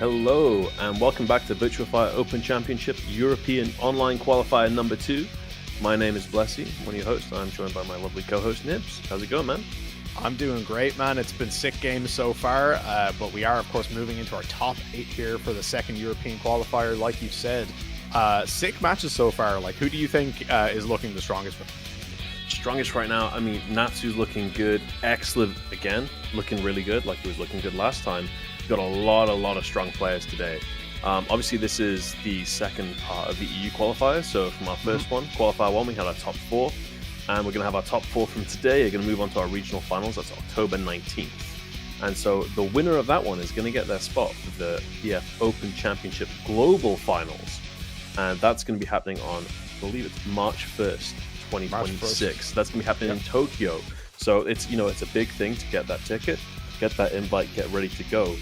Hello, and welcome back to Virtua Fighter Open Championship European Online Qualifier number 2. My name is Blessy, one of your hosts. I'm joined by my lovely co-host Nibs. How's it going, man? I'm doing great, man. It's been 6 games so far, but we are, of course, moving into our top 8 here for the second European qualifier, like you said. 6 matches so far. Like, who do you think is looking the strongest? Strongest right now, I mean, Natsu's looking good. Exive, again, looking really good, like he was looking good last time. Got a lot of strong players today. Obviously, this is the second part of the EU qualifier. So from our first one, qualifier 1, we had our top 4. And we're going to have our top 4 from today. We're going to move on to our regional finals. That's October 19th. And so the winner of that one is going to get their spot for the VF Open Championship Global Finals. And that's going to be happening on, I believe it's March 1st, 2026. That's going to be happening in Tokyo. So it's, it's a big thing to get that ticket, get that invite, get ready to go.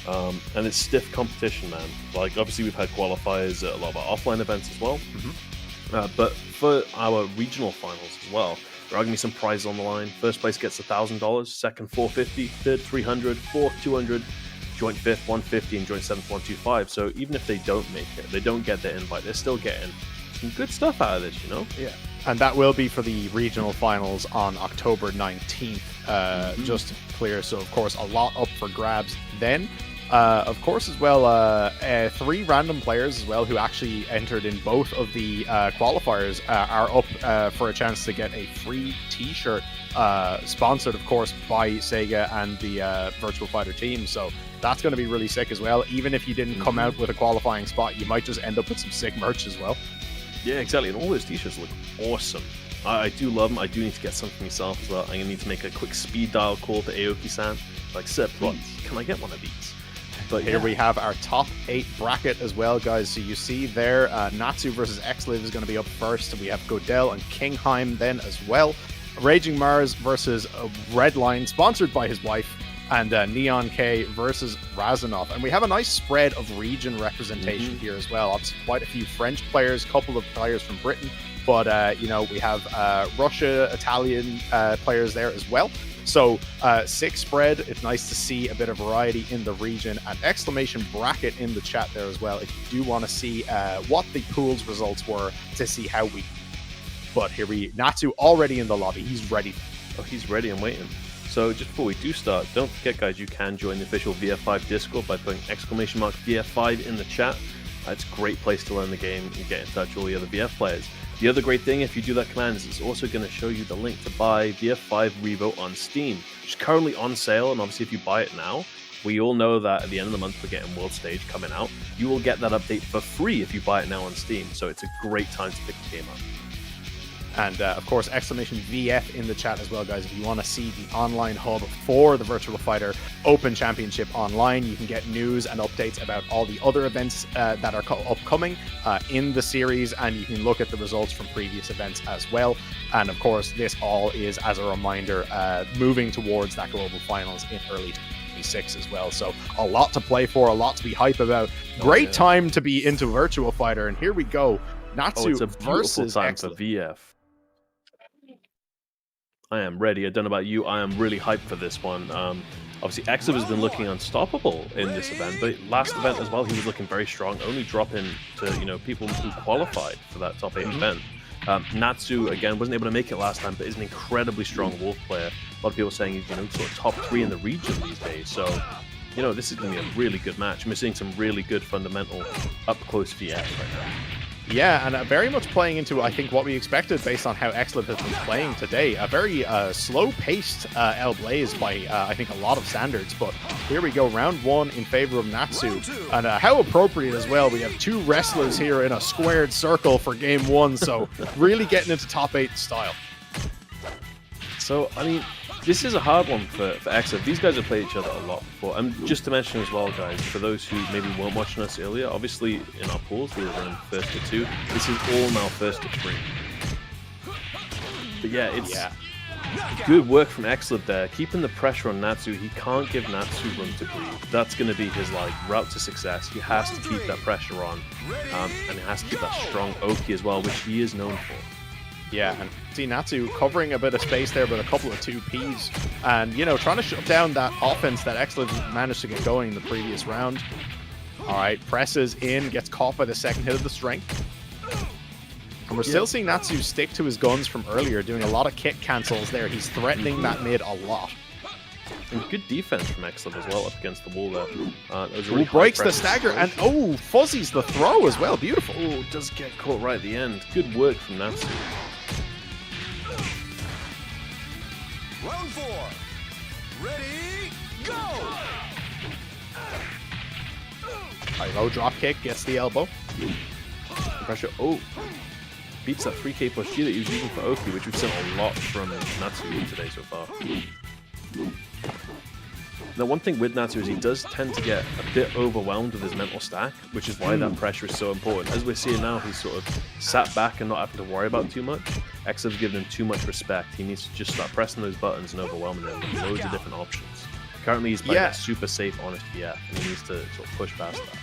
And it's stiff competition, man. Like, obviously, we've had qualifiers at a lot of our offline events as well. But for our regional finals as well, there are going to be some prizes on the line. First place gets $1,000, second $450, third $300, fourth $200, joint fifth $150, and joint seventh $125. So even if they don't make it, they don't get their invite, they're still getting some good stuff out of this, Yeah. And that will be for the regional finals on October 19th, just to be clear. So, of course, a lot up for grabs then. Of course, as well, 3 random players as well who actually entered in both of the qualifiers are up for a chance to get a free t-shirt, sponsored, of course, by Sega and the Virtua Fighter team. So that's going to be really sick as well. Even if you didn't come out with a qualifying spot, you might just end up with some sick merch as well. Yeah, exactly. And all those t-shirts look awesome. I do love them. I do need to get some for myself as well. I'm going to need to make a quick speed dial call to Aoki-san. Like, sir, please, can I get one of these? But here we have our top 8 bracket as well, guys. So you see there, Natsu versus Exive is going to be up first. We have Godell and Kingheim then as well. Raging Mars versus Redline, sponsored by his wife, and NeonK versus Razinoff. And we have a nice spread of region representation here as well. Obviously, quite a few French players, a couple of players from Britain, but we have Russia, Italian players there as well. So 6 spread. It's nice to see a bit of variety in the region, and exclamation bracket in the chat there as well if you do want to see what the pool's results were to see how we. But Natsu already in the lobby. He's ready. Oh, he's ready and waiting. So just before we do start, don't forget, guys, you can join the official VF5 Discord by putting exclamation mark VF5 in the chat. It's a great place to learn the game and get in touch with all the other VF players. The other great thing, if you do that command, is it's also going to show you the link to buy VF5 Revo on Steam, which is currently on sale. And obviously, if you buy it now, we all know that at the end of the month, we're getting World Stage coming out. You will get that update for free if you buy it now on Steam. So it's a great time to pick the game up. And of course, exclamation VF in the chat as well, guys. If you want to see the online hub for the Virtua Fighter Open Championship online, you can get news and updates about all the other events that are upcoming in the series, and you can look at the results from previous events as well. And of course, this all is, as a reminder, moving towards that global finals in early 2026 as well. So a lot to play for, a lot to be hype about. Great time to be into Virtua Fighter, and here we go. Natsu it's a beautiful versus time Exive. for VF. I am ready. I don't know about you. I am really hyped for this one. Obviously, Exive has been looking unstoppable in this event, but last event as well, he was looking very strong, only dropping to people who qualified for that top 8 event. Natsu, again, wasn't able to make it last time, but is an incredibly strong Wolf player. A lot of people saying he's sort of top 3 in the region these days. So, this is going to be a really good match. We're seeing some really good fundamental up-close VF right now. Yeah, and very much playing into, I think, what we expected based on how Exive has been playing today. A very slow-paced El Blaze by, I think, a lot of standards. But here we go, round 1 in favor of Natsu. And how appropriate as well. We have 2 wrestlers here in a squared circle for game 1. So really getting into top 8 style. So, I mean, this is a hard one for Exive. These guys have played each other a lot before. And just to mention as well, guys, for those who maybe weren't watching us earlier, obviously in our pools we were running first to 2. This is all now first to 3. But yeah, it's good work from Exive there, keeping the pressure on Natsu. He can't give Natsu room to breathe. That's going to be his route to success. He has to keep that pressure on, and he has to keep that strong Oki as well, which he is known for. Yeah, and see Natsu covering a bit of space there with a couple of 2Ps, and trying to shut down that offense that Exive managed to get going in the previous round. All right, presses in, gets caught by the second hit of the strength. And we're still seeing Natsu stick to his guns from earlier, doing a lot of kick cancels there. He's threatening that mid a lot. And good defense from Exive as well up against the wall there. That was really breaks the stagger, and fuzzies the throw as well. Beautiful. Oh, does get caught right at the end. Good work from Natsu. Round 4. Ready, go! High low drop kick, gets the elbow. Pressure. Oh, beats that 3k plus G that he was using for Oki, which we've seen a lot from Natsu today so far. Now, one thing with Natsu is he does tend to get a bit overwhelmed with his mental stack, which is why that pressure is so important. As we're seeing now, he's sort of sat back and not having to worry about too much. Exive's given him too much respect. He needs to just start pressing those buttons and overwhelming them with loads of different options. Currently, he's playing a super safe, honest BF, and he needs to sort of push past that.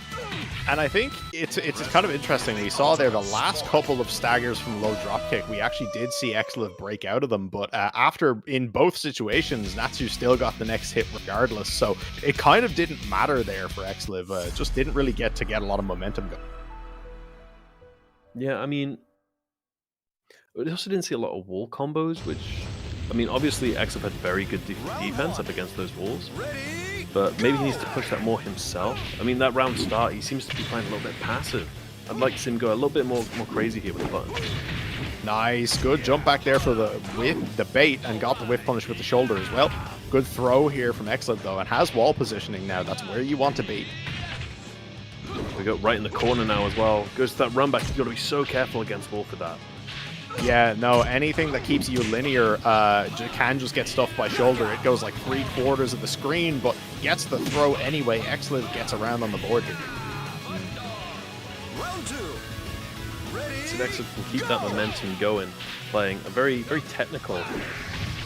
And I think it's kind of interesting. We saw there the last couple of staggers from low dropkick. We actually did see Exive break out of them, but after in both situations, Natsu still got the next hit regardless. So it kind of didn't matter there for Exive. Just didn't really get a lot of momentum going. Yeah, I mean, we also didn't see a lot of wall combos, which, I mean, obviously Exive had very good defense up against those walls. But maybe he needs to push that more himself. I mean, that round start, he seems to be playing a little bit passive. I'd like to see him go a little bit more crazy here with the buttons. Nice, good jump back there for the bait, and got the whip punish with the shoulder as well. Good throw here from Exive though, and has wall positioning now. That's where you want to be. We got right in the corner now as well. Goes to that run back. You've got to be so careful against wall for that. Yeah, no, anything that keeps you linear can just get stuffed by shoulder. It goes like 3/4 of the screen, but gets the throw anyway. Exive gets around on the board here. Round 2. Ready, So Exive can keep that momentum going, playing a very, very technical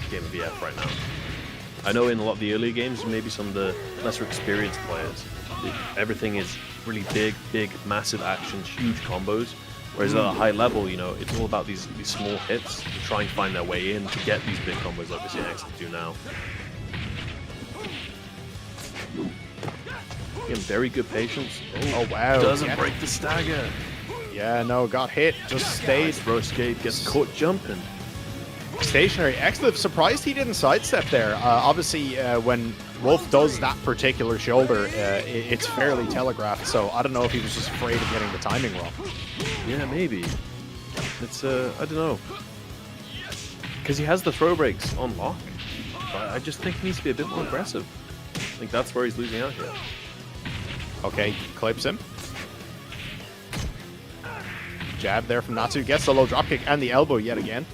game of VF right now. I know in a lot of the earlier games, maybe some of the lesser experienced players, everything is really big, massive actions, huge combos. Whereas at a high level, you know, it's all about these small hits to try and find their way in to get these big combos like we're seeing Exive do now. Again, very good patience. Oh wow. Doesn't break the stagger. Yeah, no, got hit. Just stayed. Throw escape, gets caught jumping. Stationary. Exive, surprised he didn't sidestep there. Obviously, when Wolf does that particular shoulder, it's fairly telegraphed, so I don't know if he was just afraid of getting the timing wrong. Yeah, maybe. It's, I don't know. Because he has the throw breaks on lock, but I just think he needs to be a bit more aggressive. I think that's where he's losing out here. Okay, clips him. Jab there from Natsu, gets the low dropkick and the elbow yet again.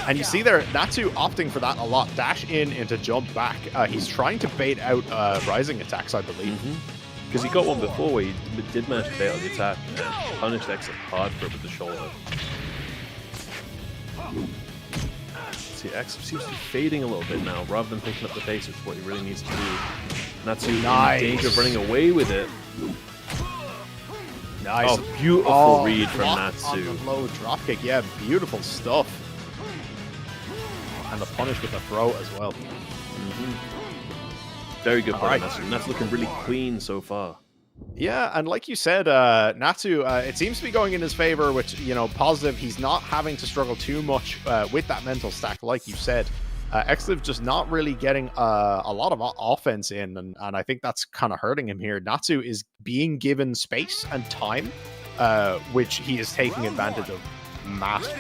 And you see there, Natsu opting for that a lot. Dash in into jump back. He's trying to bait out rising attacks, I believe. Because he got one before where he did manage to bait out the attack and punished Exive hard for it with the shoulder. See, Exive seems to be fading a little bit now, rather than picking up the pace, which is what he really needs to do. Natsu in danger of running away with it. Nice. Oh, beautiful read from block Natsu. on the low dropkick. Yeah, beautiful stuff. And the punish with the throw as well. Very good play, right. Natsu. Natsu looking really clean so far. Yeah, and like you said, Natsu, it seems to be going in his favor, which, you know, positive. He's not having to struggle too much with that mental stack, like you said. Exive just not really getting a lot of offense in, and I think that's kind of hurting him here. Natsu is being given space and time, which he is taking advantage of massively.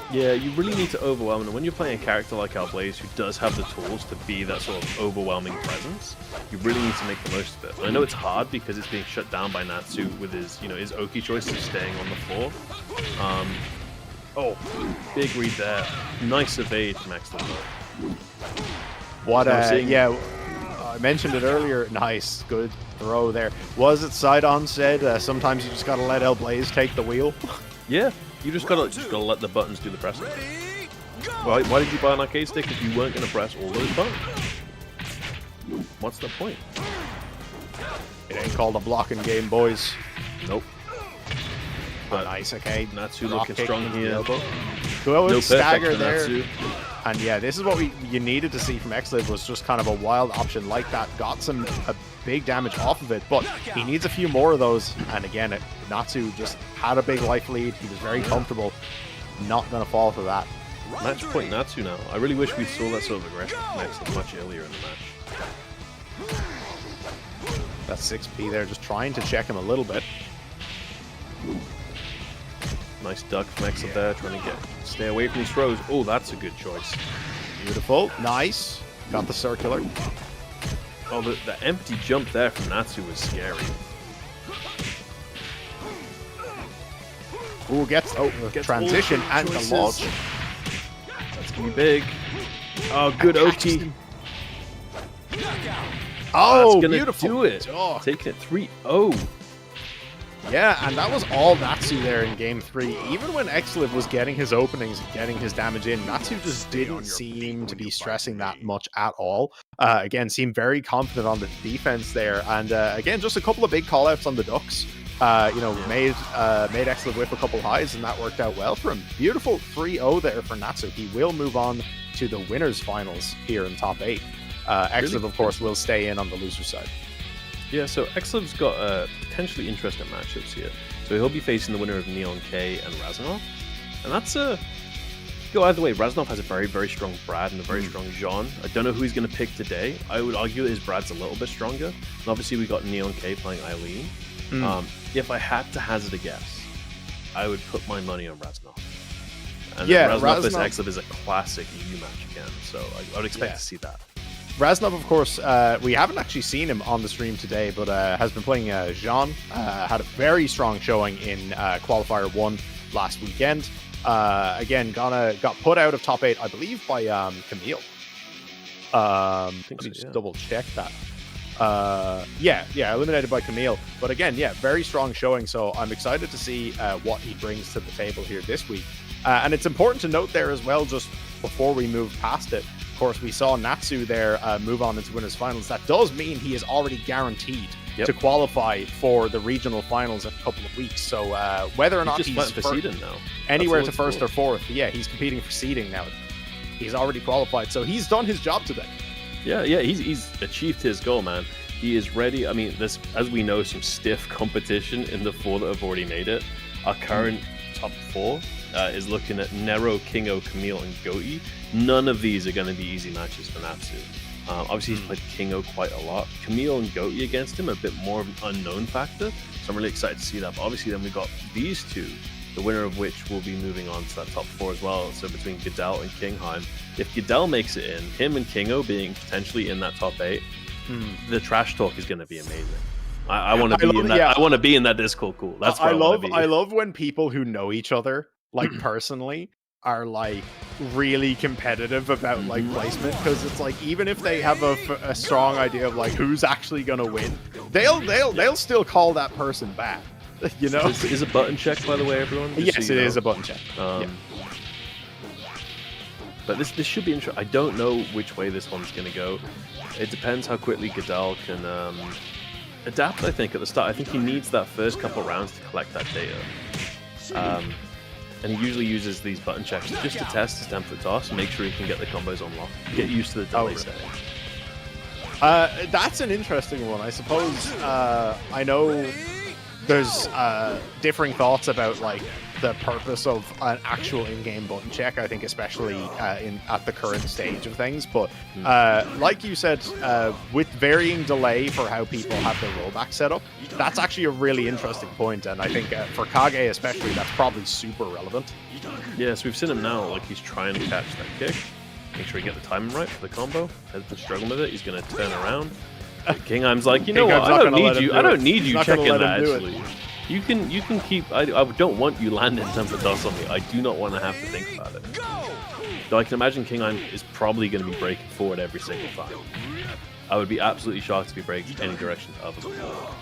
Yeah, you really need to overwhelm him. When you're playing a character like Alblaze, who does have the tools to be that sort of overwhelming presence, you really need to make the most of it. I know it's hard because it's being shut down by Natsu with his, you know, his Oki choice of staying on the floor. Oh, big read there. Nice evade from Exive. What? Yeah, I mentioned it earlier. Nice, good throw there. Was it side on said? Sometimes you just gotta let Alblaze take the wheel. Yeah. You just gotta let the buttons do the pressing. Why did you buy an arcade stick if you weren't gonna press all those buttons? What's the point? It ain't called a blocking game, boys. Nope. But nice, okay. Natsu looking strong here. Go with No stagger perfect there. Natsu. And yeah, this is what you needed to see from Exive, was just kind of a wild option like that. Got some big damage off of it, but he needs a few more of those. And again, Natsu just had a big life lead. He was very comfortable. Not going to fall for that. Match point Natsu now. I really wish we saw that sort of aggression from Excellent much earlier in the match. That's 6P there, just trying to check him a little bit. Nice duck from Excellent there, trying to stay away from these throws. Oh, that's a good choice. Beautiful. Nice. Got the circular. Oh, the empty jump there from Natsu was scary. Ooh, gets transition and the launch. That's going to be big. Oh, good OT. Oh, that's beautiful. Do it. Oh. Taking it 3-0. Yeah, and that was all Natsu there in Game 3. Even when Exive was getting his openings and getting his damage in, Natsu just didn't seem to be stressing that much at all. Again, seemed very confident on the defense there. And again, just a couple of big callouts on the ducks. Made Exive whip a couple highs, and that worked out well for him. Beautiful 3-0 there for Natsu. He will move on to the winners finals here in top 8. Exive, of course, will stay in on the loser side. Yeah, so Exive's got potentially interesting matchups here. So he'll be facing the winner of NeonK and Razinoff. And that's go either way. Razinoff has a very, very strong Brad and a very strong Jean. I don't know who he's going to pick today. I would argue that his Brad's a little bit stronger. And obviously we got NeonK playing Eileen. If I had to hazard a guess, I would put my money on Razinoff. And Razinoff vs Exive is a classic EU match again, so I would expect to see that. Razinoff, of course, we haven't actually seen him on the stream today, but has been playing Jean. Had a very strong showing in Qualifier 1 last weekend. Again, got put out of top 8, I believe, by Camille. Let me just double check that. Eliminated by Camille. But again, very strong showing, so I'm excited to see what he brings to the table here this week. And it's important to note there as well, just before we move past it, of course, we saw Natsu there move on into winners finals. That does mean he is already guaranteed to qualify for the regional finals in a couple of weeks. So whether or not he's for seeding now, anywhere to first or fourth, he's competing for seeding now. He's already qualified, so he's done his job today. Yeah, he's achieved his goal, man. He is ready. I mean, there's, as we know, some stiff competition in the 4 that have already made it. Our current top 4 is looking at Nero, Kingo, Camille, and Goaty. None of these are going to be easy matches for Natsu. Obviously, he's played Kingo quite a lot. Camille and Goaty against him, a bit more of an unknown factor. So I'm really excited to see that. But obviously, then we've got these two, the winner of which will be moving on to that top 4 as well. So between Godell and Kingheim. If Godell makes it in, him and Kingo being potentially in that top 8, the trash talk is going to be amazing. I want to be in that. I want to be in that Discord. Cool. That's what I love when people who know each other, like personally, are like really competitive about like placement, because it's like even if they have a strong idea of like who's actually going to win, they'll still call that person bad. You know, is a button check, by the way, everyone. Yes, it is a button check. But this should be interesting. I don't know which way this one's going to go. It depends how quickly Godell can adapt, I think, at the start. I think he needs that first couple rounds to collect that data. And he usually uses these button checks just to test his 10-foot toss and make sure he can get the combos unlocked. Get used to the delay setting. That's an interesting one, I suppose. I know there's differing thoughts about like the purpose of an actual in-game button check, I think, especially at the current stage of things. But like you said, with varying delay for how people have their rollback set up, that's actually a really interesting point. And I think for Kage especially, that's probably super relevant. Yeah, so we've seen him now, like he's trying to catch that kick. Make sure he get the timing right for the combo. Has been struggling with it. He's going to turn around. Kingheim's like, you know what? I don't need you checking that, actually. You can keep. I don't want you landing 10-foot toss on me. I do not want to have to think about it. Though I can imagine Kingheim is probably going to be breaking forward every single time. I would be absolutely shocked to be breaking any direction other than forward.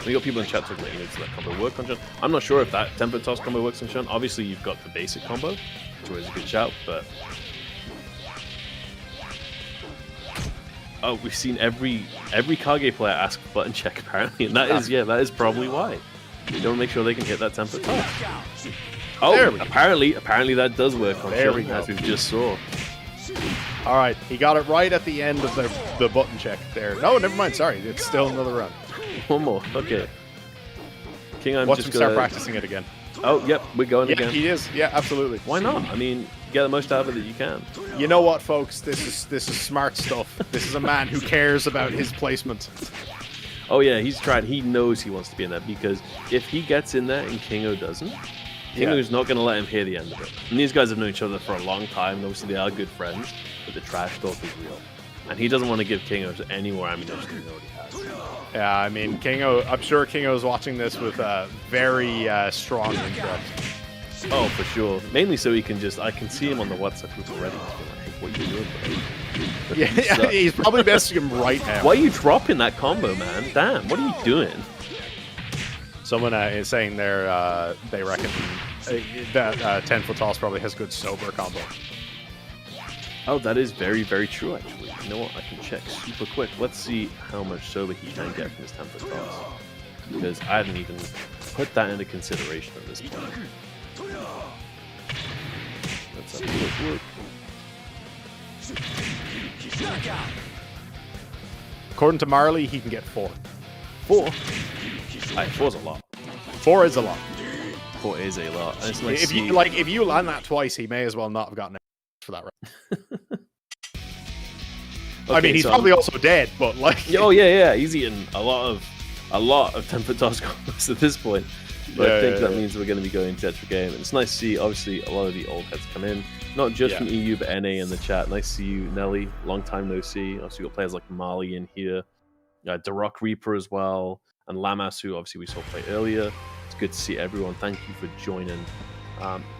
We got people in chat talking about, you know, to that combo work on Shun. I'm not sure if that 10-foot toss combo works on Shun. Obviously, you've got the basic combo, which is a good shout, but... Oh, we've seen every Kage player ask for button check, apparently, and that is probably why. They don't make sure they can hit that 10-foot toss. Oh, apparently that does work on Shun, as we just saw. All right, he got it right at the end of the button check there. No, never mind. Sorry, it's still another round. One more. Okay. Kingheim Watch just him start gonna... practicing it again. Oh, yep, we're going Yeah, again. he is. Yeah, absolutely. Why not? I mean, get the most out of it that you can. You know what, folks? This is smart stuff. This is a man who cares about his placement. Oh yeah, he's tried. He knows he wants to be in that, because if he gets in there and Kingo doesn't, Kingo's not going to let him hear the end of it. And these guys have known each other for a long time, and obviously they are good friends, but the trash talk is real. And he doesn't want to give Kingo any more ammunition than he already has. Yeah, I mean, Kingo. I'm sure Kingo's watching this with a very strong interest. Oh, for sure. Mainly so he can just... I can see him on the WhatsApp group already. Just being like, hey, what are you doing, bro? But Yeah, he's probably messaging him right now. Why are you dropping that combo, man? Damn, what are you doing? Someone is saying they reckon that 10-foot toss probably has good sober combo. Oh, that is very, very true, actually. You know what? I can check super quick. Let's see how much sober he can get from his 10-foot toss. Because I hadn't even put that into consideration at this point. Let's have a quick look. According to Marley, he can get 4. 4? Alright, 4's a lot. 4 is a lot. 4 is a lot. And it's nice If you land that twice, he may as well not have gotten it for that round. I mean, he's probably also dead, but like. Oh yeah, he's eaten a lot of 10-foot toss combos at this point. But I think that means we're going to be going Tetra game. And it's nice to see, obviously, a lot of the old heads come in. Not just from EU, but NA in the chat. Nice to see you, Nelly. Long time no see. Obviously, we've got players like Mali in here. Darok Reaper as well. And Lamas, who obviously we saw play earlier. It's good to see everyone. Thank you for joining.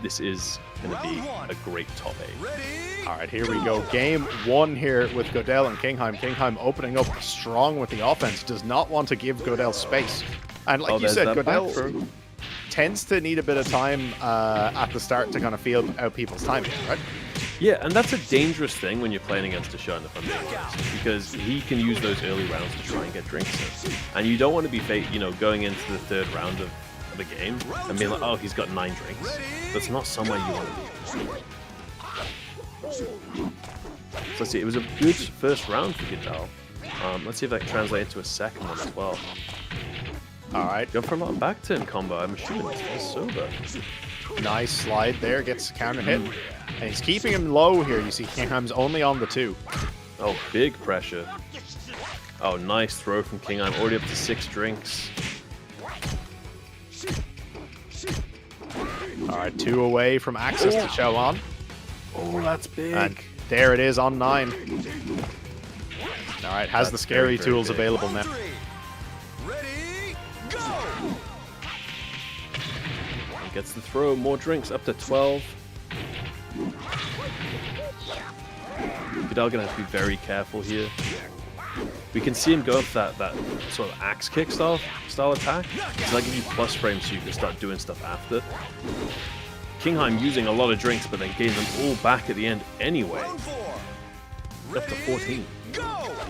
This is going to be a great top 8. All right, here we go. Game 1 here with Godell and Kingheim. Kingheim opening up strong with the offense. Does not want to give Godell space. And like you said, Godell tends to need a bit of time at the start to kind of feel out people's timing, right? Yeah, and that's a dangerous thing when you're playing against a Shun, if I'm being honest, because he can use those early rounds to try and get drinks in. And you don't want to be going into the third round of the game and being like, oh, he's got 9 drinks. That's not somewhere you want to be. So let's see, it was a good first round for Godell. Let's see if that can translate into a second one as well. Alright. Going for a lot of back turn combo, I'm assuming it's sober. Nice slide there, gets the counter hit. And he's keeping him low here. You see Kingheim's only on the 2. Oh, big pressure. Oh, nice throw from Kingheim, already up to 6 drinks. Alright, 2 away from access to Chowan. Oh, that's big. And there it is on 9. Alright, has the scary tools available now. Ready, go! Gets the throw, more drinks, up to 12. Godell gonna have to be very careful here. We can see him go up that sort of axe kick style attack. It's like give you plus frames so you can start doing stuff after. Kingheim using a lot of drinks, but then gave them all back at the end anyway. Up to 14.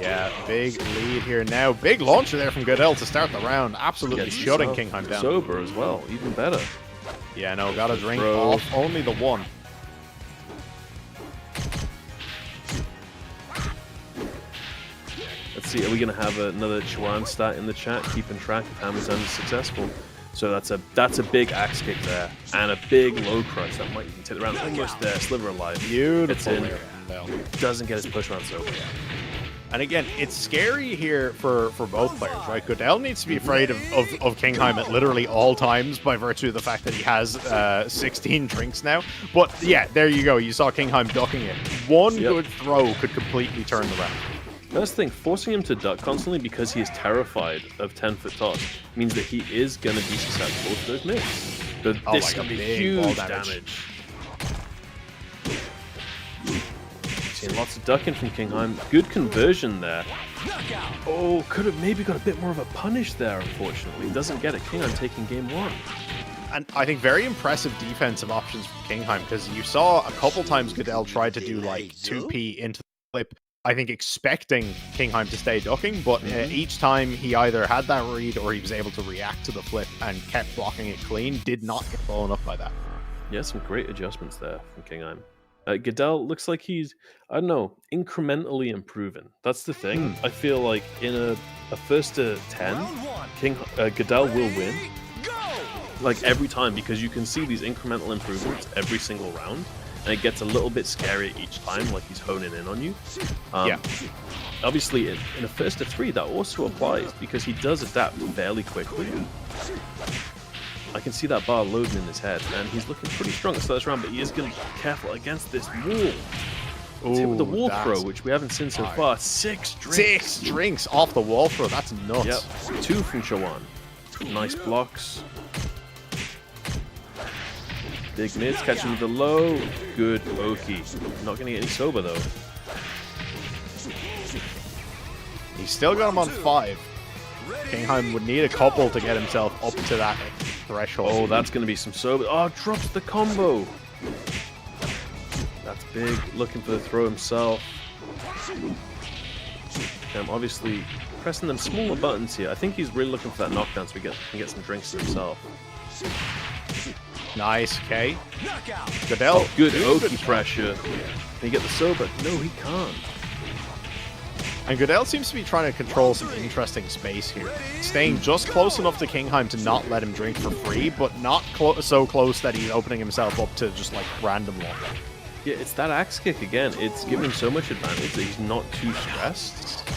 Yeah, big lead here now. Big launcher there from Godell to start the round. Absolutely shutting Kingheim down. Sober as well, even better. Yeah, no, got a drink off only the 1. Let's see, are we going to have another Chuan stat in the chat, keeping track of how many times he's successful? So that's a big axe kick there, and a big low crush that might even take the round. Almost there, sliver of life. Beautiful. Doesn't get his push round sober. And again, it's scary here for both players, right? Godell needs to be afraid of Kingheim at literally all times by virtue of the fact that he has 16 drinks now. But yeah, there you go. You saw Kingheim ducking it. One good throw could completely turn the round. That's the thing, forcing him to duck constantly because he is terrified of 10-foot toss means that he is going to be susceptible to those misses. But this is going to be huge damage. Seeing lots of ducking from Kingheim. Good conversion there. Oh, could have maybe got a bit more of a punish there, unfortunately. Doesn't get it. Kingheim taking game 1. And I think very impressive defensive options from Kingheim, because you saw a couple times Godell tried to do like 2P into the flip, I think expecting Kingheim to stay ducking, but each time he either had that read or he was able to react to the flip and kept blocking it clean, did not get blown up by that. Yeah, some great adjustments there from Kingheim. Godell looks like he's, I don't know, incrementally improving. That's the thing. I feel like in a first to 10, Godell will win. Like every time, because you can see these incremental improvements every single round, and it gets a little bit scary each time, like he's honing in on you. Obviously, in a first to 3, that also applies because he does adapt fairly quickly. I can see that bar loading in his head, and he's looking pretty strong at the first round, but he is going to be careful against this wall. He's hit with the wall throw, which we haven't seen so far. 6 drinks. 6 drinks off the wall throw. That's nuts. Yep. 2 from Shawan. Nice blocks. Big mids, catching with the low. Good Oki. Not going to get any sober, though. He's still got him on 5. Kingheim would need a couple to get himself up to that threshold. Oh, that's going to be some sober. Oh, drops the combo. That's big. Looking for the throw himself. Obviously pressing them smaller buttons here. I think he's really looking for that knockdown so he can get some drinks to himself. Nice, okay. Godell. Oh, good Oki pressure. Can he get the sober? No, he can't. And Godell seems to be trying to control some interesting space here. Staying just close enough to Kingheim to not let him drink for free, but not so close that he's opening himself up to just like random luck. Yeah, it's that axe kick again. It's giving him so much advantage that he's not too stressed.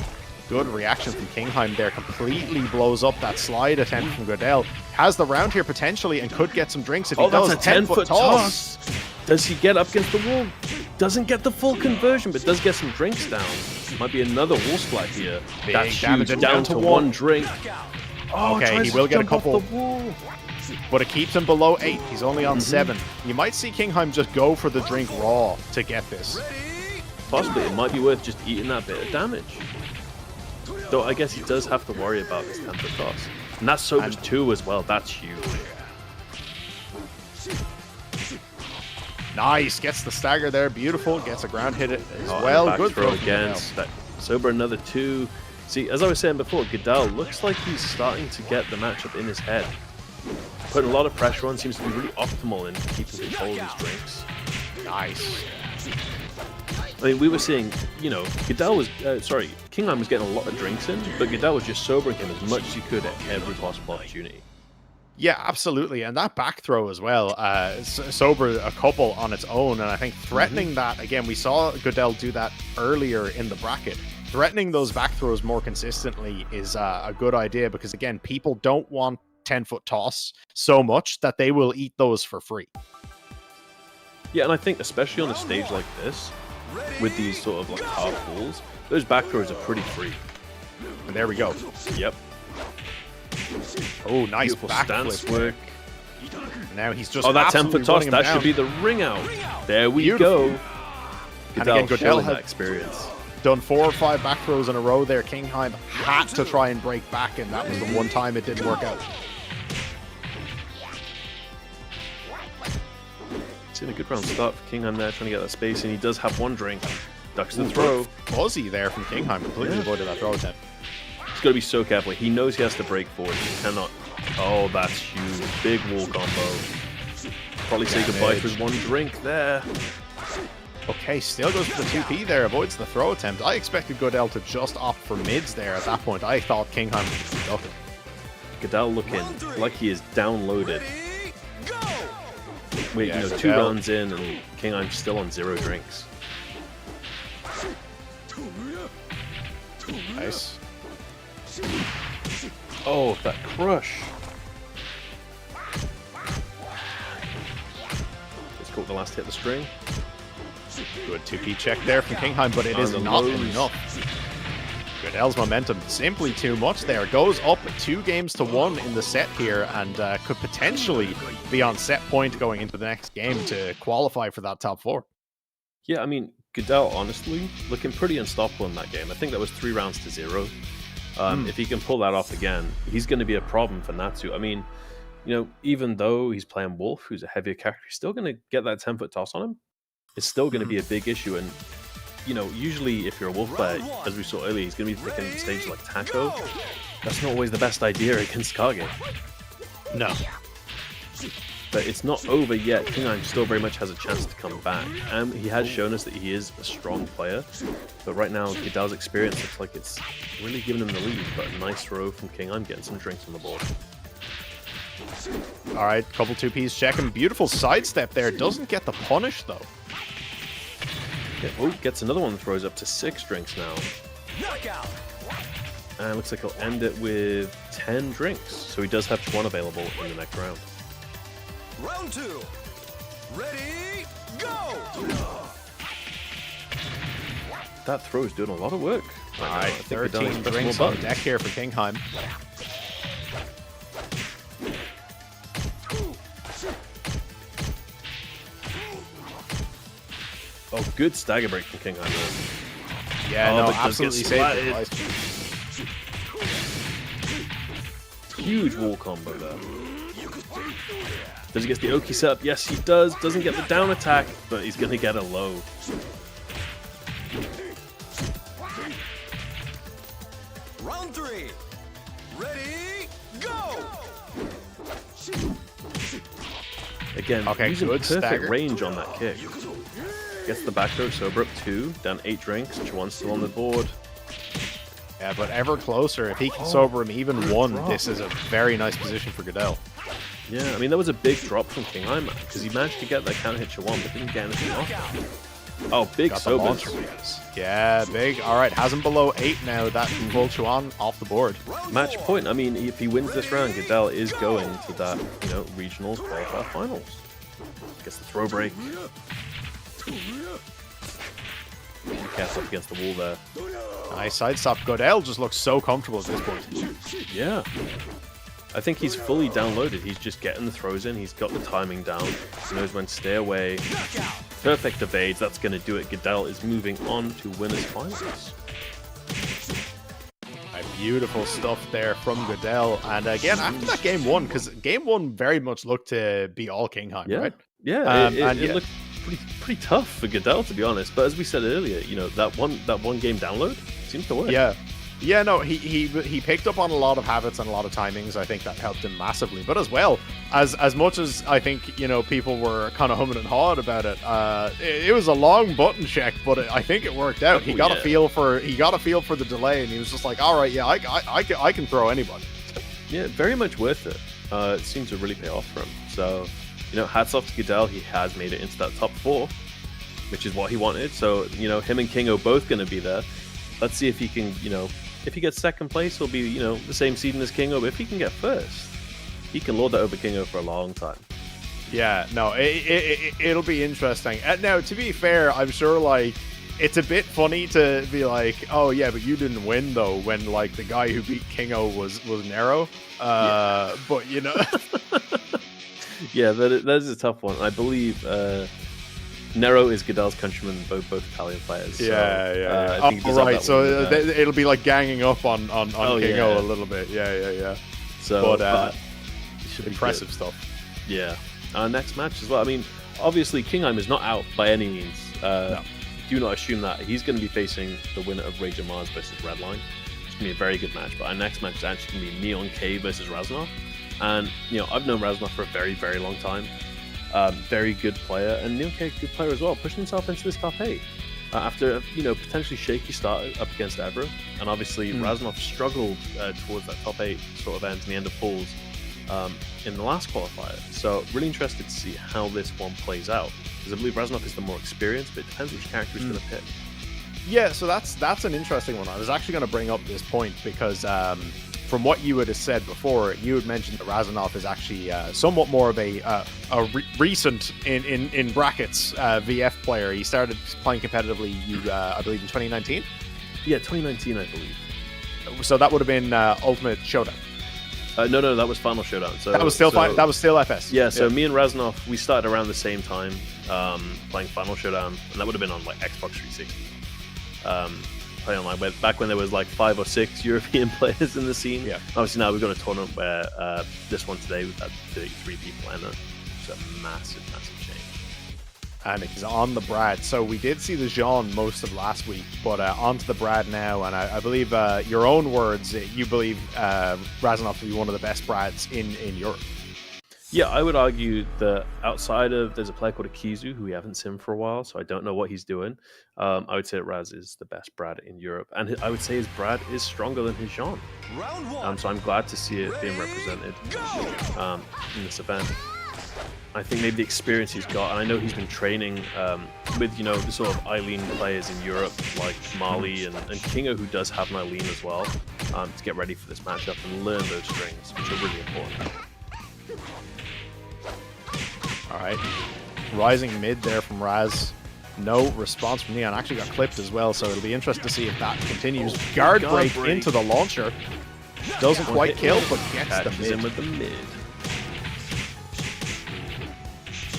Good reaction from Kingheim there. Completely blows up that slide attempt from Godell. Has the round here potentially and could get some drinks if he does. That's a 10-foot toss. Does he get up against the wall? Doesn't get the full conversion, but does get some drinks down. Might be another wall splat here. Big That's damage huge. Down to 1 drink. Oh, okay, he will get a couple. The wall. But it keeps him below 8. He's only on 7. You might see Kingheim just go for the drink raw to get this. Possibly. It might be worth just eating that bit of damage. Though I guess he does have to worry about this 10-foot toss. And that's sobers 2 as well. That's huge. Nice. Gets the stagger there. Beautiful. Gets a ground hit as well. Good throw against. Sober another 2. See, as I was saying before, Godell looks like he's starting to get the matchup in his head. Putting a lot of pressure on, seems to be really optimal in keeping control of his drinks. Nice. I mean, we were seeing, you know, Godell was, Kingheim was getting a lot of drinks in, but Godell was just sobering him as much as he could at every possible opportunity. Yeah, absolutely. And that back throw as well, sobered a couple on its own. And I think threatening that, again, we saw Godell do that earlier in the bracket. Threatening those back throws more consistently is a good idea because, again, people don't want 10-foot toss so much that they will eat those for free. Yeah, and I think especially on a stage like this, with these sort of like half balls, those back throws are pretty free. And there we go. Yep. Oh, nice beautiful back stance flip. work. Now he's just that 10-foot toss, that should be the ring out. There we go. And again, Godell had that experience. Done 4 or 5 back throws in a row there. Kingheim had to try and break back, and that was the one time it didn't work out. Seen a good round start for Kingheim there, trying to get that space, and he does have 1 drink. Ducks the throw. Fuzzy there from Kingheim, completely avoided that throw attempt. He's got to be so careful. He knows he has to break forward. He cannot. Oh, that's huge. Big wall combo. Probably say goodbye to his 1 drink there. Okay, still goes for the 2P there, avoids the throw attempt. I expected Godell to just opt for mids there at that point. I thought Kingheim was productive. Godell looking like he is downloaded. Wait, yeah, 2 rounds in and Kingheim's still on 0 drinks. Nice. Oh, that crush. Let's go with the last hit of the string. Good 2P check there from Kingheim, but it is not enough. Godell's momentum simply too much there. Goes up 2 games to 1 in the set here and could potentially be on set point going into the next game to qualify for that top 4. Yeah, I mean, Godell, honestly, looking pretty unstoppable in that game. I think that was 3 rounds to 0. If he can pull that off again, he's going to be a problem for Natsu. I mean, you know, even though he's playing Wolf, who's a heavier character, he's still going to get that 10-foot toss on him. It's still going to be a big issue. And, you know, usually if you're a Wolf player, as we saw earlier, he's going to be taking stages like Taco. That's not always the best idea against Kage. No. but it's not over yet. Kingheim still very much has a chance to come back, and he has shown us that he is a strong player. But right now, Godell's experience looks like it's really giving him the lead. But a nice throw from Kingheim, getting some drinks on the board. All right, couple 2Ps checking. Beautiful sidestep there. Doesn't get the punish, though. Yeah, oh, gets another one, throws up to 6 drinks now. Knockout. And looks like he'll end it with 10 drinks. So he does have 1 available in the next round. Round 2. Ready, go! That throw is doing a lot of work. All right, 13 press drinks more on buttons. deck here for Kingheim. Oh, good stagger break from Kingheim. Yeah, Oh, no, but does get absolutely saved. splatted. Huge wall combo there. Does he get the Oki set up? Yes, he does. Doesn't get the down attack, but he's going to get a low. Round 3. Ready, go! Again, Okay, using good perfect stagger. range on that kick. Gets the back throw, sober up 2, down 8 drinks, Chuan's still on the board. Yeah, but ever closer. If he can sober him even 1, this is a very nice position for Godell. Yeah, I mean, that was a big drop from Kingheim, because he managed to get that counter hit Chuan, but didn't get anything off. Oh, big Got the sobers. launcher wheels. Yeah, big. All right, has him below 8 now. That full Chuan off the board. Match point. I mean, if he wins this round, Godell is going to that, regionals qualifier finals. Gets the throw break. Cast up against the wall there. Nice side stop. Godell just looks so comfortable at this point. Yeah. I think he's fully downloaded. He's just getting the throws in. He's got the timing down. He knows when to stay away. Perfect evades. That's going to do it. Godell is moving on to winners finals. Beautiful stuff there from Godell. And again, after that game 1, because game 1 very much looked to be all Kingheim, Yeah. right? Yeah, And it looked pretty tough for Godell, to be honest. But as we said earlier, that one game download seems to work. Yeah, no, he picked up on a lot of habits and a lot of timings. I think that helped him massively. But as well, as much as I think, people were kind of humming and hawing about it, it was a long button check, but I think it worked out. He got a feel for the delay, and he was just like, all right, yeah, I can throw anybody. Yeah, very much worth it. It seems to really pay off for him. So, hats off to Godell. He has made it into that top 4, which is what he wanted. So, him and Kingo both going to be there. Let's see if he can, if he gets second place, he'll be, the same seeding as Kingo. But if he can get first, he can lord that over Kingo for a long time. Yeah, no, it'll be interesting. Now, to be fair, I'm sure, it's a bit funny to be like, oh, yeah, but you didn't win, though, when, the guy who beat Kingo was Nero. Yeah. But, Yeah, that is a tough one. I believe Nero is Godell's countryman, both Italian players. So, yeah. I think he does have right, that so one, it'll be like ganging up on Kingo yeah. a little bit. Yeah. So, But it should be impressive good. stuff. Yeah. Next match as well. I mean, obviously, Kingheim is not out by any means. No. Do not assume that. He's going to be facing the winner of Rage of Mars versus Redline. It's going to be a very good match. But our next match is actually going to be NeonK versus Razinoff. And, I've known Razinoff for a very, very long time. Very good player. And NeonK, good player as well. Pushing himself into this top 8. After, potentially shaky start up against Evro. And obviously, Razinoff struggled towards that top 8 sort of end in the end of pools in the last qualifier. So, really interested to see how this one plays out. Because I believe Razinoff is the more experienced, but it depends which character he's going to pick. Yeah, so that's an interesting one. I was actually going to bring up this point because from what you had said before, you had mentioned that Razinoff is actually somewhat more of a recent, in brackets, VF player. He started playing competitively, I believe, in 2019? Yeah, 2019, I believe. So that would have been Ultimate Showdown. No, that was Final Showdown. So that was still FS. Yeah, so me and Razinoff, we started around the same time playing Final Showdown, and that would have been on Xbox 360. Playing online back when there was 5 or 6 European players in the scene. Yeah. Obviously now we've got a tournament where this one today we've had 33 people in it. It's a massive change. And it's on the Brad. So we did see the Jean most of last week, but onto the Brad now. And I believe your own words, you believe Razinoff to be one of the best Brads in Europe. Yeah, I would argue that outside of there's a player called Akizu who we haven't seen for a while, so I don't know what he's doing. I would say that Raz is the best Brad in Europe, and I would say his Brad is stronger than his Jean. Round one. So I'm glad to see it being represented in this event. I think maybe the experience he's got, and I know he's been training with the sort of Eileen players in Europe like Mali and Kingo, who does have an Eileen as well, to get ready for this matchup and learn those strings, which are really important. All right, rising mid there from Raz. No response from Neon. Actually got clipped as well, so it'll be interesting to see if that continues. Guard break into the launcher. Doesn't quite kill, but gets the mid. In with the mid.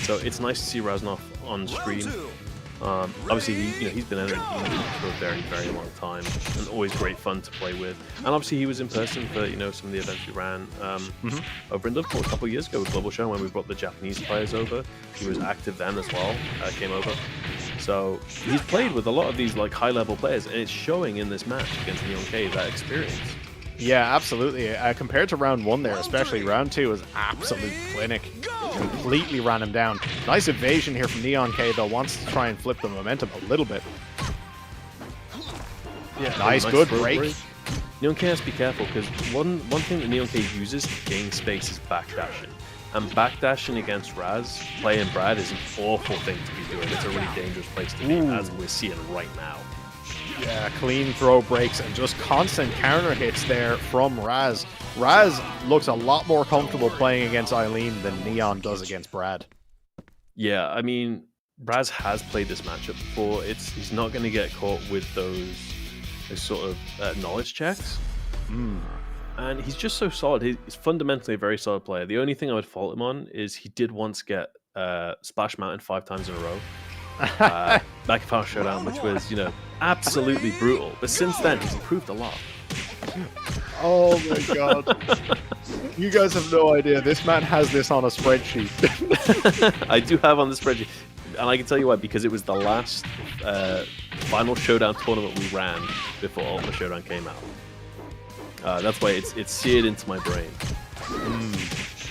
So it's nice to see Razinoff on stream. Obviously, he's been entering for a very, very long time, and always great fun to play with. And obviously, he was in person for some of the events we ran over in Liverpool a couple of years ago with Global Show when we brought the Japanese players over. He was active then as well. Came over, so he's played with a lot of these like high-level players, and it's showing in this match against NeonK that experience. Yeah, absolutely. Compared to round one there, especially round two was absolute clinic. Completely ran him down. Nice evasion here from NeonK, though, wants to try and flip the momentum a little bit. Yeah, nice good break. NeonK has to be careful, because one thing that NeonK uses to gain space is backdashing. And backdashing against Raz, playing Brad, is an awful thing to be doing. It's a really dangerous place to be, as we're seeing right now. Yeah, clean throw breaks and just constant counter hits there from Raz. Raz looks a lot more comfortable playing against Eileen than Neon does against Brad. Yeah, I mean, Raz has played this matchup before. He's not going to get caught with those sort of knowledge checks. And he's just so solid. He's fundamentally a very solid player. The only thing I would fault him on is he did once get Splash Mountain 5 times in a row. Back in Final Showdown, which was, absolutely brutal. But since then, he's improved a lot. Oh my god. You guys have no idea. This man has this on a spreadsheet. I do have on the spreadsheet. And I can tell you why, because it was the last Final Showdown tournament we ran before Ultimate Showdown came out. That's why it's seared into my brain.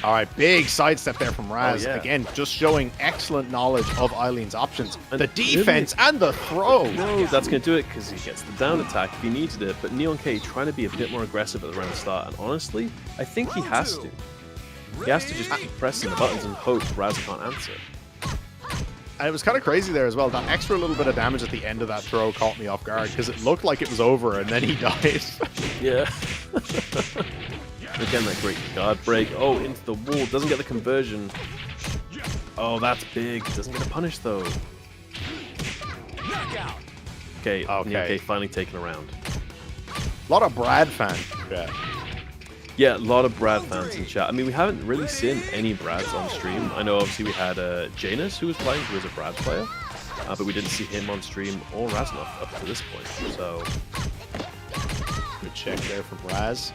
All right, big sidestep there from Raz. Oh, yeah. Again, just showing excellent knowledge of Eileen's options. And the defense and the throw. No, that's going to do it because he gets the down attack if he needed it. But NeonK trying to be a bit more aggressive at the round start. And honestly, I think he has to. He has to just keep pressing the buttons and hope Raz can't answer. And it was kind of crazy there as well. That extra little bit of damage at the end of that throw caught me off guard because it looked like it was over and then he died. Yeah. Again, that great guard break. Oh, into the wall. Doesn't get the conversion. Oh, that's big. Doesn't get a punish, though. Okay, NeonK finally taken a round. A lot of Brad fans. Yeah, a lot of Brad fans in chat. I mean, we haven't really seen any Brads on stream. I know, obviously, we had Janus, who was playing, who was a Brad player. But we didn't see him on stream or Razinoff up to this point. So, good check there from Raz.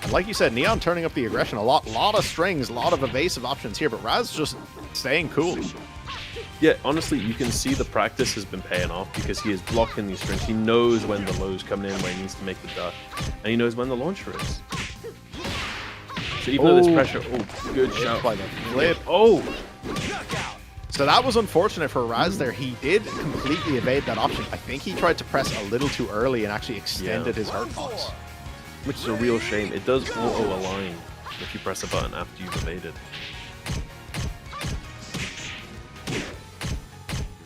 And like you said, Neon turning up the aggression a lot. Lot of strings, a lot of evasive options here, but Raz just staying cool. Yeah, honestly, you can see the practice has been paying off because he is blocking these strings. He knows when the low's coming in, when he needs to make the duck, and he knows when the launcher is. So even though there's pressure, good shout by the flip. So that was unfortunate for Raz there. He did completely evade that option. I think he tried to press a little too early and actually extended his hurt box. Which is a real shame. It does auto-align if you press a button after you've evaded.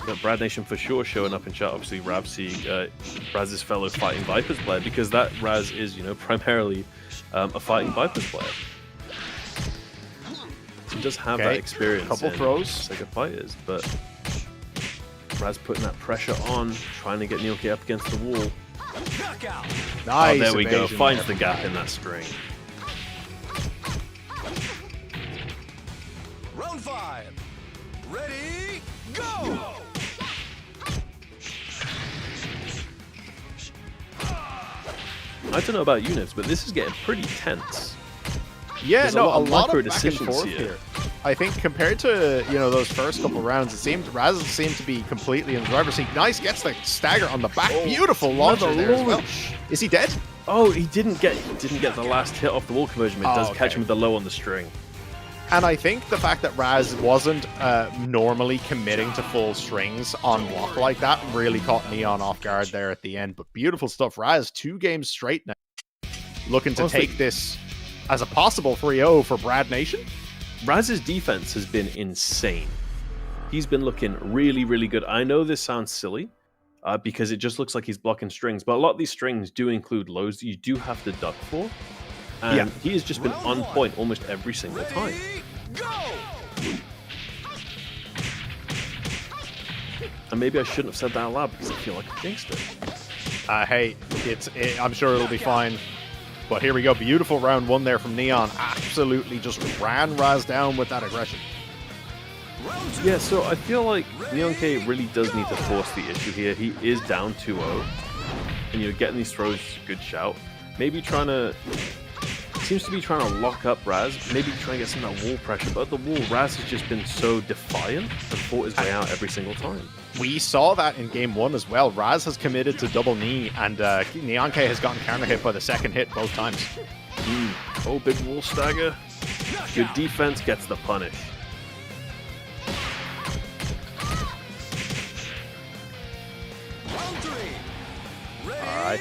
But Brad Nation for sure showing up in chat. Obviously, Raz's fellow Fighting Vipers player, because that Raz is, primarily a Fighting Vipers player. He does have that experience. Couple throws. Sega Fighters, but Raz putting that pressure on, trying to get NeonK up against the wall. Nice. There we go. Finds the gap in that string. Round 5. Ready, go! I don't know about you, Nibs, but this is getting pretty tense. Yeah, There's a lot micro of back and decisions forth here. I think compared to those first couple rounds, it seemed Raz seemed to be completely in the driver's seat. Nice, gets the stagger on the back. Beautiful launcher there as well. Is he dead? Oh, he didn't get the last hit off the wall conversion. It does catch him with the low on the string. And I think the fact that Raz wasn't normally committing to full strings on block like that really caught Neon off guard there at the end. But beautiful stuff. Raz, 2 games straight now. Looking to take this as a possible 3-0 for Brad Nation. Raz's defense has been insane. He's been looking really, really good. I know this sounds silly because it just looks like he's blocking strings, but a lot of these strings do include lows that you do have to duck for. And he has just been on point almost every single time. And maybe I shouldn't have said that out loud because I feel like I jinxed it. Hey, I'm sure it'll be fine. But here we go. Beautiful round 1 there from Neon. Absolutely just ran Raz down with that aggression. Yeah, so I feel like NeonK really does need to force the issue here. He is down 2-0. And getting these throws is a good shout. Maybe seems to be trying to lock up Raz, maybe try and get some of that wall pressure, but at the wall, Raz has just been so defiant and fought his way out every single time. We saw that in game 1 as well. Raz has committed to double knee, and NeonK has gotten counter hit by the second hit both times. Oh, big wall stagger. Good defense gets the punish. Alright.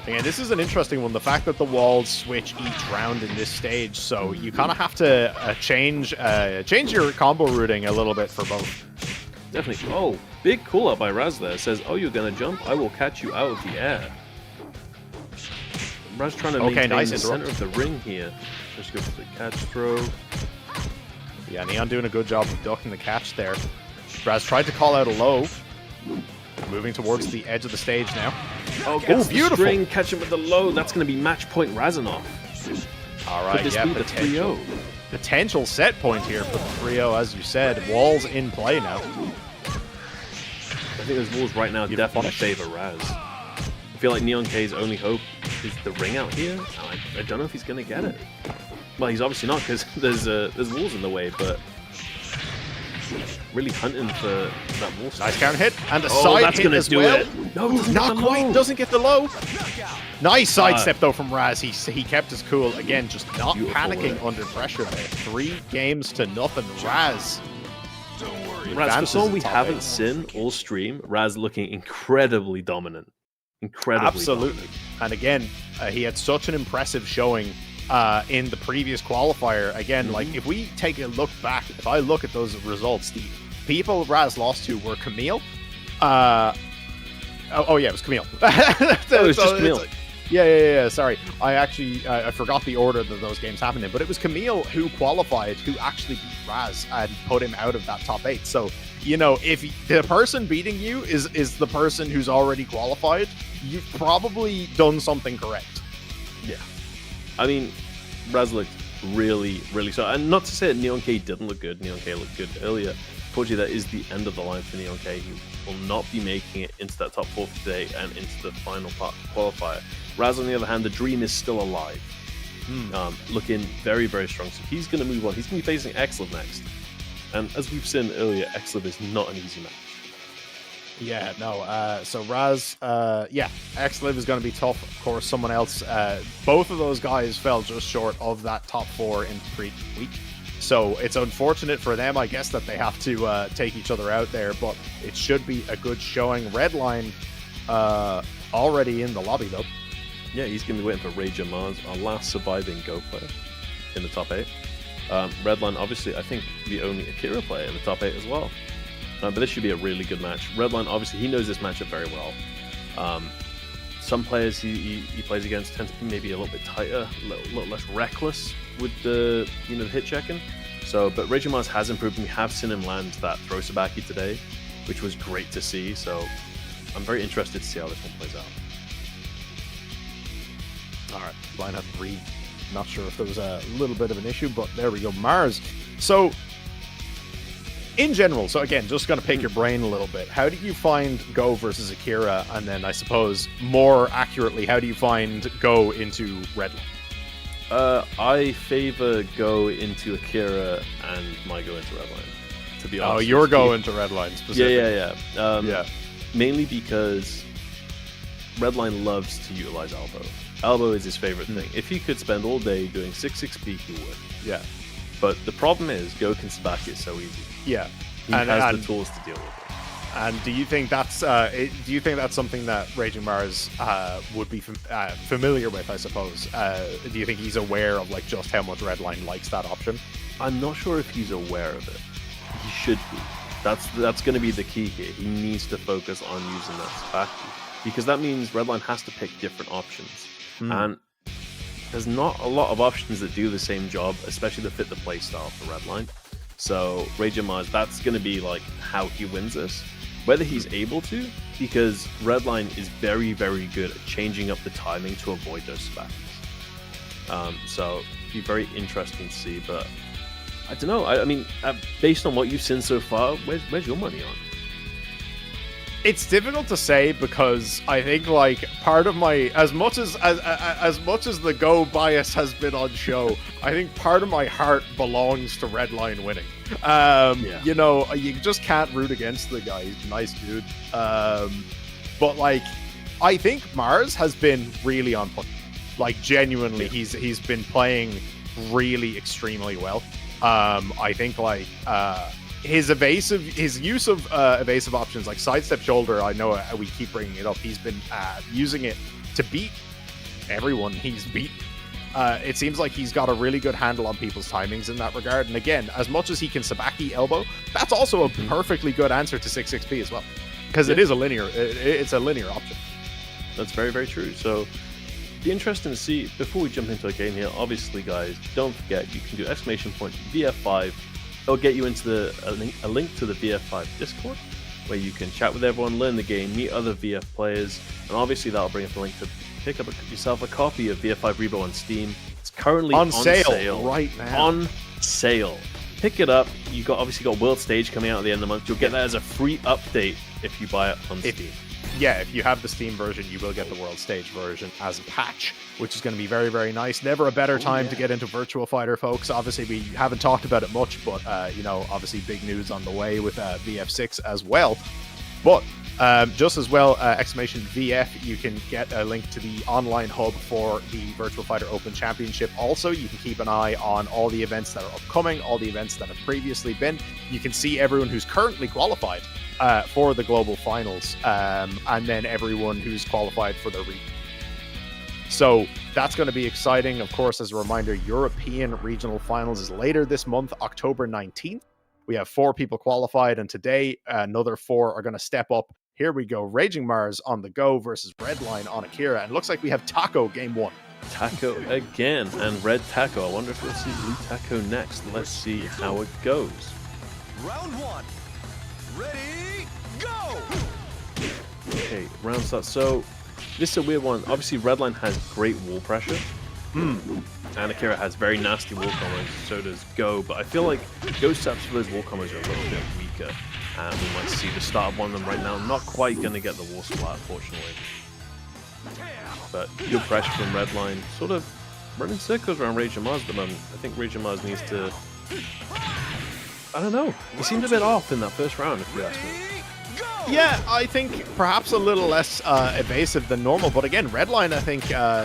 Again, this is an interesting one. The fact that the walls switch each round in this stage, so you kind of have to change your combo routing a little bit for both. Definitely. Oh, big call out by Raz there. It says, "Oh, you're gonna jump? I will catch you out of the air." Raz trying to maintain the center of the ring here. Just go for the catch throw. Yeah, Neon doing a good job of ducking the catch there. Raz tried to call out a low. Moving towards the edge of the stage now. Oh, beautiful. String, catch him with the low. That's going to be match point Razinoff. All right, could this be the 3-0? Potential set point here for the 3-0, as you said. Walls in play now. I think those walls right now definitely favor Raz. I feel like NeonK's only hope is the ring out here. I don't know if he's going to get it. Well, he's obviously not because there's walls in the way, but really hunting for that wall. Nice counter hit and a side hit as well. No, not quite. Doesn't get the low. Nice sidestep though from Raz. He kept his cool again, just not panicking under pressure there. 3 games to nothing. Raz. Raz, for someone we haven't seen all stream, Raz looking incredibly dominant. Absolutely. Dominant. And again, he had such an impressive showing in the previous qualifier. Again, like if we take a look back, if I look at those results, the people Raz lost to were Camille. Yeah, it was Camille. It was just Camille. Yeah. Sorry, I forgot the order that those games happened in, but it was Camille who qualified, who actually beat Raz and put him out of that top 8. So if the person beating you is the person who's already qualified, you've probably done something correct. Yeah. I mean, Raz looked really, really so. And not to say that NeonK didn't look good. NeonK looked good earlier. Unfortunately, that is the end of the line for NeonK. He will not be making it into that top 4 today and into the final part qualifier. Raz, on the other hand, the dream is still alive. Looking very, very strong. So he's going to move on. He's going to be facing Exive next. And as we've seen earlier, Exive is not an easy match. Yeah, no. So Raz, Exive is going to be tough. Of course, someone else. Both of those guys fell just short of that top 4 in the previous week. So it's unfortunate for them, I guess, that they have to take each other out there. But it should be a good showing. Redline already in the lobby, though. Yeah, he's going to be waiting for Rager Mars, our last surviving Go player in the top 8. Redline, obviously, I think the only Akira player in the top 8 as well. But this should be a really good match. Redline, obviously, he knows this matchup very well. Some players he plays against tend to be maybe a little bit tighter, a little less reckless with the the hit checking. So, but Rager Mars has improved, and we have seen him land that throw sabaki today, which was great to see. So, I'm very interested to see how this one plays out. All right, line up 3. Not sure if there was a little bit of an issue, but there we go. Mars. So, in general, so again, just going to pick your brain a little bit. How do you find Go versus Akira? And then I suppose more accurately, how do you find Go into Redline? I favor Go into Akira and my Go into Redline, to be honest. Oh, you're Go into Redline specifically. Yeah. Mainly because Redline loves to utilize Elbow. Elbow is his favorite thing. If he could spend all day doing 6-6 peek, he would. Yeah. But the problem is, Go can Sabaki it so easy. Yeah. He has the tools to deal with it. And do you think that's something that Raging Mars would be familiar with? I suppose. Do you think he's aware of like just how much Redline likes that option? I'm not sure if he's aware of it. He should be. That's going to be the key here. He needs to focus on using that Sabaki, because that means Redline has to pick different options, and there's not a lot of options that do the same job, especially to fit the playstyle for Redline. So Raging Mars, that's going to be like how he wins this. Whether he's able to, because Redline is very, very good at changing up the timing to avoid those Sabakis. So it'd be very interesting to see, but I don't know. I mean, based on what you've seen so far, where's your money on? It's difficult to say, because I think like part of my as much as the Go bias has been on show, I think part of my heart belongs to Redline winning. You know, you just can't root against the guy. He's a nice dude. But like, I think Mars has been really on point. Like genuinely, he's been playing really extremely well. I think like his use of evasive options like sidestep shoulder, I know we keep bringing it up, he's been using it to beat everyone he's beat. It seems like he's got a really good handle on people's timings in that regard, and again, as much as he can Sabaki elbow, that's also a perfectly good answer to 6-6P as well, because it's a linear option. That's very, very true. So be interesting to see. Before we jump into a game here, obviously guys, don't forget you can do !VF5. It'll get you into a link to the VF5 Discord, where you can chat with everyone, learn the game, meet other VF players, and obviously that'll bring up a link to pick up yourself a copy of VF5 Rebo on Steam. It's currently on sale right now. On sale. Pick it up. You obviously got World Stage coming out at the end of the month. You'll get that as a free update if you buy it on Steam. Yeah, if you have the Steam version, you will get the World Stage version as a patch, which is going to be very, very nice. Never a better time to get into Virtua Fighter, folks. Obviously, we haven't talked about it much, but, you know, obviously big news on the way with VF6 as well. But just as well, !VF, you can get a link to the online hub for the Virtua Fighter Open Championship. Also, you can keep an eye on all the events that are upcoming, all the events that have previously been. You can see everyone who's currently qualified for the Global Finals, and then everyone who's qualified for the region. So that's going to be exciting. Of course, as a reminder, European Regional Finals is later this month, October 19th. We have 4 people qualified, and today another 4 are going to step up. Here we go. Raging Mars on the Go versus Redline on Akira. And it looks like we have Taco game 1. Taco again, and Red Taco. I wonder if we'll see Blue Taco next. Let's see how it goes. Round 1. Ready, go! Okay, round start. So this is a weird one. Obviously, Redline has great wall pressure. And Akira has very nasty wall combos, so does Go. But I feel like Go steps for those wall combos are a little bit weaker. And we might see the start of one of them right now. Not quite going to get the wall splat, unfortunately. But good pressure from Redline. Sort of running circles around Raging Mars at the moment. I think Raging Mars needs to... I don't know. He seemed a bit off in that first round, if you ask me. Yeah, I think perhaps a little less evasive than normal. But again, Redline, I think,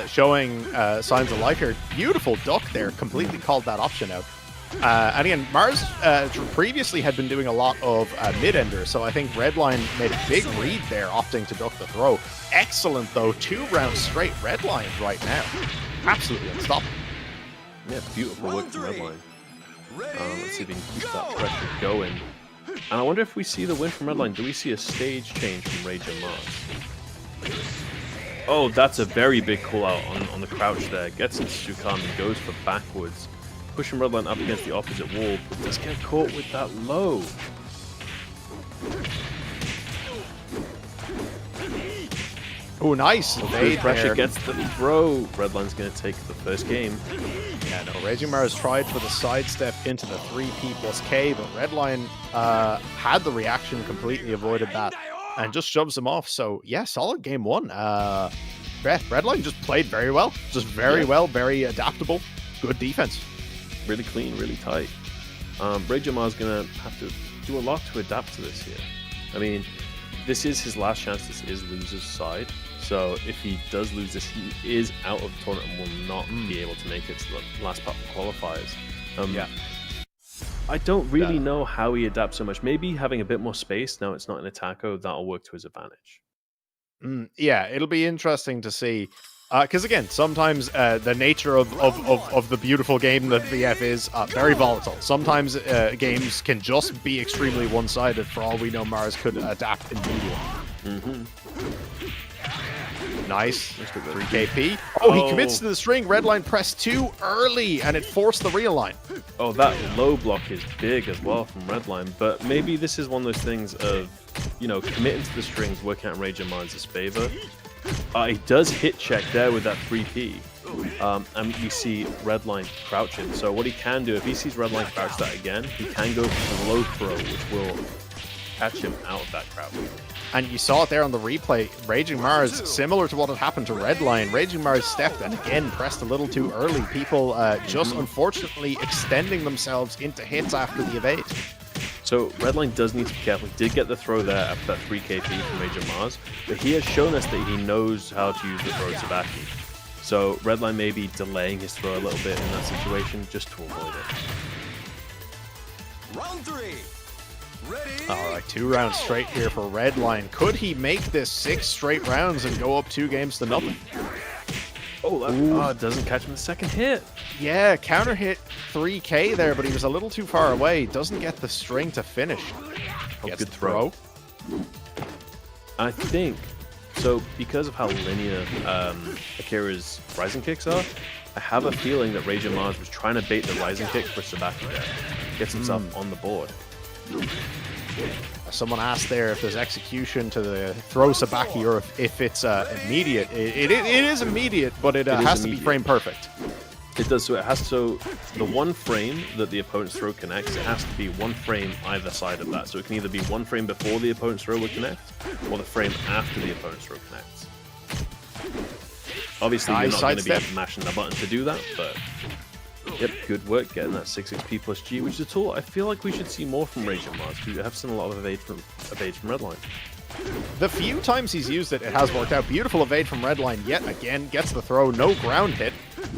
showing signs of life here. Beautiful duck there. Completely called that option out. And again, Mars previously had been doing a lot of mid-ender, so I think Redline made a big read there, opting to duck the throw. Excellent, though. 2 rounds straight Redline right now. Absolutely unstoppable. Yeah, beautiful work from Redline. Let's see if we can keep that pressure going. And I wonder if we see the win from Redline. Do we see a stage change from Raging Mars? Oh, that's a very big call out on the crouch there. Gets into Sukam and goes for backwards. Pushing Redline up against the opposite wall, but does get caught with that low. Oh, nice. Pressure gets the throw. Redline's going to take the first game. Yeah, no, Raging Mars tried for the sidestep into the 3P plus K, but Redline had the reaction, completely avoided that, and just shoves him off. So, yeah, solid game 1. Redline just played very well. Just very well, very adaptable. Good defense. Really clean, really tight. Raging Mars going to have to do a lot to adapt to this here. I mean, this is his last chance. This is loser's side. So if he does lose this, he is out of the tournament and will not be able to make it to the last part of the qualifiers. I don't really know how he adapts so much. Maybe having a bit more space now it's not in a taco, that'll work to his advantage. Yeah, it'll be interesting to see. Because again, sometimes the nature of the beautiful game that VF is very volatile. Sometimes games can just be extremely one-sided. For all we know, Mars could adapt immediately. Nice. 3KP. Oh, he commits to the string. Redline pressed too early, and it forced the realign. Oh, that low block is big as well from Redline. But maybe this is one of those things of, you know, committing to the strings, working out Rage of Mars' favor. He does hit check there with that 3P. And we see Redline crouching. So what he can do, if he sees Redline crouch that again, he can go for the low throw, which will catch him out of that crouch. And you saw it there on the replay. Raging Mars, similar to what had happened to Redline, Raging Mars stepped and again pressed a little too early. People just unfortunately extending themselves into hits after the evade. So Redline does need to be careful. He did get the throw there after that 3KP from Raging Mars, but he has shown us that he knows how to use the throw Sabaki. So Redline may be delaying his throw a little bit in that situation just to avoid it. Round 3. Ready? All right, 2 rounds straight here for Redline. Could he make this 6 straight rounds and go up 2 games to nothing? Oh, that doesn't catch him the second hit. Yeah, counter hit 3K there, but he was a little too far away. Doesn't get the string to finish. Gets good the throw. I think, so because of how linear Akira's rising kicks are, I have a feeling that Rage of Mars was trying to bait the rising kick for Sabaki there. Gets himself on the board. Someone asked there if there's execution to the throw Sabaki or if it's immediate. It is immediate, but it has to be frame perfect. It does, so it has to, the one frame that the opponent's throw connects, it has to be one frame either side of that. So it can either be one frame before the opponent's throw would connect, or the frame after the opponent's throw connects. Obviously, you're not going to be mashing the button to do that, but yep, good work getting that 6XP plus G, which is a tool I feel like we should see more from Rage of Mars. We have seen a lot of evade from Redline. The few times he's used it, it has worked out. Beautiful evade from Redline yet again. Gets the throw, no ground hit.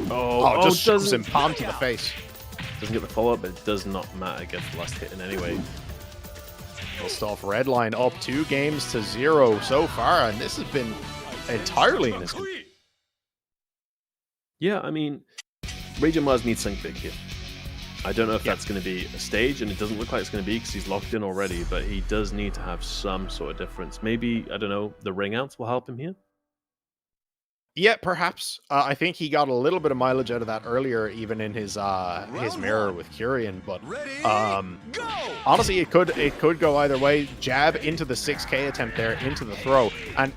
Just shoves him palm to the face. Doesn't get the follow-up, but it does not matter. Gets the last hit in anyway. First off, Redline up 2 games to 0 so far, and this has been entirely in his control. Yeah, I mean, Rage of Mars needs something big here. I don't know if that's going to be a stage, and it doesn't look like it's going to be because he's locked in already, but he does need to have some sort of difference. Maybe, I don't know, the ring outs will help him here? Yeah, perhaps. I think he got a little bit of mileage out of that earlier, even in his mirror with Curian. But honestly, it could go either way. Jab into the 6K attempt there, into the throw, and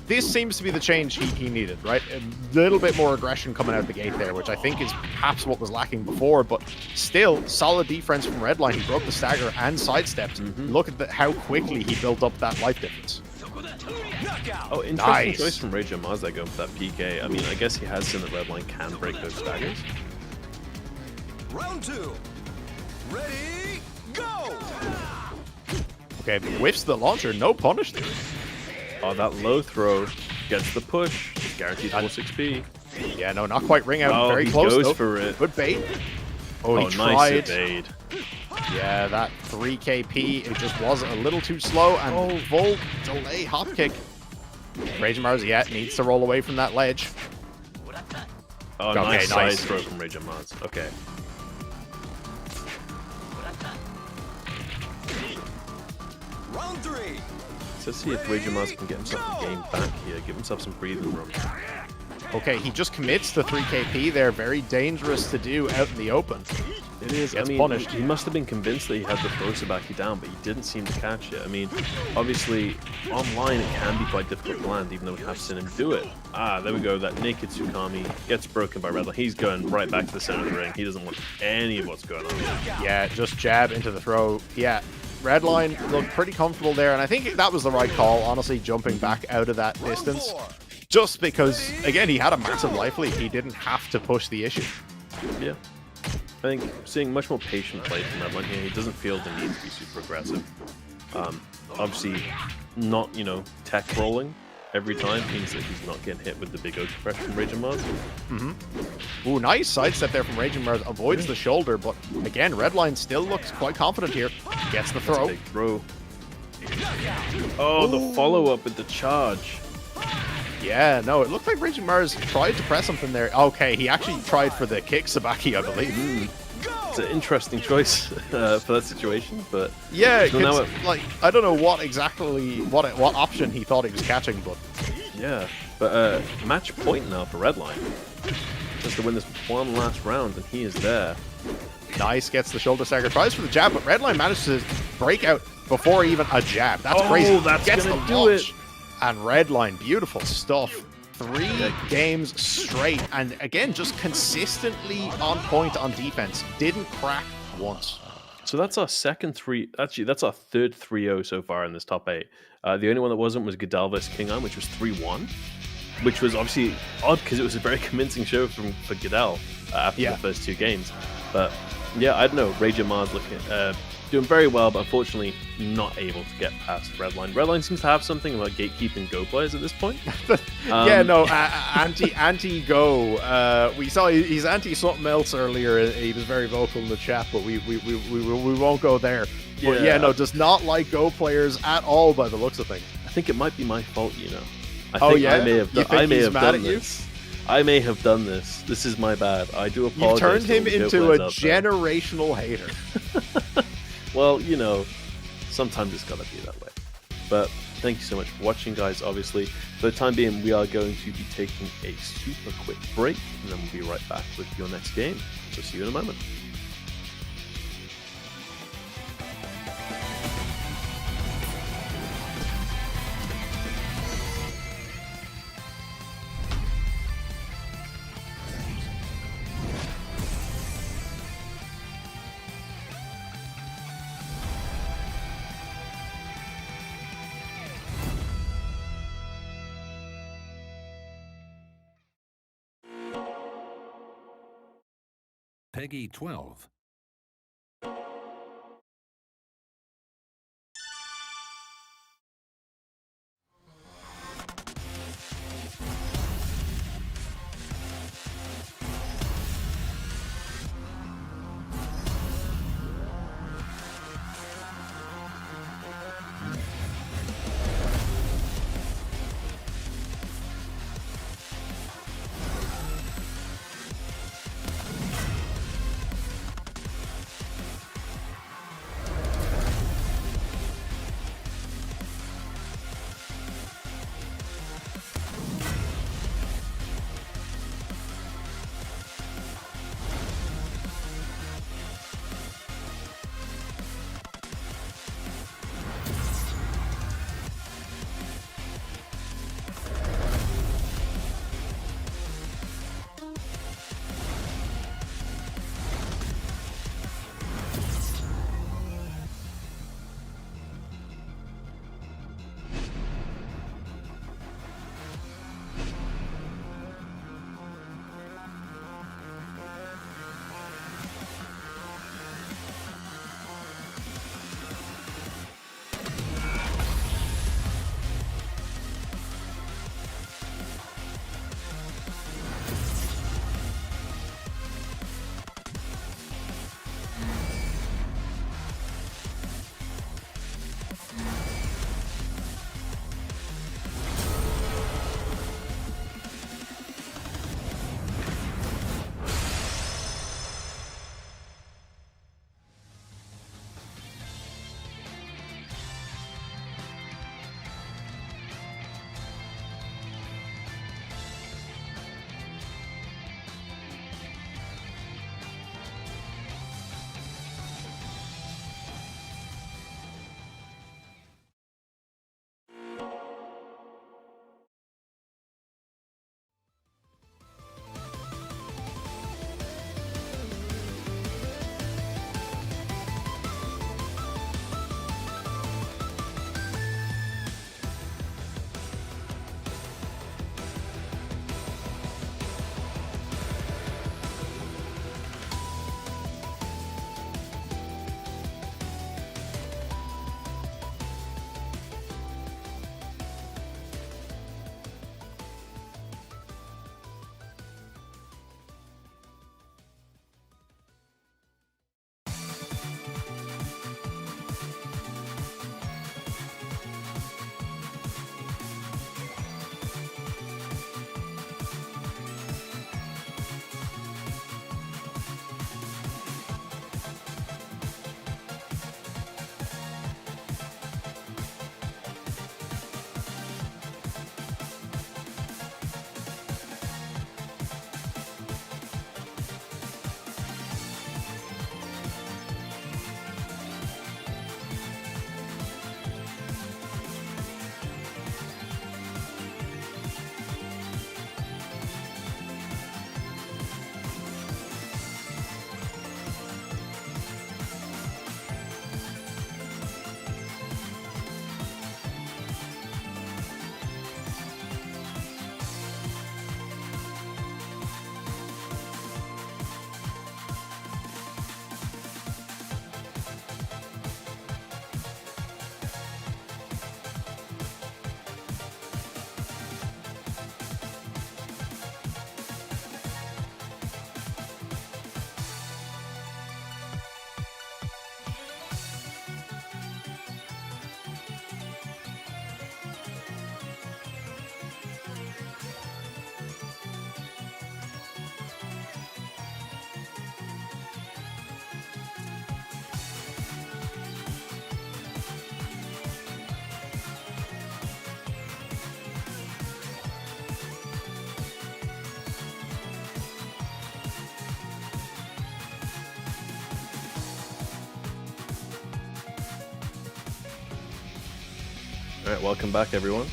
this seems to be the change he needed, right? A little bit more aggression coming out the gate there, which I think is perhaps what was lacking before, but still solid defense from Redline. He broke the stagger and sidestepped. Look at how quickly he built up that life difference. Oh, interesting choice from Rage of Mars there going for that PK. I mean, I guess he has seen that Redline can break those staggers. Round 2. Ready? Go! Okay, whiffs the launcher, no punish there. Oh, that low throw gets the push. Guaranteed full 6P. Yeah, no, not quite ring out. Oh, very he close goes though. for it. Good bait. Oh, he tried. Nice evade. Yeah, that 3KP, it just was a little too slow, and full delay hop kick. Rage of Mars, yeah, needs to roll away from that ledge. Oh, nice side throw from Rage of Mars. Okay. Round 3. Let's see if Rage of Mars can get himself a game back here, give himself some breathing room. Okay, he just commits to 3KP there. Very dangerous to do out in the open. It is. Gets I mean, punished. He must have been convinced that he had the throw Sabaki down, but he didn't seem to catch it. I mean, obviously, online it can be quite difficult to land, even though we have seen him do it. Ah, there we go. That naked Tsukami gets broken by Redline. He's going right back to the center of the ring. He doesn't want any of what's going on. Yeah, just jab into the throw. Yeah, Redline looked pretty comfortable there, and I think that was the right call, honestly, jumping back out of that distance. Just because, again, he had a massive life lead. He didn't have to push the issue. Yeah. I think seeing much more patient play from Redline here. He doesn't feel the need to be super aggressive. Obviously, not, tech rolling, every time means that he's not getting hit with the big oak press from Raging Mars. Ooh, nice sidestep there from Raging Mars. Avoids the shoulder, but again, Redline still looks quite confident here. Gets the throw. Big throw. Oh, the follow-up with the charge. Yeah, no, it looked like Raging Mars tried to press something there. Okay, he actually tried for the kick Sabaki, I believe. It's an interesting choice for that situation, but yeah, so like I don't know what option he thought he was catching, but yeah, but match point now for Redline. Just to win this one last round, and he is there. Nice, gets the shoulder stagger, tries for the jab, but Redline managed to break out before even a jab. That's crazy. That's gets gonna the do launch. it. And Redline, beautiful stuff. 3 games straight, and again, just consistently on point on defense. Didn't crack once. So that's our second three. Actually, that's our third 3-0 so far in this top 8. The only one that wasn't was Godell vs Kingheim, which was 3-1, which was obviously odd because it was a very convincing show for Godell after the first 2 games. But yeah, I don't know. Raging Mars looking doing very well, but unfortunately not able to get past Redline. Redline seems to have something about gatekeeping Go players at this point. Yeah, no, anti-Go. We saw he's anti-something else earlier. He was very vocal in the chat, but we won't go there. But yeah, no, does not like Go players at all by the looks of things. I think it might be my fault, you know. I may have done this. I may have done this. This is my bad. I do apologize. You turned him into a generational hater. Well, you know, sometimes it's gotta be that way. But thank you so much for watching, guys. Obviously, for the time being, we are going to be taking a super quick break, and then we'll be right back with your next game. So see you in a moment. Peggy 12. All right, welcome back, everyone.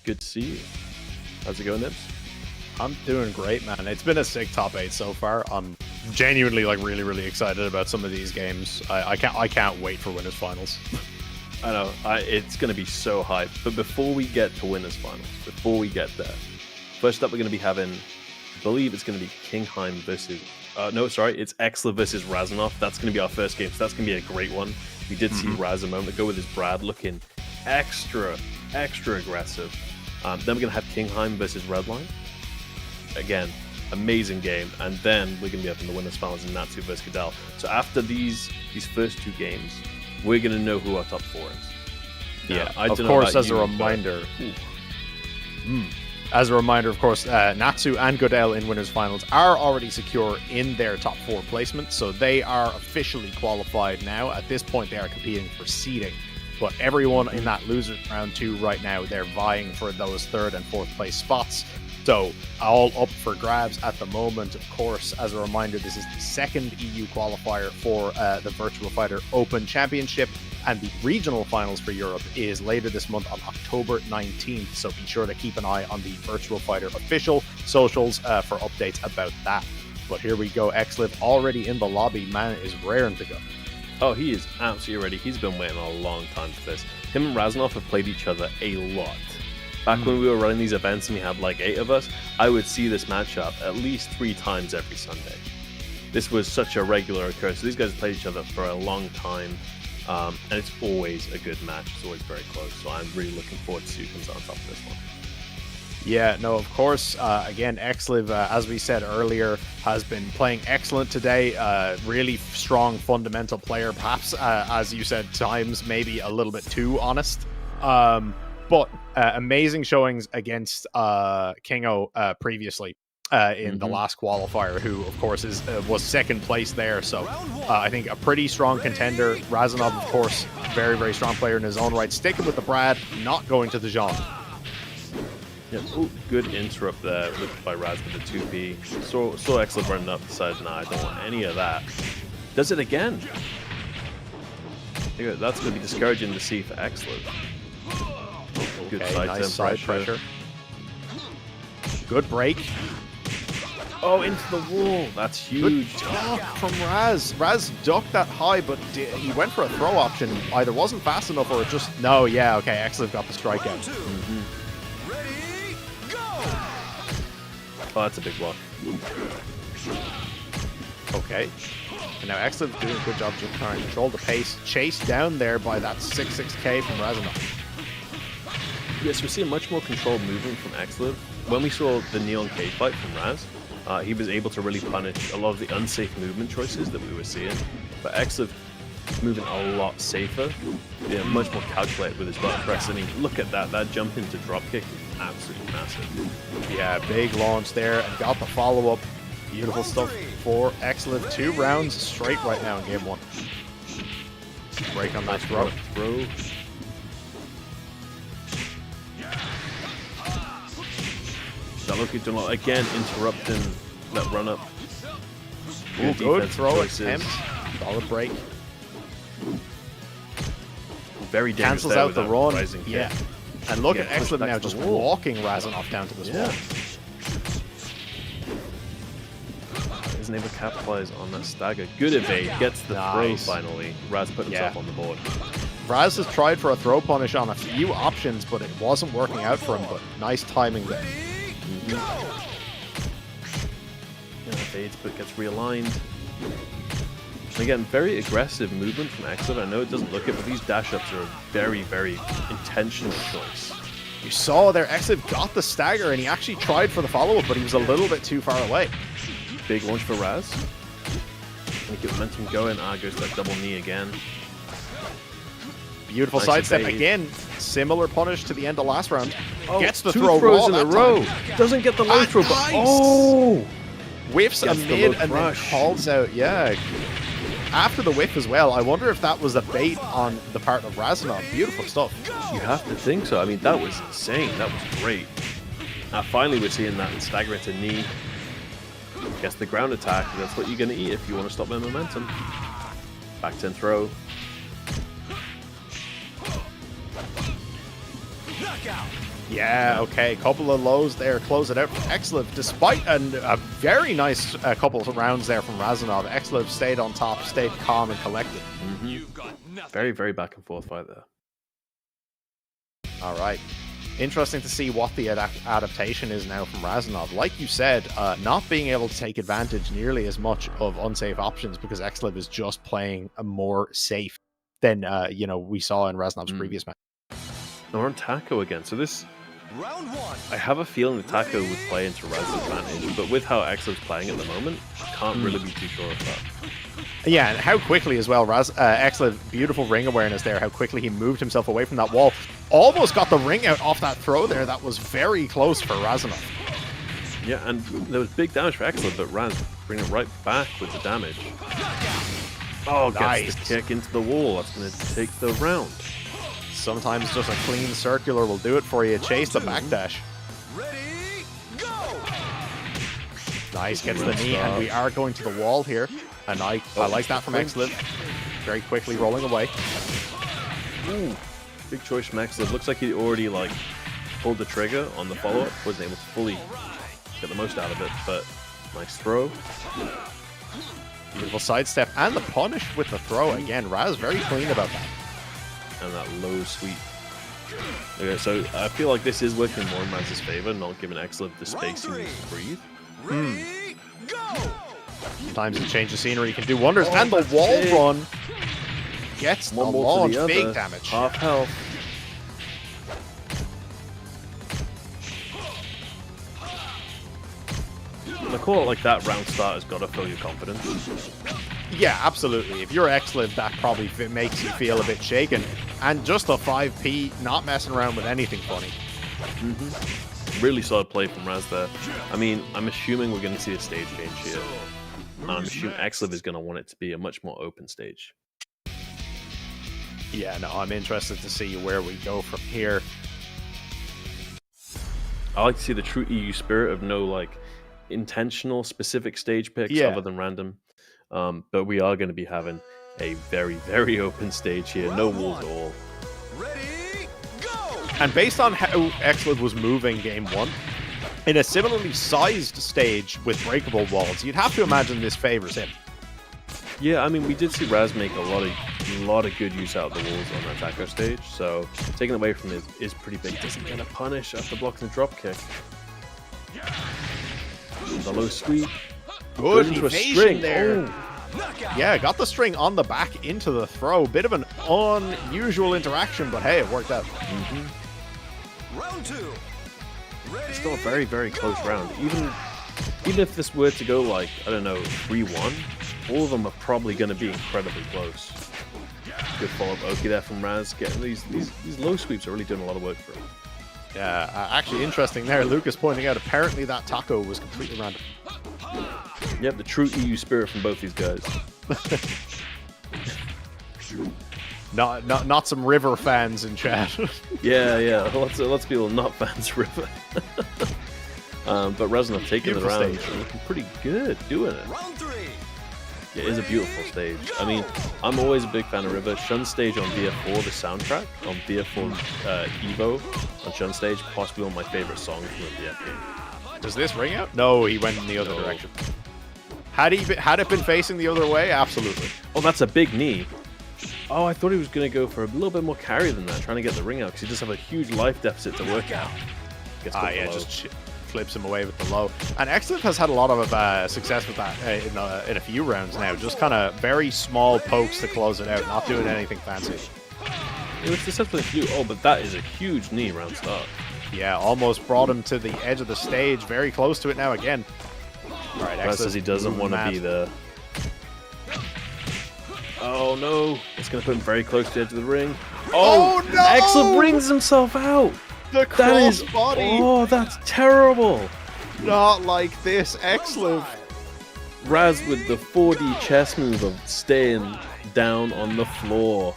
Good to see you. How's it going, Nibs? I'm doing great, man. It's been a sick top 8 so far. I'm genuinely like really excited about some of these games. I can't wait for winners finals. I know, it's going to be so hype. But before we get to winners finals, before we get there, first up we're going to be having, I believe it's going to be Kingheim versus, it's Exive versus Razinoff. That's going to be our first game, so that's going to be a great one. We did see Raz a moment ago with his Brad looking extra aggressive. Then we're going to have Kingheim versus Redline. Again, amazing game. And then we're going to be up in the winners finals in Natsu versus Godell. So after these first 2 games, we're going to know who our top 4 is. Now, Of course, as a reminder, of course, Natsu and Godell in winners finals are already secure in their top 4 placements, so they are officially qualified now. At this point, they are competing for seeding, but everyone in that losers round 2 right now, they're vying for those 3rd and 4th place spots. So all up for grabs at the moment. Of course, as a reminder, this is the 2nd EU qualifier for the Virtua Fighter Open Championship, and the regional finals for Europe is later this month on October 19th. So be sure to keep an eye on the Virtua Fighter official socials for updates about that. But here we go. Exive already in the lobby. Man is raring to go. Oh, he is absolutely ready. He's been waiting a long time for this. Him and Razinoff have played each other a lot. Back when we were running these events and we had like 8 of us, I would see this matchup at least 3 times every Sunday. This was such a regular occurrence. So these guys played each other for a long time, and it's always a good match. It's always very close. So I'm really looking forward to see who comes out on top of this one. Yeah, no, of course. Again, Exive, as we said earlier, has been playing excellent today. Really strong fundamental player, perhaps, as you said, times maybe a little bit too honest. But amazing showings against Kingo previously in the last qualifier, who, of course, was 2nd place there. So I think a pretty strong contender. Razinoff, of course, very strong player in his own right. Sticking with the Brad, not going to the Jean. Yeah, ooh, good interrupt there by Raz with the 2P. Saw Exive running up, decided, nah, I don't want any of that. Does it again. That's going to be discouraging to see for Exive. Good nice side pressure. Good break. Oh, into the wall. That's huge. Good duck from Raz. Raz ducked that high, but he went for a throw option. Either wasn't fast enough or it just... No, yeah, okay. Exive got the strikeout. Ready, go! Oh, that's a big block. Okay. And now Exive doing a good job just trying to control the pace. Chased down there by that 6-6K from Razinoff. Yes, we're seeing much more controlled movement from Exive. When we saw the NeonK fight from Raz, he was able to really punish a lot of the unsafe movement choices that we were seeing. But Exive moving a lot safer, much more calculated with his button press. I mean, look at that. That jump into dropkick is absolutely massive. Yeah, big launch there and got the follow-up. Beautiful stuff for Exive. 2 rounds straight right now in game 1. Break on that throw. Loki's doing a lot. Again, interrupting that run up. Good throw attempt. Solid break. Very dangerous. Cancels out the run. Yeah. And look at Exive now just walking Razinoff down to this wall. Isn't able to capitalize on that stagger. Good evade. Gets the throw finally. Raz put himself on the board. Raz has tried for a throw punish on a few options, but it wasn't working out for him. But nice timing there. Fades, but gets realigned. And again, very aggressive movement from Exive. I know it doesn't look it, but these dash ups are a very intentional choice. You saw there, Exive got the stagger, and he actually tried for the follow-up, but he was a little bit too far away. Big launch for Raz. And get momentum going. Goes to that double knee again. Beautiful sidestep again. Similar punish to the end of last round. Gets the 2 throw throws in a row. Doesn't get the low throw, but whiffs a mid and then calls out. Yeah. After the whiff as well, I wonder if that was a bait on the part of Razinoff. Beautiful stuff. You have to think so. I mean, that was insane. That was great. Finally, we're seeing that stagger into knee. Gets the ground attack. That's what you're going to eat if you want to stop their momentum. Back 10 throw. Yeah, okay. Couple of lows there. Close it out for Exive. Despite a very nice couple of rounds there from Razinoff, Exive stayed on top, stayed calm and collected. Very, very back and forth fight there. All right. Interesting to see what the adaptation is now from Razinoff. Like you said, not being able to take advantage nearly as much of unsafe options because Exive is just playing a more safe than we saw in Razinoff's previous match. Now we're on Taco again. So this, Round 1. I have a feeling that Taco would play into Raz's advantage, but with how Exive's playing at the moment, I can't really be too sure of that. Yeah, and how quickly as well, Exive, beautiful ring awareness there, how quickly he moved himself away from that wall. Almost got the ring out off that throw there. That was very close for Razinoff. Yeah, and there was big damage for Exive, but Raz bringing it right back with the damage. Oh, Nice. gets the kick into the wall. That's going to take the round. Sometimes just a clean circular will do it for you. Chase the backdash. Ready, go! Nice, gets the knee, and we are going to the wall here. And I like that from Exive. Very quickly rolling away. Ooh, big choice from Exive. Looks like he already pulled the trigger on the follow-up. Wasn't able to fully get the most out of it, but nice throw. Beautiful sidestep and the punish with the throw again. Raz very clean about that. And that low sweep. Okay, so I feel like this is working more in Raz's favor, not giving Exive the space he needs to breathe. Ready, go! Sometimes a change of scenery can do wonders. And the wall run gets the One more launch. to the Big other. damage. Half health. I call it like that round start has got to fill your confidence. Yeah, absolutely. If you're Exive, that probably makes you feel a bit shaken. And just a 5p, not messing around with anything funny. Really solid play from Raz there. I mean, I'm assuming we're going to see a stage change here. And I'm assuming Exive is going to want it to be a much more open stage. Yeah, no, I'm interested to see where we go from here. I like to see the true EU spirit of no intentional specific stage picks other than random. But we are going to be having a very, very open stage here. No walls at all. Ready, go! And based on how Exive was moving game 1, in a similarly sized stage with breakable walls, you'd have to imagine this favors him. Yeah, I mean, we did see Raz make a lot of good use out of the walls on that Taco stage, so taking away from it is pretty big. Doesn't get a punish after blocking the drop kick. The low sweep. Good into a evasion string there. Oh. Yeah, got the string on the back into the throw. Bit of an unusual interaction, but hey, it worked out. Round 2. Ready, Still a very, very close round. Even if this were to go I don't know, 3-1, all of them are probably going to be incredibly close. Good follow-up Oki there from Raz. Getting these low sweeps are really doing a lot of work for him. Yeah, actually interesting there. Lucas pointing out apparently that taco was completely random. Yep, the true EU spirit from both these guys. Not some River fans in chat. Yeah. Lots of people not fans of River. But Razinoff taking the Beautiful round, stage. looking pretty good, doing it. round 3. Yeah, it is a beautiful stage. I mean, I'm always a big fan of River. Shun stage on VF4, the soundtrack on VF4 Evo on Shun stage, possibly one of my favorite songs from the VF game. Does this ring out? No, he went in the other No. direction. Had it been facing the other way? Absolutely. Oh, that's a big knee. Oh, I thought he was going to go for a little bit more carry than that, trying to get the ring out, because he does have a huge life deficit to work out. Gets caught Yeah, below. just flips him away with the low. And Exive has had a lot of success with that in a few rounds now. Just kind of very small pokes to close it out, not doing anything fancy. It was successful to do. Oh, but that is a huge knee round start. Yeah, almost brought him to the edge of the stage. Very close to it now again. All right, Raz says he doesn't want to be the... Oh no, it's going to put him very close to the edge of the ring. Oh, no! Exive brings himself out. The That is... crossbody. Oh, that's terrible. Not like this, Exive. Raz with the 4D chess move of staying down on the floor.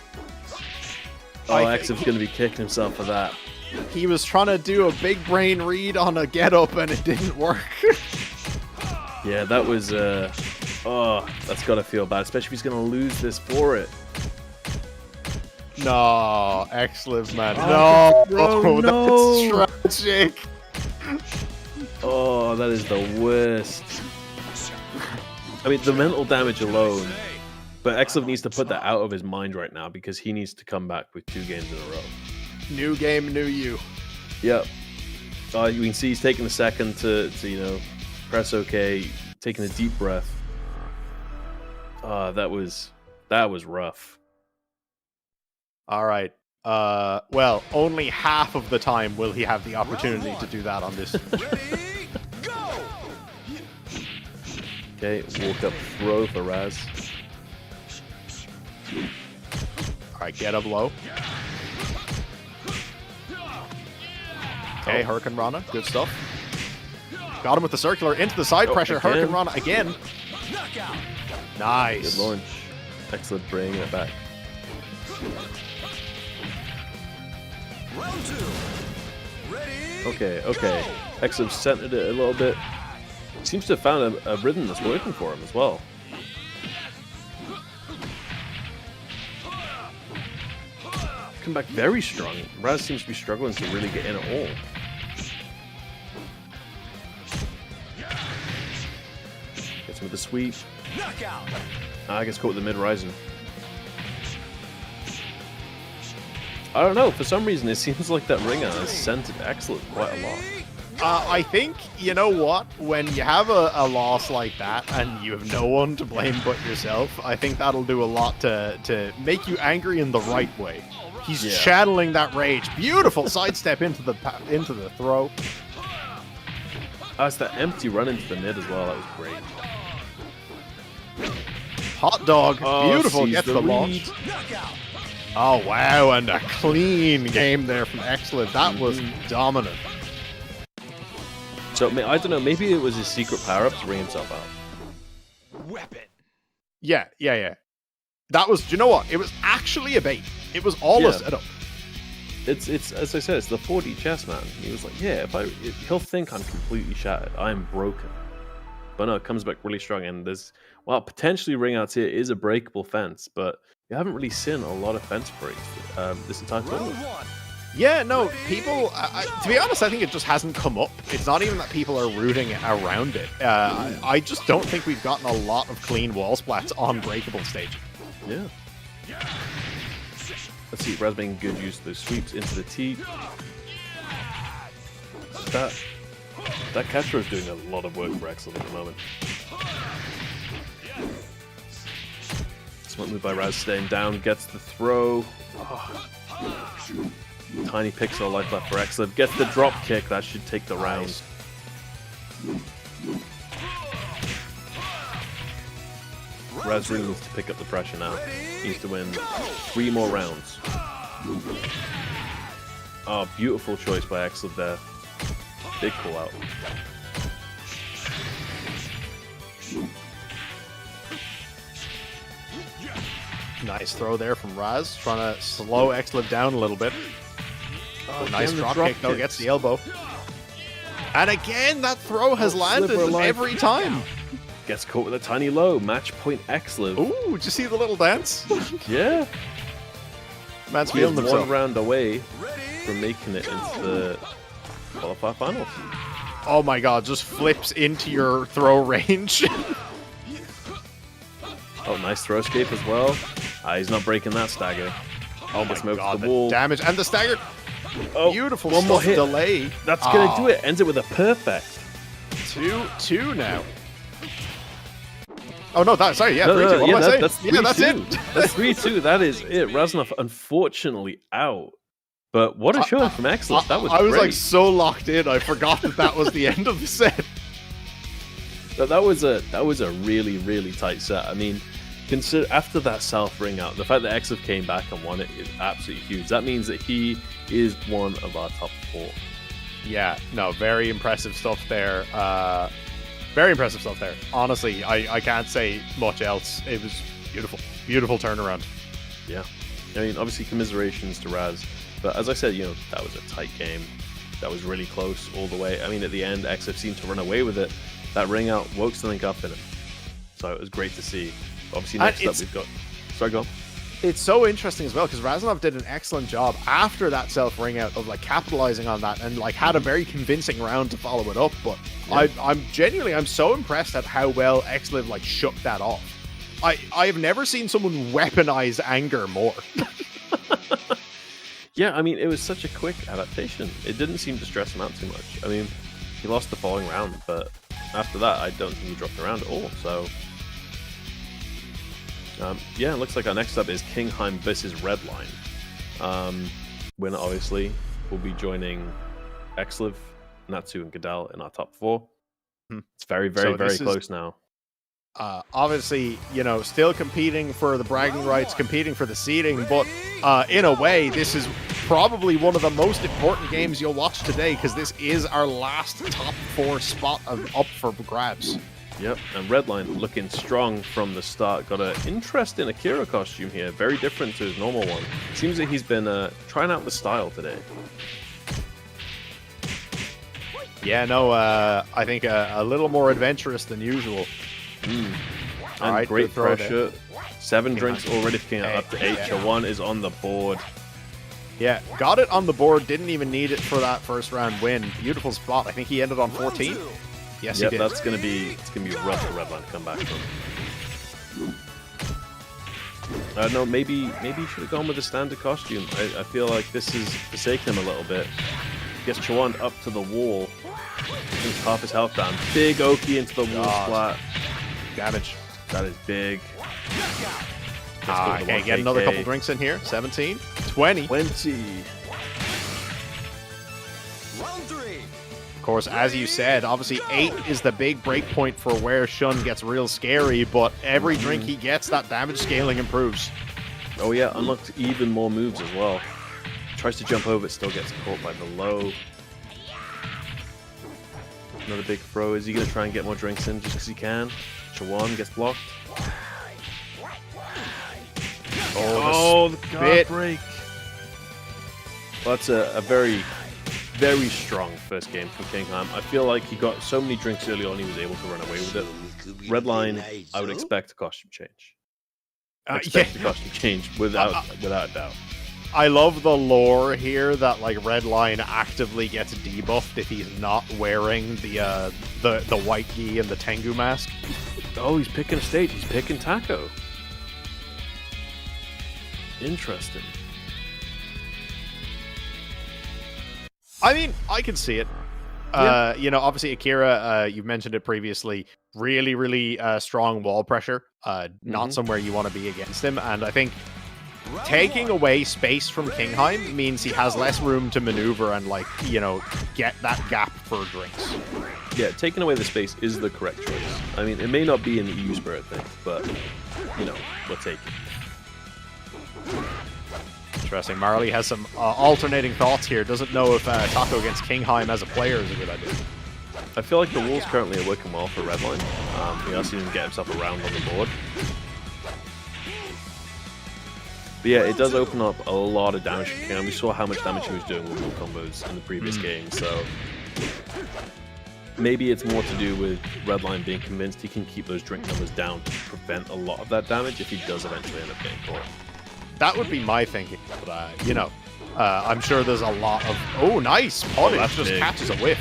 Oh, I Exive's going to be kicking himself for that. He was trying to do a big brain read on a get up and it didn't work. Yeah, that was... Oh, that's got to feel bad, especially if he's going to lose this for it. No, Exive, man. No, bro, no. That's tragic. Oh, that is the worst. I mean, the mental damage alone. But Exive needs to put that out of his mind right now because he needs to come back with 2 games in a row. New game, new you. Yep. You can see he's taking a second to press OK, taking a deep breath. That was rough. All right. Well, only half of the time will he have the opportunity to do that on this. Ready, go! Okay, walk up throw for Raz. All right, get up low. Okay, Hurricane Rana, good stuff. Got him with the circular into the side pressure. Again. Hurricane Rana again. Knockout! Nice. Good launch. Excellent, bringing it back. Round 2. Ready, Okay. go! Exive centered it a little bit. Seems to have found a rhythm that's working for him as well. Come back very strong. Raz seems to be struggling to really get in at all. Gets him with the sweep. Knockout! I guess caught with the mid rising. I don't know. For some reason, it seems like that ringer has centered Exive quite a lot. I think, you know what, when you have a loss like that and you have no one to blame but yourself, I think that'll do a lot to make you angry in the right way. He's channeling that rage. Beautiful sidestep into the throw. It's that empty run into the mid as well. That was great. Hot dog. Beautiful. Sees Gets the the launch. Knockout! Oh, wow. And a clean game there from Exive. That was dominant. So, I don't know. Maybe it was his secret power-up to ring himself out. Weapon! Yeah. That was, do you know what? It was actually a bait. It was all a setup. It's as I said, it's the 4D chess man. He was like, yeah, he'll think I'm completely shattered. I'm broken. But no, it comes back really strong. And there's, potentially ring outs here is a breakable fence, but you haven't really seen a lot of fence breaks this entire Round tournament. 1. Yeah, no, people, to be honest, I think it just hasn't come up. It's not even that people are rooting around it. I just don't think we've gotten a lot of clean wall splats on breakable stages. Yeah. Let's see, Raz making good use of those sweeps into the T. That catcher is doing a lot of work for Exive at the moment. Smart move by Raz, staying down, gets the throw. Oh. Tiny pixel life left for Exive. Gets the drop kick, that should take the round. Raz really needs to pick up the pressure now. He needs to win 3 more rounds. Oh, beautiful choice by Exive there. Big pull out. Nice throw there from Raz, trying to slow Exive down a little bit. Nice again, the drop kick though, kicks. gets the elbow. And again, that throw has landed Slipper life. every time. Gets caught with a tiny low. Match point Exive. Ooh, did you see the little dance? Yeah. Man's He is feeling himself. 1 round away Ready, from making it into the qualifier finals. Oh my god, just flips into your throw range. Oh, nice throw escape as well. He's not breaking that stagger. Oh my Gets him over god, to the the wall. damage and the stagger. Oh, Beautiful one more stuff, hit. delay. That's gonna do it. Ends it with a perfect. 2-2 now. Oh no, sorry, yeah, No, 3-2. What am I saying? That's 3-2. Yeah, that's it. That's 3-2. That is it. Razinoff unfortunately out. But what a showing from Exive. That was I was great. like so locked in, I forgot that was the end of the set. That was a really, really tight set. I mean, consider after that South ring out, the fact that Exive came back and won it is absolutely huge. That means that he is one of our top 4. Yeah, no, very impressive stuff there. Very impressive stuff there. Honestly, I can't say much else. It was beautiful. Beautiful turnaround. Yeah. I mean, obviously commiserations to Raz. But as I said, that was a tight game. That was really close all the way. I mean, at the end, Exive seemed to run away with it. That ring out woke something up in him. So it was great to see. Obviously, next up we've got... Sorry, go on. it's so interesting as well because Razinoff did an excellent job after that self ring out of like capitalizing on that and like had a very convincing round to follow it up. But yeah. I'm so impressed at how well Exive like shook that off. I have never seen someone weaponize anger more. Yeah, I mean, it was such a quick adaptation. It didn't seem to stress him out too much. I mean, he lost the following round, but after that, I don't think he dropped the round at all. So, yeah, it looks like our next up is Kingheim versus Redline. Winner, obviously, will be joining Exive, Natsu, and Godell in our top 4. It's very close now. Obviously, you know, still competing for the bragging rights, competing for the seeding, but in a way, this is probably one of the most important games you'll watch today because this is our last top 4 spot up for grabs. Yep, and Redline looking strong from the start. Got an interesting Akira costume here, very different to his normal one. Seems that he's been trying out the style today. Yeah, no, I think a little more adventurous than usual. And right, great pressure. 7 drinks already, picking it up to 8. Chawan is on the board. Yeah, got it on the board. Didn't even need it for that first round win. Beautiful spot. I think he ended on 14. Yes, yep, he did. That's gonna be rough for Redline to come back from. I don't know. Maybe he should have gone with a standard costume. I feel like this is forsaking him a little bit. Gets Chawan up to the wall. Brings half his health down. Big Oki into the wall splat. Damage. That is big. Okay, get another couple drinks in here. 17, 20. 20. Round 3. Of course, as you said, obviously 8 is the big break point for where Shun gets real scary, but every drink he gets, that damage scaling improves. Oh yeah, unlocked even more moves as well. Tries to jump over, it still gets caught by the low. Another big throw. Is he going to try and get more drinks in just because he can? Chawan gets blocked. Oh, the guard break. Well, that's a very strong first game from Kingheim. I feel like he got so many drinks early on, he was able to run away with it. Redline, I would expect a costume change. A costume change without a doubt. I love the lore here that like Redline actively gets debuffed if he's not wearing the white gi and the Tengu mask. Oh, he's picking a stage. He's picking Taco. Interesting. I mean, I can see it. Yeah. You know, obviously Akira, you've mentioned it previously, really strong wall pressure. Not somewhere you want to be against him, and I think taking away space from Kingheim means he has less room to maneuver and, like, you know, get that gap for drinks. Yeah, taking away the space is the correct choice. I mean, it may not be an EU Spirit thing, but, you know, we'll take it. Interesting. Marley has some alternating thoughts here. Doesn't know if Taco against Kingheim as a player is a good idea. I feel like the walls currently are working well for Redline. He also didn't get himself around on the board. But yeah, it does open up a lot of damage for Kingheim. We saw how much damage he was doing with wall combos in the previous game, so maybe it's more to do with Redline being convinced he can keep those drink numbers down to prevent a lot of that damage if he does eventually end up getting caught. That would be my thinking, but you know, I'm sure there's a lot of... Oh, nice! Pottage just catches a whiff.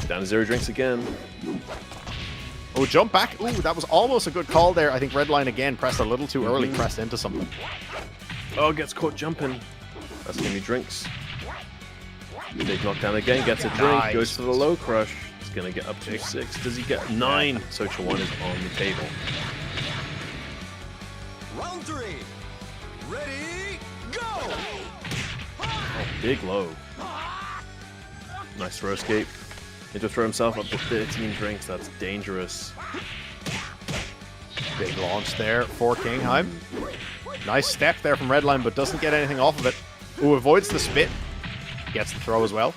Down to 0 drinks again. Oh, jump back. Ooh, that was almost a good call there. I think Redline again pressed a little too early, pressed into something. Oh, gets caught jumping. That's gonna be drinks. Big knockdown again, gets a drink, goes for the low crush. He's gonna get up to 6. Does he get 9? So Chawan is on the table. Round 3. Ready, go! Oh, big low. Nice throw escape. He to throw himself up to 13 drinks. That's dangerous. Big launch there for Kingheim. Nice step there from Redline, but doesn't get anything off of it. Ooh, avoids the spit. Gets the throw as well.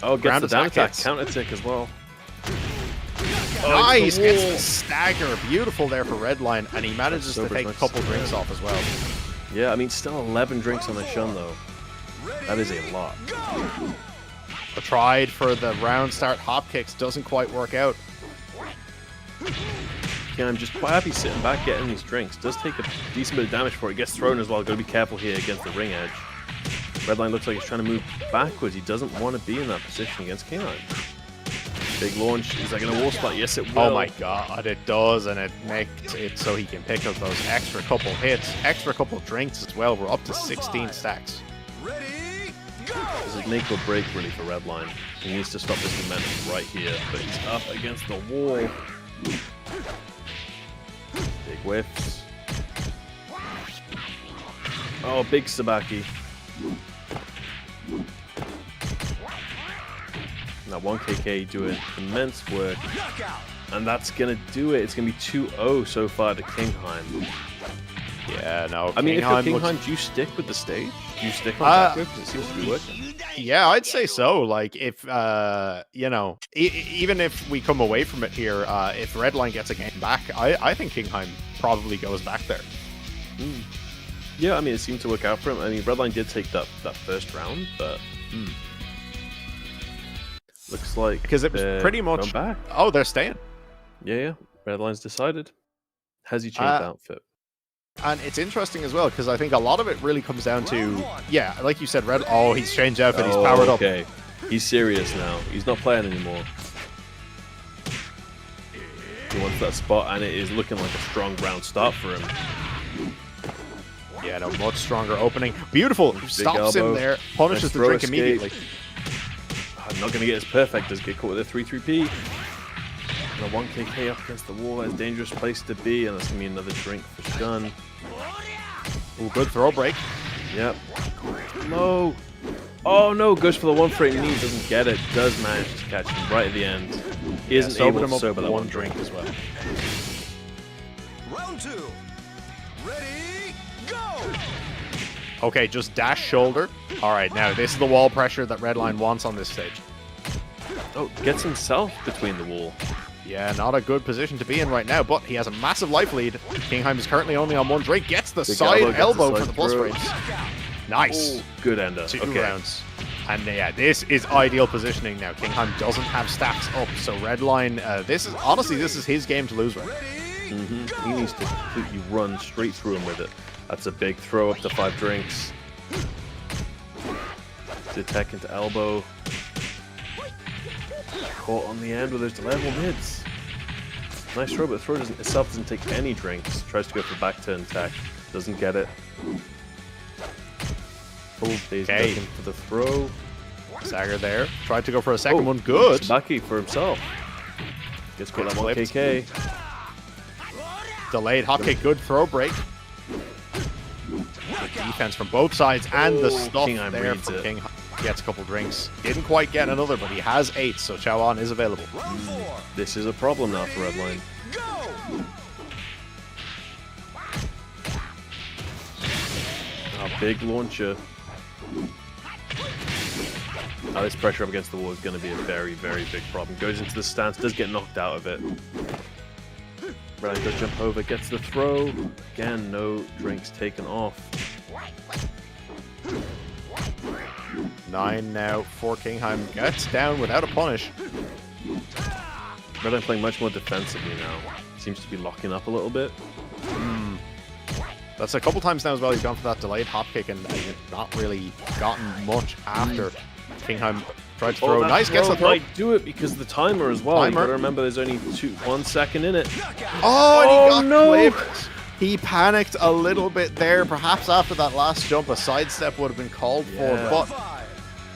Oh, gets the down attack. Counter tick as well. Nice! Gets the stagger. Beautiful there for Redline, and he manages to take a couple drinks off as well. Yeah, I mean, still 11 drinks on the Shun, though. That is a lot. Tried for the round start hop kicks, doesn't quite work out. Kingheim just quite happy sitting back getting these drinks. Does take a decent bit of damage before it gets thrown as well. Got to be careful here against the ring edge. Redline looks like he's trying to move backwards. He doesn't want to be in that position against Kingheim. Big launch. Is that going to wall spot? Yes, it will. Oh my god, it does, and it makes it so he can pick up those extra couple hits, extra couple drinks as well. We're up to 16 stacks. Ready, go! This is make or break really for Redline. He needs to stop this momentum right here, but he's up against the wall. Big whiffs. Oh, big Sabaki. Now 1KK doing immense work, and that's gonna do it. It's gonna be 2-0 so far to Kingheim. Yeah, no. I mean, if you're Kingheim, do you stick with the stage? Do you stick on that because it seems to be working? Yeah, I'd say so. Like, if you know, even if we come away from it here, if Redline gets a game back, I think Kingheim probably goes back there. Yeah, I mean, it seemed to work out for him. I mean, Redline did take that first round, but looks like because it was pretty much back. Oh, they're staying. Yeah. Redline's decided. Has he changed outfit? And it's interesting as well because I think a lot of it really comes down to like you said, Oh, he's changed outfit. He's powered up. Okay, he's serious now. He's not playing anymore. He wants that spot, and it is looking like a strong round start for him. Yeah, no, much stronger opening. Beautiful. Stops him there. Punishes the drink immediately. I'm not going to get as perfect. Does get caught with a 3-3P. And a 1KK up against the wall. That's a dangerous place to be. And that's going to be another drink for Shun. Ooh, good throw break. Yep. No. Oh no, goes for the 1-frame knee. Doesn't get it. Does manage to catch him right at the end. Isn't able to sober that one drink as well. Round 2. Ready, go! Okay, just dash shoulder. All right, now this is the wall pressure that Redline wants on this stage. Oh, gets himself between the wall. Yeah, not a good position to be in right now, but he has a massive life lead. Kingheim is currently only on one drink. Gets the side elbow for the plus frames. Nice. Ooh, good ender. 2 rounds. And yeah, this is ideal positioning now. Kingheim doesn't have stacks up, so Redline, this is his game to lose right. He needs to completely run straight through him with it. That's a big throw up to 5 drinks. To tech into elbow. Caught on the end with those level mids. Nice throw, but the throw itself doesn't take any drinks. Tries to go for back turn tech. Doesn't get it. Stays looking for the throw. Sager there. Tried to go for a second one. Good. Tsubaki for himself. Gets caught that 1KK. Delayed hot kick. Good throw break. Good defense from both sides, and the stuff Kingheim there reads from it. Kingheim. Gets a couple drinks. Didn't quite get another, but he has 8, so Chaoan is available. This is a problem now for Redline. A big launcher. Now this pressure up against the wall is going to be a very, very big problem. Goes into the stance, does get knocked out of it. Redline does jump over, gets the throw. Again, no drinks taken off. 9 now for Kingheim. Gets down without a punish. Redline playing much more defensively now. Seems to be locking up a little bit. That's a couple times now as well. He's gone for that delayed hop kick and not really gotten much after. Kingheim tried to throw. Nice, gets the throw. Might do it because of the timer as well. You gotta remember there's only 1 second in it. Oh, and he got no! clipped. He panicked a little bit there. Perhaps after that last jump, a sidestep would have been called for. But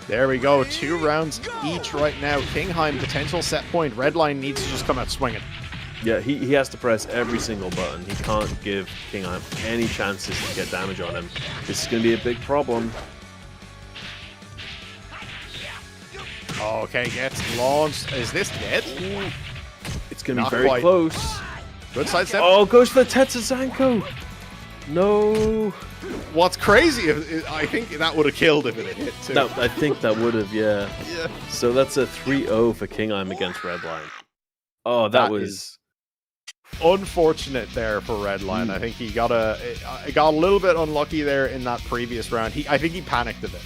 there we go. 2 rounds each right now. Kingheim, potential set point. Redline needs to just come out swinging. Yeah, he has to press every single button. He can't give Kingheim any chances to get damage on him. This is going to be a big problem. Okay, gets launched. Is this dead? It's going to be Not very quite. close. Good sidestep. Oh, goes for the Tetsuzanko. No. What's crazy, I think that would have killed if it had hit too. No, I think that would have, yeah. So that's a 3-0 for Kingheim against Redline. Oh, that was unfortunate there for Redline. I think he got a little bit unlucky there in that previous round. I think he panicked a bit.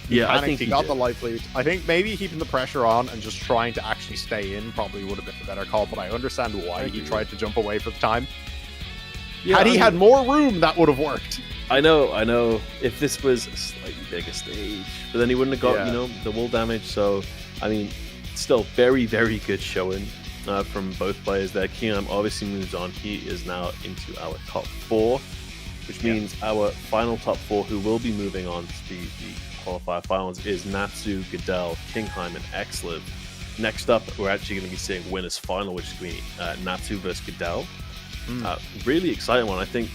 Yeah, I panicked, think he he got did. the life lead. I think maybe keeping the pressure on and just trying to actually stay in probably would have been a better call, but I understand why he tried to jump away for the time. Yeah, Had I he mean, had more room, that would have worked. I know. If this was a slightly bigger stage, but then he wouldn't have got, the wall damage. So, I mean, still very, very good showing from both players there. Kingheim obviously moves on. He is now into our top 4, which means our final top 4 who will be moving on to the qualifier finals is Natsu, Godell, Kingheim, and Exive. Next up, we're actually going to be seeing winners final, which is going to be Natsu versus Godell. Really exciting one. I think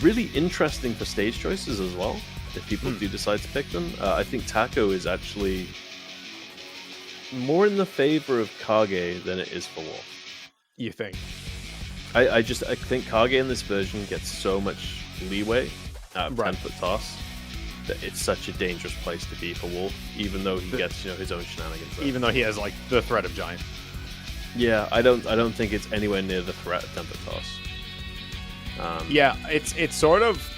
really interesting for stage choices as well, if people do decide to pick them. I think Taco is actually more in the favor of Kage than it is for Wolf. You think? I think Kage in this version gets so much leeway out of 10-foot toss that it's such a dangerous place to be for Wolf, even though he gets his own shenanigans. Even though he has like the threat of giant. Yeah, I don't think it's anywhere near the threat of 10-foot toss. Yeah, it's sort of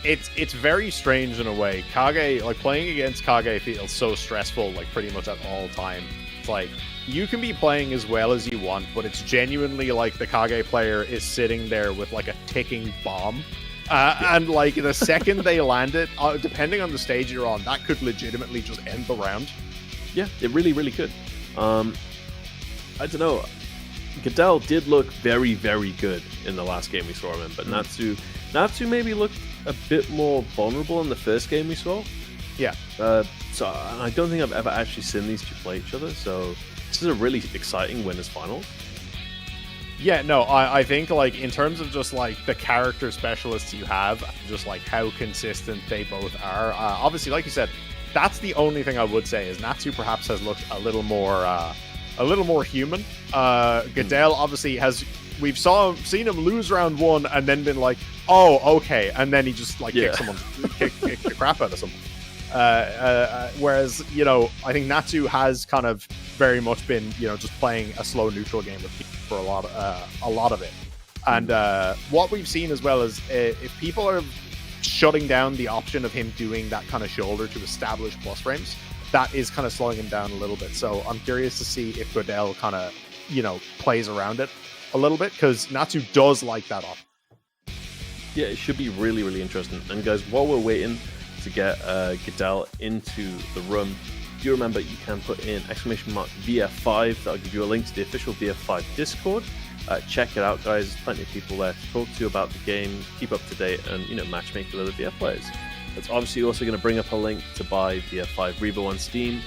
it's very strange in a way. Kage, like playing against Kage feels so stressful, like pretty much at all time. It's like you can be playing as well as you want, but it's genuinely like the Kage player is sitting there with like a ticking bomb. And like the second they land it, depending on the stage you're on, that could legitimately just end the round. Yeah, it really, really could. I don't know. Godell did look very, very good in the last game we saw him in, but Natsu maybe looked a bit more vulnerable in the first game we saw. Yeah. So I don't think I've ever actually seen these two play each other. So this is a really exciting winners final. Yeah, no, I think like in terms of just like the character specialists you have, just like how consistent they both are. Obviously, like you said, that's the only thing I would say is Natsu perhaps has looked a little more human. Godell obviously we've seen him lose round 1 and then been like, oh, okay, and then he just like kicked the crap out of someone. Whereas I think Natsu has kind of very much been just playing a slow neutral game with people for a lot of it. And what we've seen as well is if people are shutting down the option of him doing that kind of shoulder to establish plus frames, that is kind of slowing him down a little bit. So I'm curious to see if Godell kind of plays around it a little bit, because Natsu does like that option. Yeah, it should be really, really interesting. And guys, while we're waiting to get Godell into the room, do remember you can put in !VF5. That'll give you a link to the official VF5 Discord. Check it out, guys. There's plenty of people there to talk to about the game, keep up to date, and matchmake with other VF players. It's obviously also going to bring up a link to buy VF5 Reba on Steam,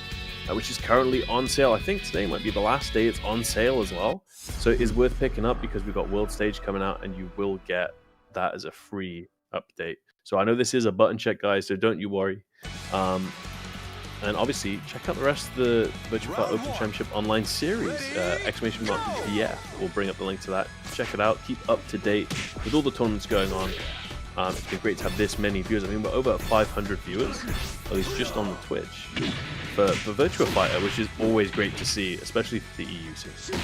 which is currently on sale. I think today might be the last day it's on sale as well. So it is worth picking up because we've got World Stage coming out and you will get that as a free update. So I know this is a button check, guys, so don't you worry. And obviously, check out the rest of the Virtua Fighter Open Championship online series. !VF will bring up the link to that. Check it out. Keep up to date with all the tournaments going on. It's been great to have this many viewers. I mean, we're over 500 viewers, at least just on the Twitch, for Virtua Fighter, which is always great to see, especially for the EU scene.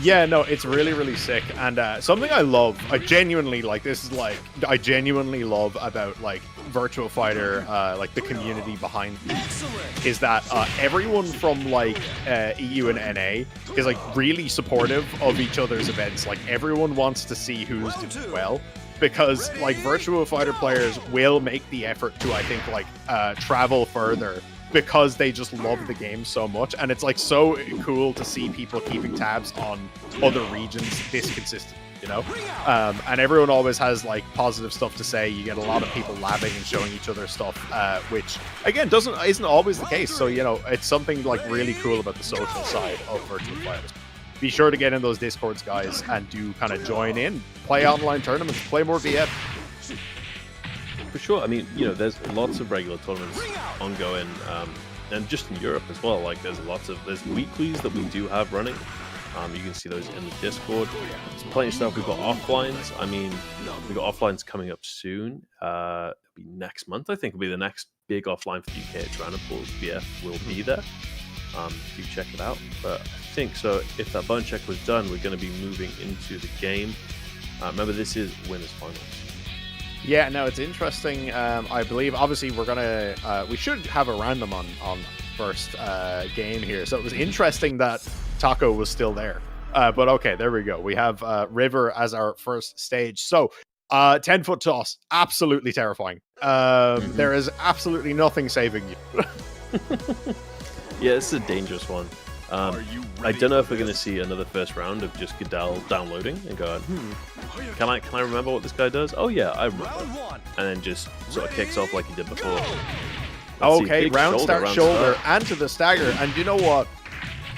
Yeah, no, it's really, really sick. And something I love, I genuinely love about like Virtua Fighter, like the community behind it, is that everyone from like EU and NA is like really supportive of each other's events. Like everyone wants to see who's doing well, because like Virtua Fighter players will make the effort to, I think, like travel further because they just love the game so much. And it's like so cool to see people keeping tabs on other regions this consistent, and everyone always has like positive stuff to say. You get a lot of people laughing and showing each other stuff, which again isn't always the case. So it's something like really cool about the social side of Virtua Fighters. Be sure to get in those Discords, guys, and do kind of join in, play online tournaments, play more VF. For sure. I mean, there's lots of regular tournaments ongoing, and just in Europe as well. Like, there's weeklies that we do have running. You can see those in the Discord. There's plenty of stuff. We've got offlines. I mean, we've got offlines coming up soon. It'll be next month, I think. Will be the next big offline for the UK at Transport. VF will be there. Do check it out. But I think so. If that button check was done, we're going to be moving into the game. Remember, this is winners finals. Yeah, no, it's interesting. I believe, obviously, we should have a random on first game here. So it was interesting that Taco was still there. But okay, there we go. We have River as our first stage. So 10-foot toss, absolutely terrifying. There is absolutely nothing saving you. Yeah, this is a dangerous one. I don't know if we're going to see another first round of just Godell downloading and going, can I remember what this guy does? Oh yeah, I remember. And then just sort of kicks off like he did before. Okay, round shoulder, and to the stagger. And you know what?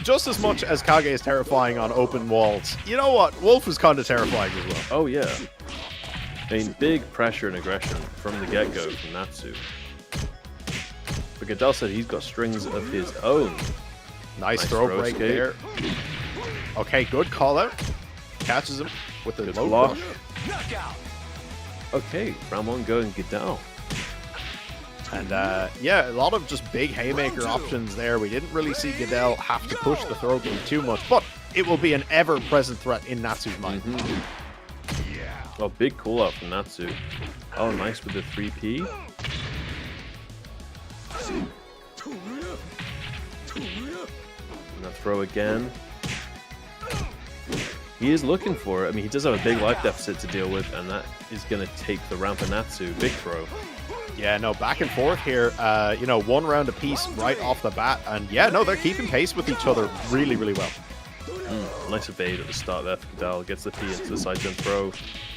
Just as much as Kage is terrifying on open walls, you know what? Wolf is kind of terrifying as well. Oh yeah. I mean, big pressure and aggression from the get-go from Natsu. But Godell said he's got strings of his own. Nice throw break there. Okay, good call out. Catches him with the low block. Okay, round one going Godell. And yeah, a lot of just big haymaker options there. We didn't really see Godell have to push the throw game too much, but it will be an ever-present threat in Natsu's mind. Oh, big call out from Natsu. Oh, nice with the 3P. And that throw again. He is looking for it. I mean, he does have a big life deficit to deal with, and that is going to take the round for Natsu. Big throw. Yeah, no, back and forth here. You know, one round apiece right off the bat. And yeah, no, they're keeping pace with each other really, really well. Nice evade at the start there for Godell. Gets the P into the side jump throw.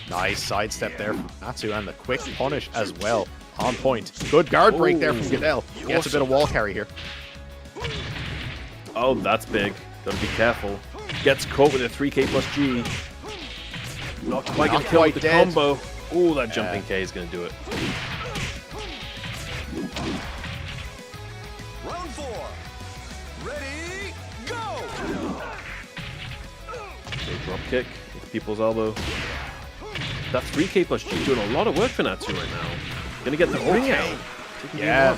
Nice sidestep there from Natsu, and the quick punish as well. On point. Good guard break there from Godell. Gets a bit of wall carry here. Oh, that's big. Gotta be careful. Gets caught with a 3K plus G. Not quite gonna kill with the combo. Oh, that jumping K is gonna do it. Round 4. Ready, go! Okay, drop kick with people's elbow. That 3K plus G doing a lot of work for Natsu right now. Gonna get the ring out. Yeah.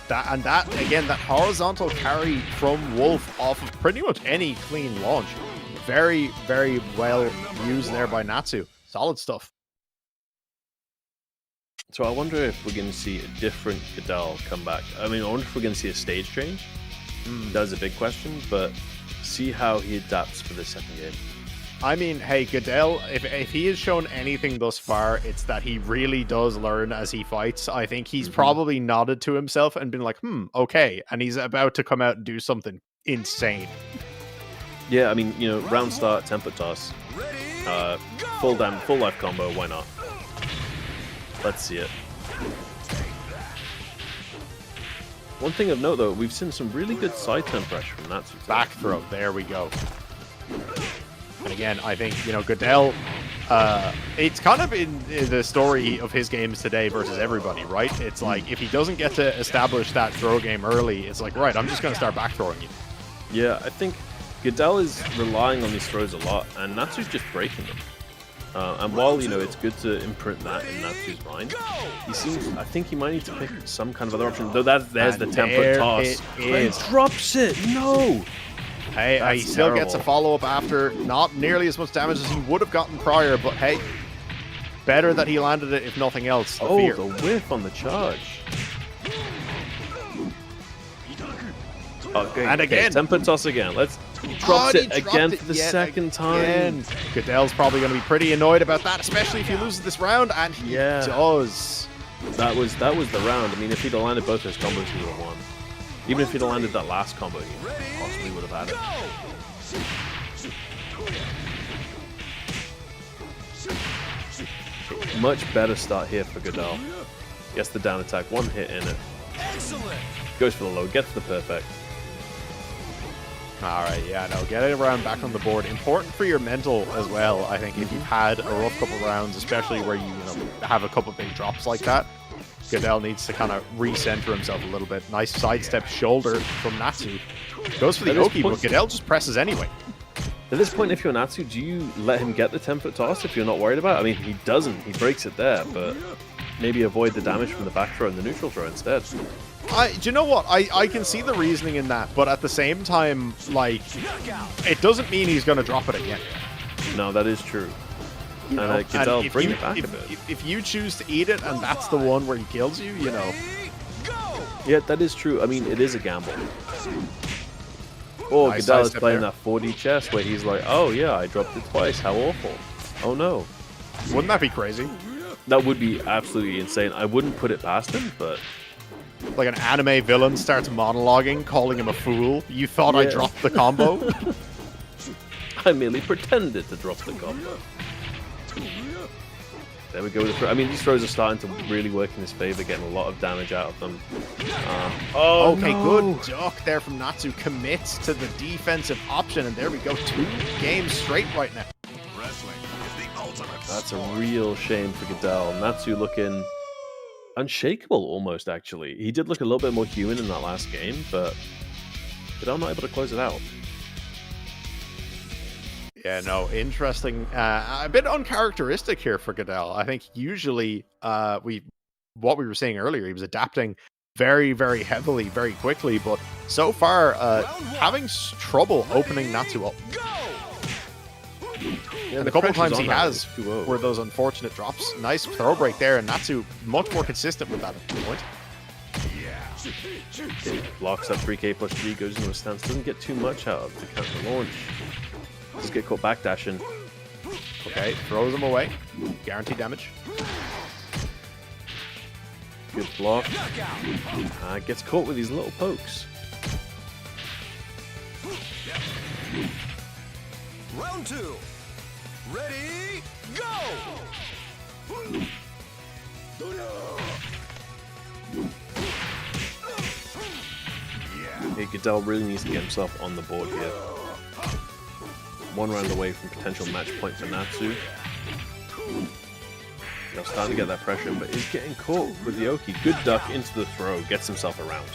That again, that horizontal carry from Wolf off of pretty much any clean launch. Very, very well used there by Natsu. Solid stuff. So I wonder if we're going to see a different Godell come back. I mean, I wonder if we're going to see a stage change. That is a big question, but see how he adapts for the second game. I mean, hey, Godell, if he has shown anything thus far, it's that he really does learn as he fights. I think he's probably nodded to himself and been like, okay. And he's about to come out and do something insane. Yeah, I mean, you know, round start, temper toss. Full life combo, why not? Let's see it. One thing of note, though, we've seen some really good side turn pressure from Natsu. Back throw, there we go. And again, I think, you know, Godell, it's kind of in the story of his games today versus everybody, right? It's like, if he doesn't get to establish that throw game early, it's like, right, I'm just going to start back throwing you. Yeah, I think Godell is relying on these throws a lot, and Natsu's just breaking them. And while, you know, it's good to imprint that in Natsu's mind, I think he might need to pick some kind of other option. Though there's the template toss. He drops it! No! Hey, he still gets a follow-up after. Not nearly as much damage as he would have gotten prior, but hey, better that he landed it if nothing else. The whiff on the charge. Okay, and again, temper toss again. Drops it again for the second time. Godell's probably going to be pretty annoyed about that, especially if he loses this round, and he does. That was the round. I mean, if he'd have landed both those combos, he would have won. Even if he'd have landed that last combo, he possibly would have had it. Much better start here for Godell. Gets the down attack, one hit in it. Excellent. Goes for the low, gets the perfect. Alright, yeah, no, get it around back on the board. Important for your mental as well, I think, if you've had a rough couple rounds, especially where you have a couple big drops like that. Godell needs to kind of recenter himself a little bit. Nice sidestep shoulder from Natsu. Goes for the Oki, but Godell just presses anyway. At this point, if you're Natsu, do you let him get the 10-foot toss if you're not worried about it? I mean, he doesn't. He breaks it there, but maybe avoid the damage from the back throw and the neutral throw instead. Do you know what? I can see the reasoning in that, but at the same time, like, it doesn't mean he's going to drop it again. No, that is true. You know, and Godell bring it back a bit. If you choose to eat it and that's the one where he kills you, you know. Yeah, that is true. I mean, it is a gamble. Or Nice Godell is sidestep playing there. that 4D chess where he's like, oh yeah, I dropped it twice. How awful. Oh no. Wouldn't that be crazy? That would be absolutely insane. I wouldn't put it past him, but Like an anime villain starts monologuing, calling him a fool. You thought I Yeah. dropped the combo? I merely pretended to drop the combo. There we go with the throw. I mean, these throws are starting to really work in his favor, getting a lot of damage out of them. Okay, no. good duck there from Natsu. Commits to the defensive option, and there we go. 2 games straight right now. Wrestling is the ultimate That's a sport. real shame for Godell. Natsu looking unshakable almost, actually. He did look a little bit more human in that last game, but Godell not able to close it out. Yeah, no, interesting. A bit uncharacteristic here for Godell. I think usually what we were saying earlier, he was adapting very, very heavily, very quickly, but so far having trouble opening Natsu up. Yeah, And the couple pressure's times on he that has with 2-0. were those unfortunate drops. Nice throw break there, and Natsu much more consistent with that at this point. Okay, blocks that 3k plus 3, goes into a stance, doesn't get too much out of the counter launch. Just get caught backdashing. Okay, throws him away. Guaranteed damage. Good block. Gets caught with these little pokes. Round 2. Ready, go! Okay, Godell really needs to get himself on the board here. 1 round away from potential match point for Natsu. They're starting to get that pressure, but he's getting caught with the Oki. Good duck into the throw, gets himself around.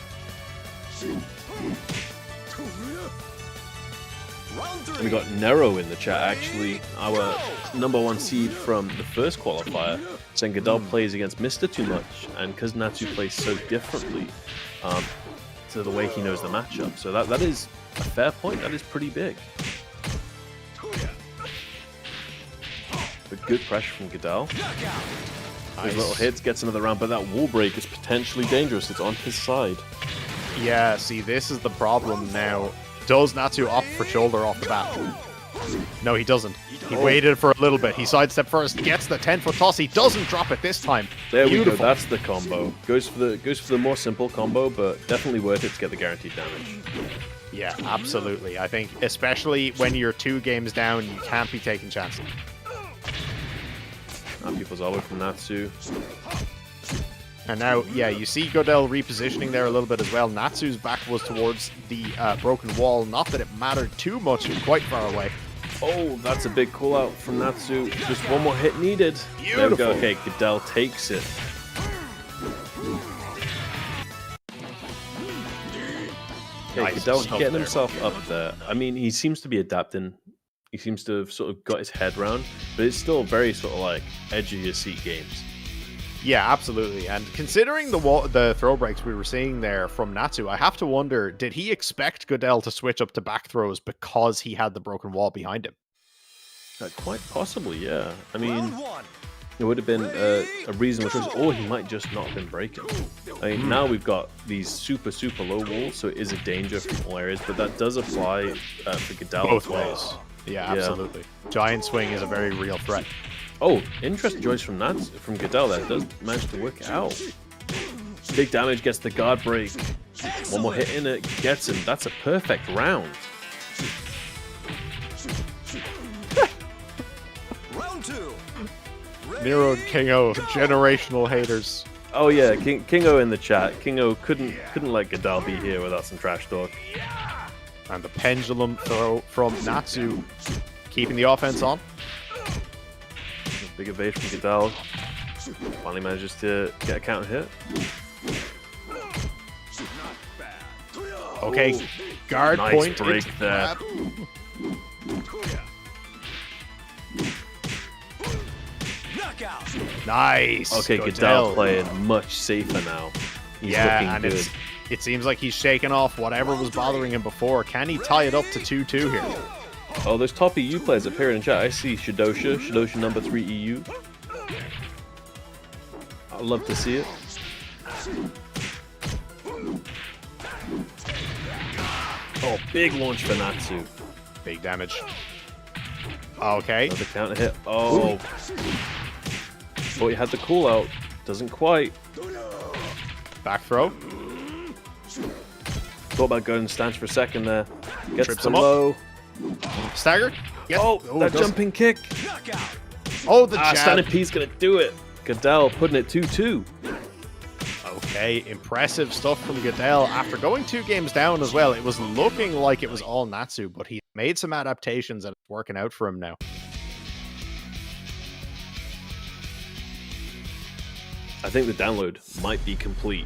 Round 3. And we got Nero in the chat, actually, our #1 seed from the first qualifier, saying Godell plays against Mr. too much, and because Natsu plays so differently to the way he knows the matchup. So that is a fair point, that is pretty big. But good pressure from Godell. His little hits, gets another round, but that wall break is potentially dangerous. It's on his side. Yeah, see, this is the problem now. Does Natsu opt for shoulder off the bat? No, he doesn't. He waited for a little bit. He sidestepped first, gets the 10-foot toss. He doesn't drop it this time. There we go. Beautiful. That's the combo. Goes for the more simple combo, but definitely worth it to get the guaranteed damage. Yeah, absolutely. I think, especially when you're 2 games down, you can't be taking chances. People's elbow from Natsu. And now, yeah, you see Godell repositioning there a little bit as well. Natsu's back was towards the broken wall. Not that it mattered too much, quite far away. Oh, that's a big call out from Natsu. Just one more hit needed. There we go. Beautiful. Okay, Godell takes it. Okay, Nice Godell stuff getting there. himself up there. I mean, he seems to be adapting. He seems to have sort of got his head round, but it's still very sort of like edge of your seat games. Yeah, absolutely. And considering the throw breaks we were seeing there from Natsu, I have to wonder, did he expect Godell to switch up to back throws because he had the broken wall behind him? Quite possibly, yeah. I mean, Round 1. it would have been a reasonable choice, or he might just not have been breaking. I mean, now we've got these super, super low walls, so it is a danger from all areas, but that does apply for Godell Both as well. ways. Yeah, absolutely. Giant swing is a very real threat. Oh, interesting choice from Godell there. Does manage to work it out. Big damage, gets the guard break. One more hit in it, gets him. That's a perfect round. Round 2. Nero and Kingo, generational haters. Oh yeah, Kingo in the chat. Kingo couldn't let Godell be here without some trash talk. And the pendulum throw from Natsu, keeping the offense on. Big evade from Godell. Finally manages to get a counter hit. Okay, guard Nice point. break into there. grab. Knockout. Nice. Okay, Godell playing much safer now. He's Yeah, looking and good. it seems like he's shaken off whatever was bothering him before. Can he tie it up to 2-2 here? Oh, those top EU players appearing in chat. I see Shidosha number 3 EU. I'd love to see it. Oh, big launch for Natsu. Big damage. Okay. Another counter hit. Oh. Thought you had the call out. Doesn't quite. Back throw. Thought about going stance for a second there. Gets Trips the him up. low. Stagger. Yes. Oh, that jumping kick. Oh, the jab. Standing P's gonna do it. Godell putting it 2-2. Okay, impressive stuff from Godell. After going 2 games down as well, it was looking like it was all Natsu, but he made some adaptations and it's working out for him now. I think the download might be complete.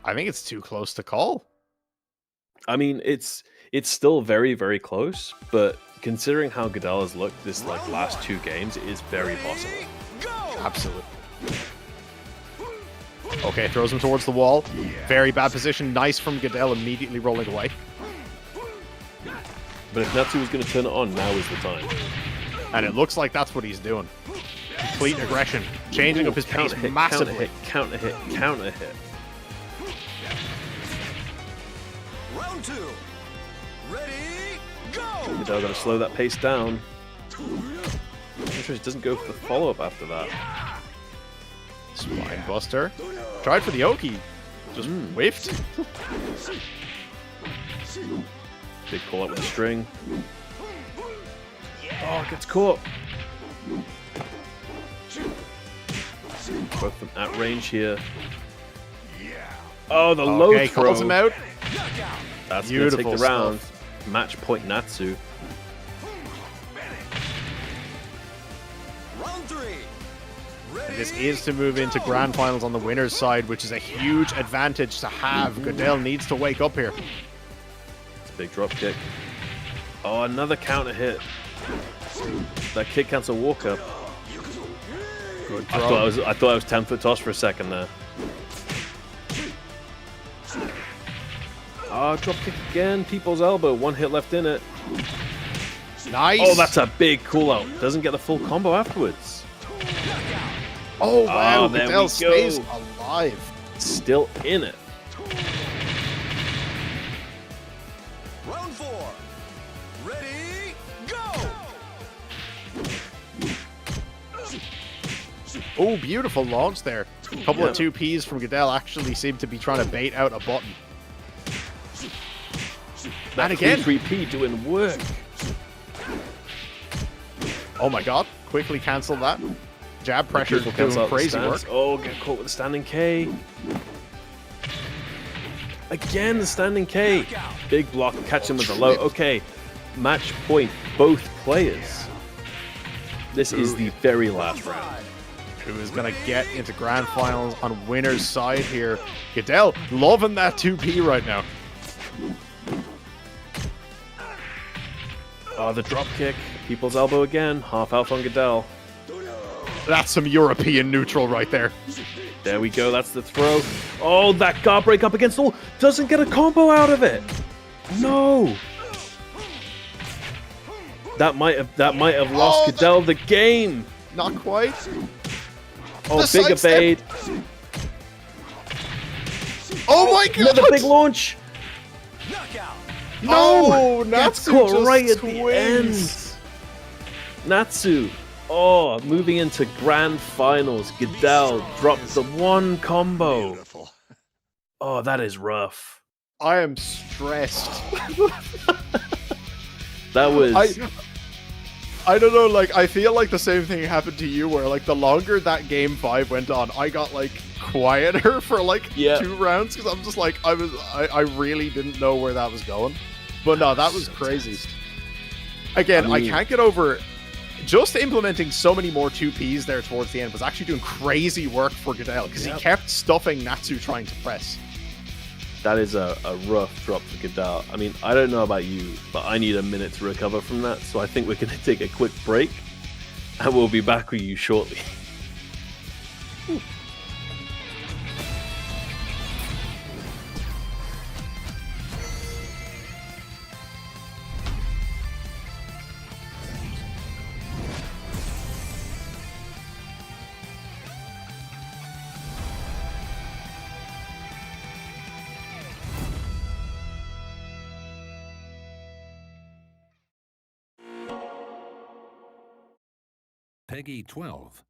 I think it's too close to call. I mean, it's still very, very close, but considering how Godell has looked this last 2 games, it is very possible. Absolutely. Okay, throws him towards the wall. Very bad position. Nice from Godell, immediately rolling away. But if Natsu was going to turn it on, now is the time. And it looks like that's what he's doing. Complete aggression. Changing up his pace massively. Counter hit. Round 2. Ready, go! Godell got to slow that pace down. I'm sure he doesn't go for the follow-up after that. Spine buster. Tried for the Oki. Just whiffed. Big call out with the string. Oh, gets caught. Both of them at range here. Oh, the low throw. Calls him out. That's going to take the Beautiful round. Match point Natsu. Round 3. And this is to move into grand finals on the winner's side, which is a huge advantage to have. Godell needs to wake up here. It's a big drop kick. Oh, another counter hit. That kick cancel walk up. Good I thought I was 10-foot toss for a second there. Oh, drop kick again. People's elbow. 1 hit left in it. Nice. Oh, that's a big call out. Doesn't get the full combo afterwards. Oh, wow. there we Godell go. stays alive. Still in it. Round 4. Ready, go! Oh, beautiful launch there. A couple of 2Ps from Godell actually seemed to be trying to bait out a button. That and again. 3P doing work. Oh my god. Quickly cancel that. Jab pressure doing crazy work. Oh, get caught with the standing K. Again, the standing K. Big block, catch him with the low. Okay, match point, both players. This is the very last round. Who is going to get into grand finals on winner's side here? Godell loving that 2P right now. Oh, the drop kick. People's elbow again. Half health on Godell. That's some European neutral right there. There we go. That's the throw. Oh, that guard break up against the wall. Doesn't get a combo out of it. No. That might have lost Godell the game. Not quite. Oh, The big sidestep. evade. Oh my god! Another big launch. Knockout. No! Gets Natsu caught just right at the end. swings. Natsu. Oh, moving into grand finals. Godell drops the 1 combo. Beautiful. Oh, that is rough. I am stressed. That was... I don't know, like, I feel like the same thing happened to you, where, like, the longer that game 5 went on, I got, like, quieter for, like, 2 rounds, because I'm just like, I really didn't know where that was going. But no, that was crazy. Again, I can't get over... Just implementing so many more 2Ps there towards the end was actually doing crazy work for Godell, because he kept stuffing Natsu trying to press. That is a rough drop for Godell. I mean, I don't know about you, but I need a minute to recover from that, so I think we're going to take a quick break, and we'll be back with you shortly. Peggy 12.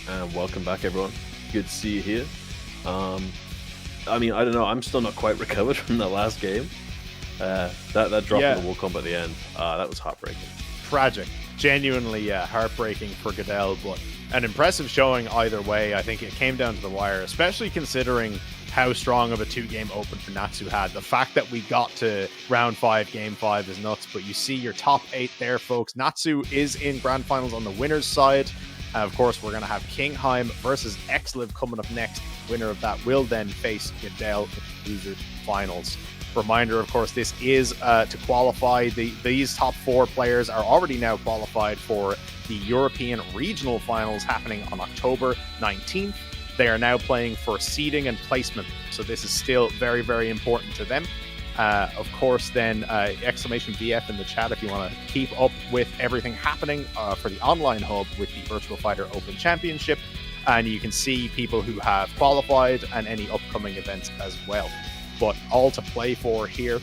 And welcome back, everyone. Good to see you here. I mean, I don't know. I'm still not quite recovered from the last game. That drop in the wall combo at the end, that was heartbreaking. Tragic. Genuinely heartbreaking for Godell, but an impressive showing either way. I think it came down to the wire, especially considering how strong of a 2-game open for Natsu had. The fact that we got to round 5, game 5 is nuts, but you see your top 8 there, folks. Natsu is in grand finals on the winner's side. Of course, we're going to have Kingheim versus Exive coming up next. Winner of that will then face Godell in the loser finals. Reminder, of course, this is to qualify. These top 4 players are already now qualified for the European regional finals happening on October 19th. They are now playing for seeding and placement, so this is still very, very important to them. Of course, then exclamation VF in the chat if you want to keep up with everything happening for the online hub with the Virtua Fighter Open Championship, and you can see people who have qualified and any upcoming events as well. But all to play for here,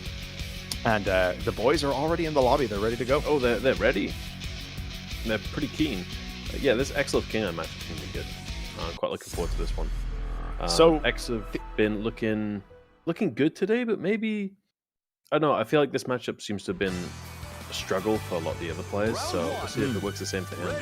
and the boys are already in the lobby. They're ready to go. Oh, they're ready. They're pretty keen. Yeah, this Exive Kingheim match is going to be good. I'm quite looking forward to this one. So Exive been looking good today, but maybe I don't know. I feel like this matchup seems to have been a struggle for a lot of the other players. So we'll see if it works the same for him.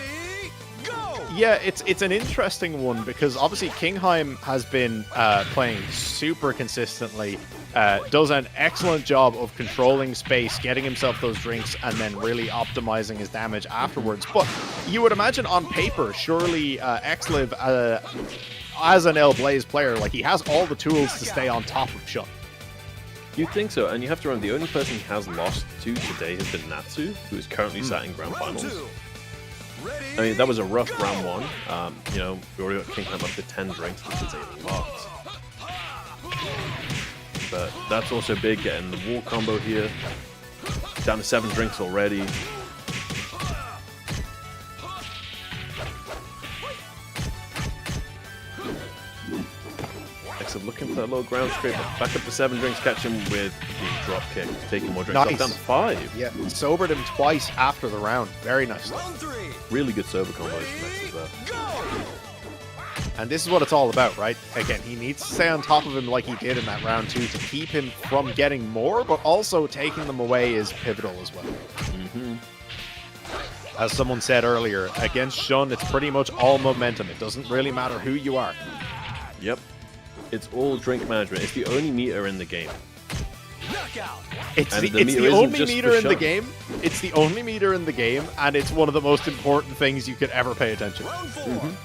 Yeah, it's an interesting one because obviously Kingheim has been playing super consistently, does an excellent job of controlling space, getting himself those drinks, and then really optimizing his damage afterwards. But you would imagine on paper, surely Exive, as an L-Blaze player, like he has all the tools to stay on top of Shun. You'd think so, and you have to remember the only person he has lost to today has been Natsu, who is currently sat in grand finals. I mean, that was a rough round 1. You know, we already got Kingheim up to 10 drinks, which is a lot. But that's also big, getting the wall combo here. Down to 7 drinks already. Exive looking for that low ground scrape, back up to 7 drinks, catch him with the drop kick, taking more drinks. Nice. Up down to 5. Yeah, sobered him twice after the round. Very nicely. Really good sober combos from Exive there. And this is what it's all about, right? Again, he needs to stay on top of him like he did in that round 2 to keep him from getting more, but also taking them away is pivotal as well. As someone said earlier, against Shun, it's pretty much all momentum. It doesn't really matter who you are. Yep. It's all drink management. It's the only meter in the game. It's the only meter in the game. It's the only meter in the game, and it's one of the most important things you could ever pay attention to.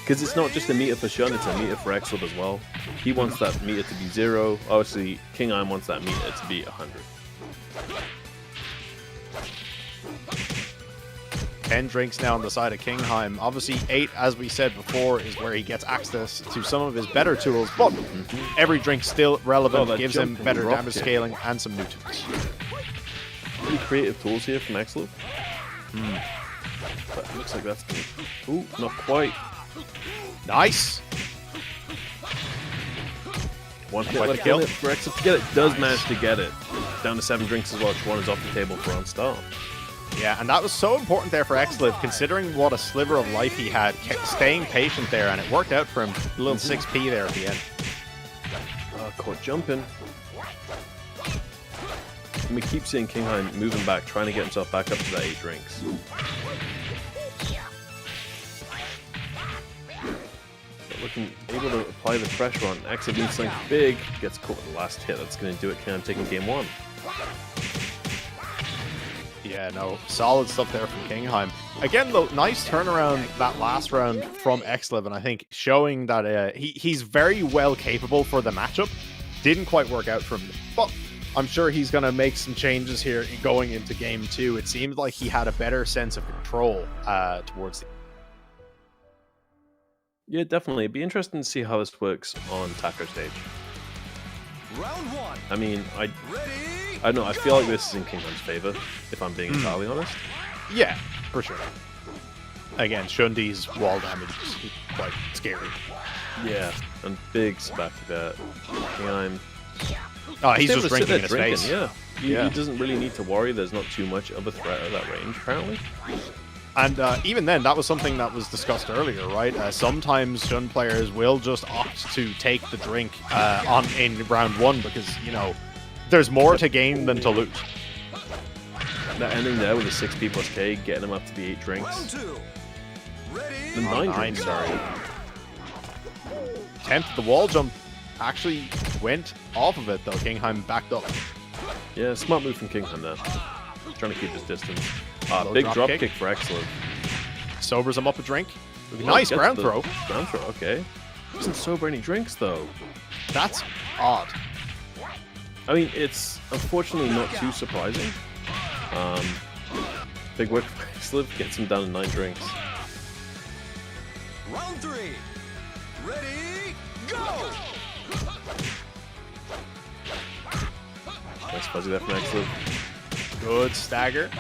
Because it's not just a meter for Shun, it's a meter for Exive as well. He wants that meter to be 0. Obviously, Kingheim wants that meter to be 100. 10 drinks now on the side of Kingheim. Obviously, 8, as we said before, is where he gets access to some of his better tools, but every drink still relevant, gives him better damage scaling and some new tools. Pretty creative tools here from Exive. But it looks like that's... Ooh, not quite. Nice! One hit left kill for Exive to get it. Does manage to get it. Down to 7 drinks as well. One is off the table for on start. Yeah, and that was so important there for Exive, considering what a sliver of life he had, staying patient there, and it worked out for him. A little 6p there at the end. Caught jumping. And we keep seeing Kingheim moving back, trying to get himself back up to that 8 drinks. But looking able to apply the pressure on. Exive needs something big. Gets caught with the last hit. That's going to do it. Kingheim taking game 1. Yeah, no, solid stuff there from Kingheim. Again, though, nice turnaround that last round from Exive, and I think showing that he's very well capable for the matchup. Didn't quite work out for him, but I'm sure he's going to make some changes here going into game 2. It seemed like he had a better sense of control towards the... Yeah, definitely. It'd be interesting to see how this works on Taco stage. Round 1. I mean, I don't know. I feel like this is in Kingheim's favor, if I'm being entirely honest. Yeah, for sure. Again, Shundi's wall damage is quite scary. Yeah, and big Sabaki there. Kingheim. Oh, he's just drinking in his face. Yeah. He doesn't really need to worry. There's not too much of a threat at that range, apparently. And even then, that was something that was discussed earlier, right? Sometimes Shun players will just opt to take the drink in round 1 because, you know, there's more to gain than to lose. That ending there with the 6p plus K, getting him up to the 8 drinks. Round 2. Ready? The 9 drinks, sorry. sorry. Attempted the wall jump. Actually went off of it, though. Kingheim backed up. Yeah, smart move from Kingheim there. Trying to keep his distance. Low Big drop drop kick. kick for Exive. Sobers him up a drink. Nice Gets ground the throw. Ground throw, okay. Doesn't sober any drinks, though. That's odd. I mean, it's unfortunately not too surprising. Big work for Exive, gets him down to 9 drinks. Round 3. Ready? Go! Nice fuzzy there from Exive. Good stagger.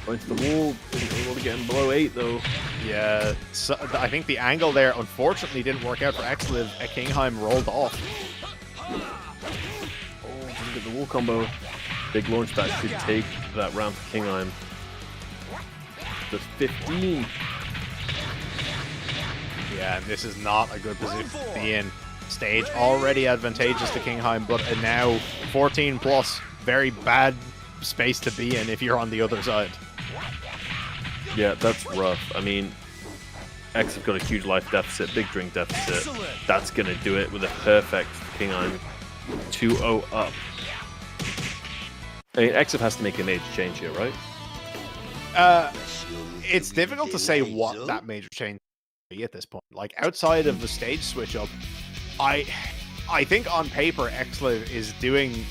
Going to the wall, isn't able to get him below 8 though. Yeah, so I think the angle there unfortunately didn't work out for Exive. Kingheim rolled off. Oh, look at the wall combo. Big launch that should take that round for Kingheim. The 15. Yeah, this is not a good position to be in. Stage already advantageous to Kingheim, but now 14 plus. Very bad space to be in if you're on the other side. Yeah, that's rough. I mean, Exive got a huge life deficit, big drink deficit. Excellent. That's going to do it with a perfect Kingheim 2-0 up. I mean, Exive has to make a major change here, right? It's difficult to say what that major change would be at this point. Like, outside of the stage switch up, I think on paper Exive is doing...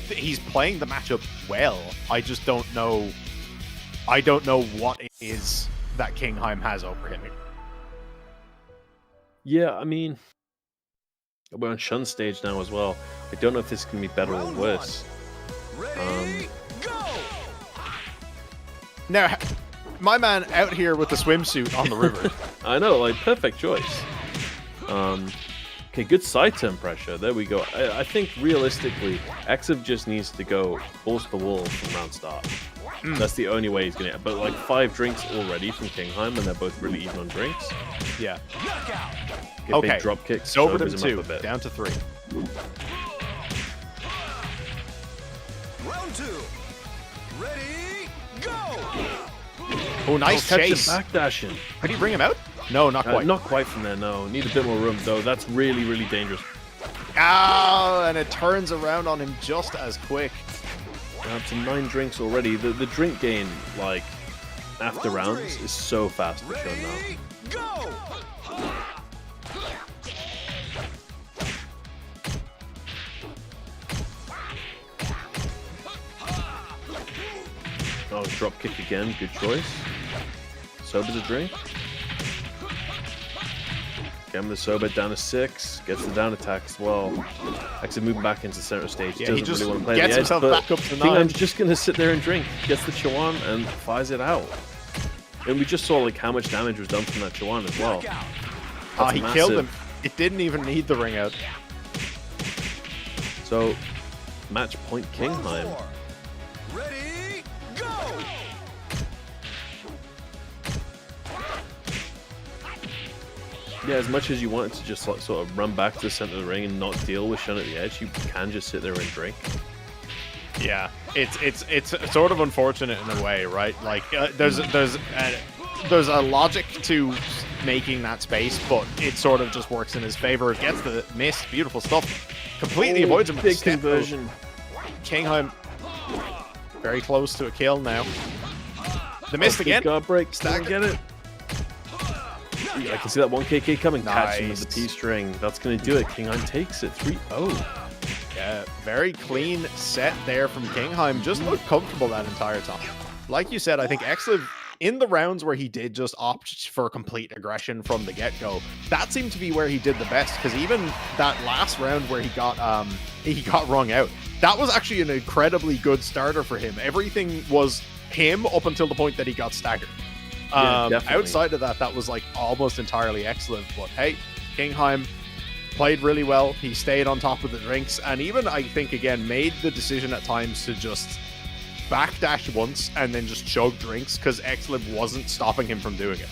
He's playing the matchup well. I just don't know... I don't know what it is that Kingheim has over him. Yeah, I mean, we're on Shun's stage now as well. I don't know if this can be better or worse. Ready? Go! Now, my man out here with the swimsuit on the river. I know, like, perfect choice. Okay, good side turn pressure. There we go. I think realistically, Exive just needs to go balls to the wall from round start. That's the only way he's gonna. But like 5 drinks already from Kingheim, and they're both really even on drinks. Yeah. Get Okay. big drop kicks. Sobered him sobers 2, up a bit. down to 3. Round 2. Ready? Go! Oh, nice catch him chase. backdashing. Could he bring him out? No, not quite. Not quite from there, no. Need a bit more room, though. That's really, really dangerous. Oh, and it turns around on him just as quick. Up to 9 drinks already. The drink gain, like, after rounds, is so fast for Shun now. Ready? Go! Oh, drop kick again. Good choice. Sobers a drink. Get him the sober down to 6. Gets the down attack as well. Exive moving back into center stage. Yeah, he Doesn't just really want to play gets the edge, himself but back up to 9. Kingheim's just going to sit there and drink. Gets the Chawan and fires it out. And we just saw like how much damage was done from that Chawan as well. That's He massive. killed him. It didn't even need the ring out. So, match point Round Kingheim. 4. Ready? Go! Yeah, as much as you wanted to just like sort of run back to the center of the ring and not deal with Shun at the edge, you can just sit there and drink. Yeah, it's sort of unfortunate in a way, right? Like there's a logic to making that space, but it sort of just works in his favor. Gets the miss, beautiful stuff. Completely avoids him. with Big step conversion. Kingheim very close to a kill now. The miss Big again. guard break. Stack Still get it. I can see that 1KK coming. Catch him with Nice. the P-string. That's going to do it. Kingheim takes it. 3-0. Yeah, very clean set there from Kingheim. Just looked comfortable that entire time. Like you said, I think Exive, in the rounds where he did just opt for complete aggression from the get-go, that seemed to be where he did the best, because even that last round where he got wrung out, that was actually an incredibly good starter for him. Everything was him up until the point that he got staggered. Yeah, definitely. Outside of that, that was like almost entirely Exive. But hey, Kingheim played really well. He stayed on top of the drinks, and even I think again made the decision at times to just backdash once and then just chug drinks, because Exive wasn't stopping him from doing it.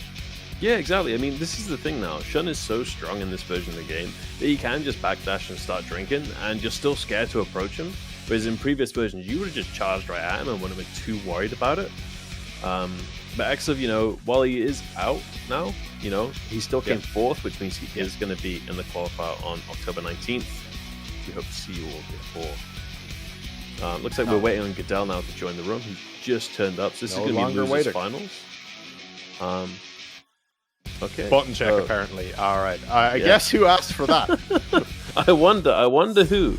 Yeah, exactly. I mean, this is the thing now. Shun is so strong in this version of the game that he can just backdash and start drinking, and you're still scared to approach him. Whereas in previous versions, you would have just charged right at him and wouldn't have been too worried about it. But Exive, you know, while he is out now, you know, he still came fourth, which means he is going to be in the qualifier on October 19th. We hope to see you all before. Looks like we're waiting on Godell now to join the room. He just turned up, so this is going to be losers finals. Okay. Button check, apparently. All right. I guess who asked for that? I wonder who.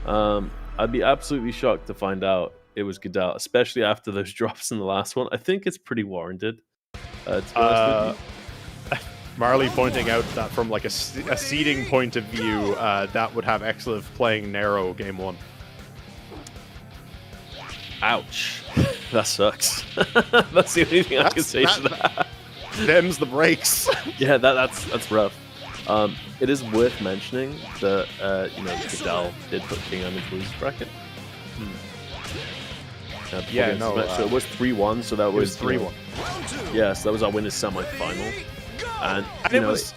I'd be absolutely shocked to find out it was Godell, especially after those drops in the last one. I think it's pretty warranted. To be honest with you. Marley pointing out that from like a seeding point of view, that would have Exive playing narrow game 1. Ouch. That sucks. That's the only thing I can say to that. Them's the breaks. Yeah, that's rough. It is worth mentioning that you know, Godell did put Kingheim into his bracket. So it was 3-1, so that was 3-1. Yeah, so that was our winner's semi-final. And it's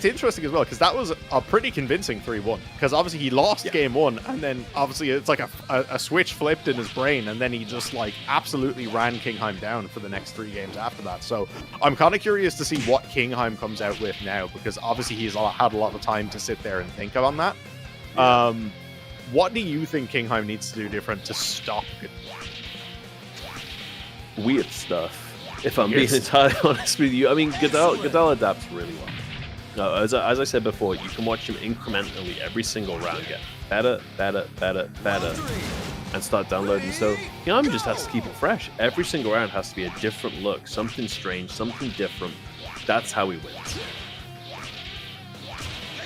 interesting as well, because that was a pretty convincing 3-1. Because obviously he lost game 1, and then obviously it's like a switch flipped in his brain, and then he just like absolutely ran Kingheim down for the next 3 games after that. So I'm kind of curious to see what Kingheim comes out with now, because obviously he's had a lot of time to sit there and think on that. Yeah. What do you think Kingheim needs to do different to stop it? Weird stuff, if I'm being entirely honest with you. I mean, Godell adapts really well. No, as I said before, you can watch him incrementally every single round get better, and start downloading. So Kingheim just has to keep it fresh. Every single round has to be a different look, something strange, something different. That's how he wins.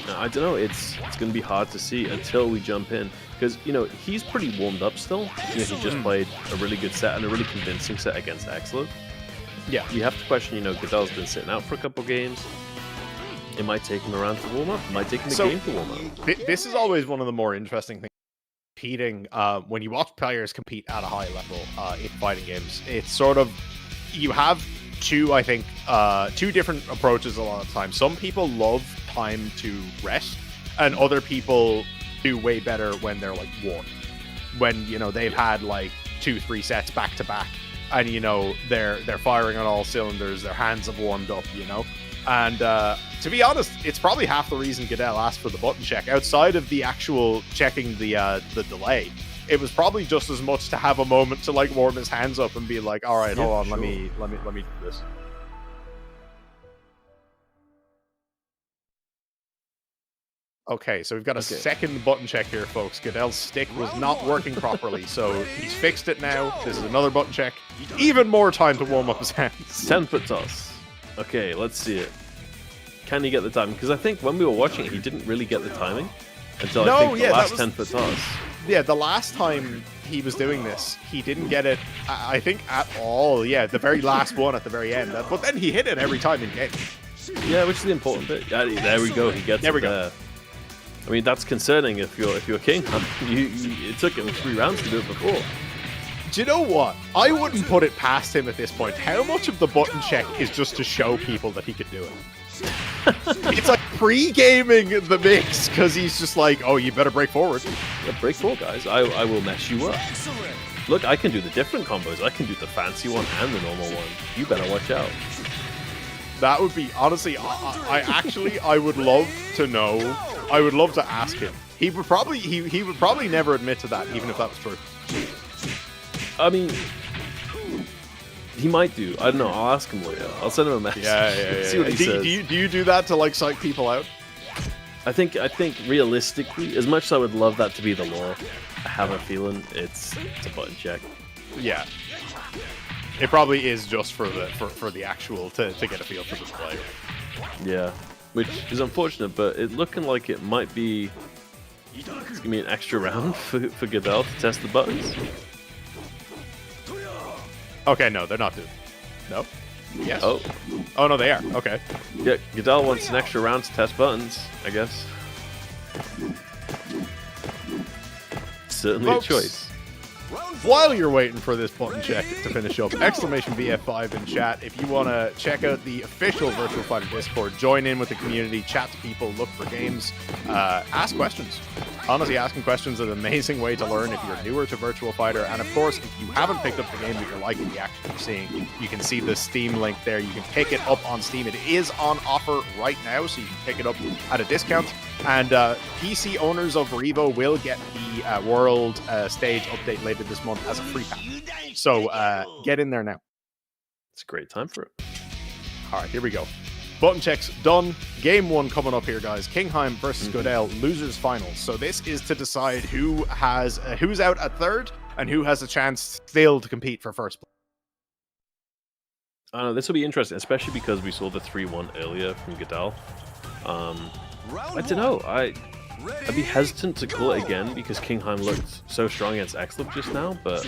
Now, I don't know, it's going to be hard to see until we jump in. Because, you know, he's pretty warmed up still. You know, he just played a really good set and a really convincing set against Exive. Yeah. We have to question, you know, Godell's been sitting out for a couple games. It might take him around to warm up. It might take him a game to warm up. This is always one of the more interesting things. Competing, when you watch players compete at a high level in fighting games, it's sort of, you have two different approaches a lot of the time. Some people love time to rest, and other people do way better when they're like warm, when, you know, they've had like 2-3 sets back to back, and, you know, they're firing on all cylinders, their hands have warmed up, you know. And to be honest, it's probably half the reason Godell asked for the button check. Outside of the actual checking the delay, it was probably just as much to have a moment to like warm his hands up and be like, all right, hold on, sure. let me do this. Okay, so we've got a second button check here, folks. Godell's stick was not working properly, so he's fixed it now. This is another button check. Even more time to warm up his hands. 10-foot toss. Okay, let's see it. Can he get the timing? Because I think when we were watching it, he didn't really get the timing until I think the last 10-foot toss. Yeah, the last time he was doing this, he didn't get it, I think, at all. Yeah, the very last one at the very end. But then he hit it every time in game. Yeah, which is the important bit. There we go. He gets it there. I mean, that's concerning if you're King. It took him 3 rounds to do it before. Do you know what? I wouldn't put it past him at this point. How much of the button check is just to show people that he could do it? It's like pre-gaming the mix, because he's just like, oh, you better break forward. Yeah, break forward, guys. I will mess you up. Look, I can do the different combos. I can do the fancy one and the normal one. You better watch out. That would be, honestly, I would love to know. I would love to ask him. He would probably never admit to that, even if that was true. I mean, he might do. I don't know. I'll ask him later. I'll send him a message. Yeah. See what he says. Do you do that to like psych people out? I think realistically, as much as I would love that to be the law, I have a feeling it's a button check. Yeah. It probably is just for the actual to get a feel for the player. Yeah, which is unfortunate, but it's looking like it might be. It's gonna be an extra round for Godell to test the buttons. Okay, no, they're not doing. No. Yes. Oh no, they are. Okay. Yeah, Godell wants an extra round to test buttons, I guess. Certainly, folks, a choice. While you're waiting for this button check to finish up, exclamation VF5 in chat. If you want to check out the official Virtua Fighter Discord, join in with the community, chat to people, look for games, ask questions. Honestly, asking questions is an amazing way to learn if you're newer to Virtua Fighter. And of course, if you haven't picked up the game but you're liking the action you're seeing, you can see the Steam link there. You can pick it up on Steam. It is on offer right now, so you can pick it up at a discount. And PC owners of Revo will get the World Stage update later this month as a free pack. So get in there now. It's a great time for it. All right, here we go. Button checks done. Game 1 coming up here, guys. Kingheim versus Godell, losers finals. So this is to decide who's out at third and who has a chance still to compete for first place. This will be interesting, especially because we saw the 3-1 earlier from Godell. I don't know. I'd be hesitant to call it again because Kingheim looked so strong against Exive just now, but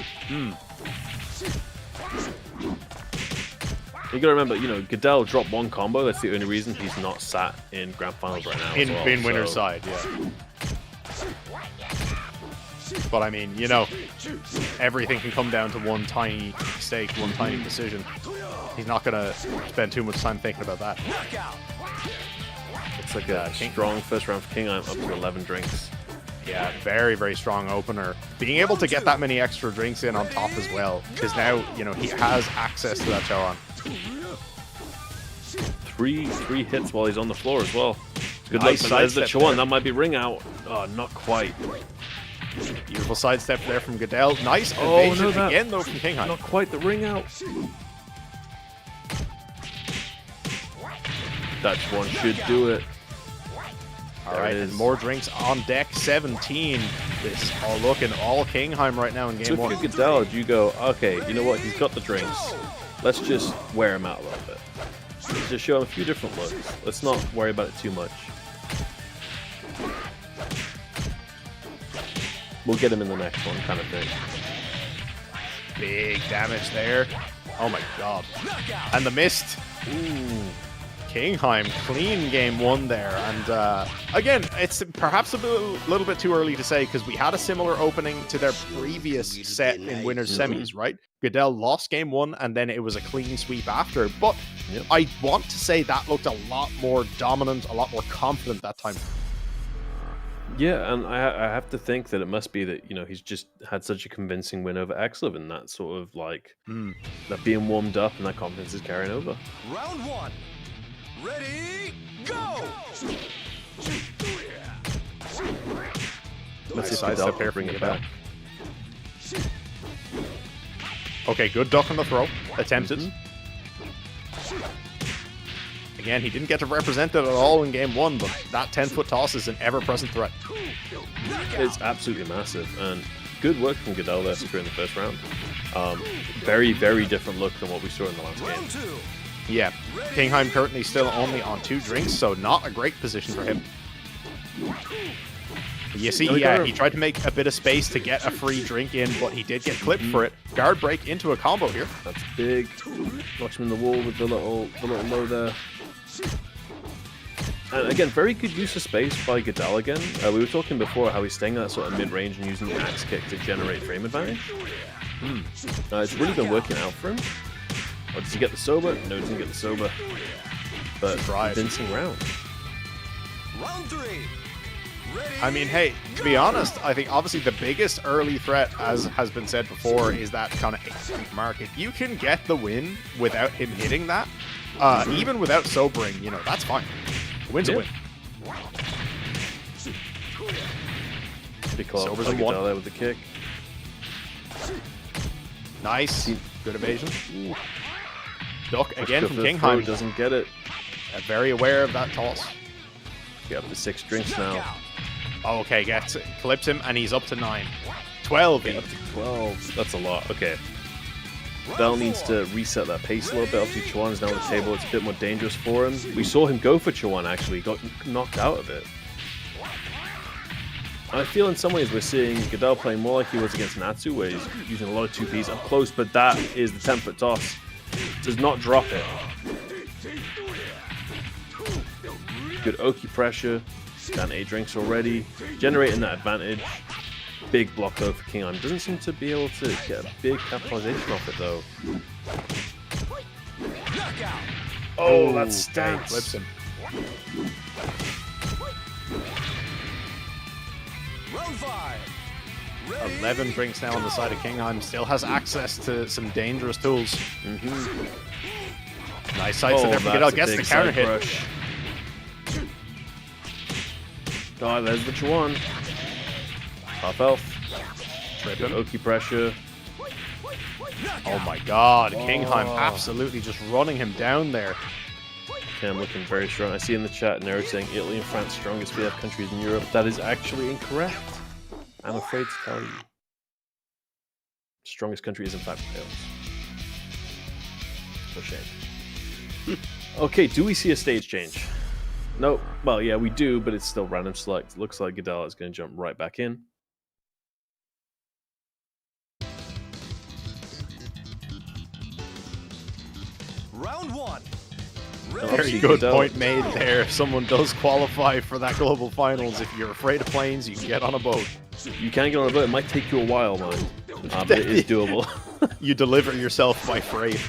you gotta remember, Godell dropped one combo. That's the only reason he's not sat in grand finals right now. In winner's side, yeah. But I mean, everything can come down to one tiny mistake, one tiny decision. He's not gonna spend too much time thinking about that. It's like a strong first round for Kingheim, up to 11 drinks. Yeah, very, very strong opener. Being able to get that many extra drinks in on top as well, because now, he has access to that Chowan. Three hits while he's on the floor as well. Good Nice luck, there's the sidestep Chowan. there. That might be ring out. Oh, not quite. Beautiful sidestep there from Godell. Nice Oh, evasion no, that- again, though, from Kingheim. Not quite the ring out. That one should do it. All right, and more drinks on deck. 17. This all looking all Kingheim right now in game So if 1. you're Godell, you go, okay, you know what? He's got the drinks. Let's just wear him out a little bit. Let's just show him a few different looks. Let's not worry about it too much. We'll get him in the next one, kind of thing. Big damage there. Oh my god. And the mist. Ooh. Kingheim, clean game 1 there. And again, it's perhaps a little bit too early to say because we had a similar opening to their previous set in winners semis, right? Godell lost game 1 and then it was a clean sweep after. But I want to say that looked a lot more dominant, a lot more confident that time. Yeah, and I have to think that it must be that, he's just had such a convincing win over Exive, and that sort of like, that being warmed up and that confidence is carrying over. Round 1. Ready, go! Let's see if sidestep Godell here can bring from it Godell. back. Okay, good duck on the throw. Attempted. Again, he didn't get to represent it at all in game 1, but that 10-foot toss is an ever-present threat. It's absolutely massive, and good work from Godell there securing the first round. Very, very different look than what we saw in the last game. Round 2. Yeah, Kingheim currently still only on 2 drinks, so not a great position for him. You see, he tried to make a bit of space to get a free drink in, but he did get clipped for it. Guard break into a combo here. That's big. Watch him in the wall with the little low there. And again, very good use of space by Godell again. We were talking before how he's staying at that sort of mid-range and using the axe kick to generate frame advantage. It's really been working out for him. Oh, does he get the sober? No, he doesn't get the sober. But convincing round. Round 3. Ready, I mean, hey, to be honest, I think obviously the biggest early threat, as has been said before, is that kind of 8 mark. If you can get the win without him hitting that, even without sobering, that's fine. A win's a win. Big call Sobers by in 1. Godell there with the kick. Nice. Good evasion. Duck again from Throw Kingheim. doesn't get it. Very aware of that toss. Get up to 6 drinks now. Okay, gets it. Clips him, and he's up to 9. 12. Get up to 12. That's a lot. Okay. Bell needs to reset that pace a little bit. Obviously, Chowan's down the table. It's a bit more dangerous for him. We saw him go for Chowan, actually. Got knocked out of it. And I feel in some ways we're seeing Godell playing more like he was against Natsu, where he's using a lot of 2Ps up close, but that is the 10-foot toss. Does not drop it. Good Oki pressure. Down 8 drinks already. Generating that advantage. Big block though for Kingheim. Doesn't seem to be able to get a big capitalization off it though. Oh, that's stance. Clips him. Round 5. Ready, 11 drinks now on the side of Kingheim. Still has access to some dangerous tools. Nice sights in there for Godell. Gets the counter hit. Rush. Oh, there's the Chuan. Half health. Tripping. Oki pressure. Oh my god, Kingheim absolutely just running him down there. Okay, I'm looking very strong. I see in the chat Nero saying Italy and France strongest VF countries in Europe. That is actually incorrect. I'm afraid to tell you. Strongest country is in fact Wales. For shame. Okay, do we see a stage change? No. Well, yeah, we do, but it's still random select. Looks like Godell is going to jump right back in. Round 1. Very good point made there. If someone does qualify for that global finals, if you're afraid of planes, you can get on a boat. You can get on a boat. It might take you a while, man. But it is doable. You deliver yourself by freight.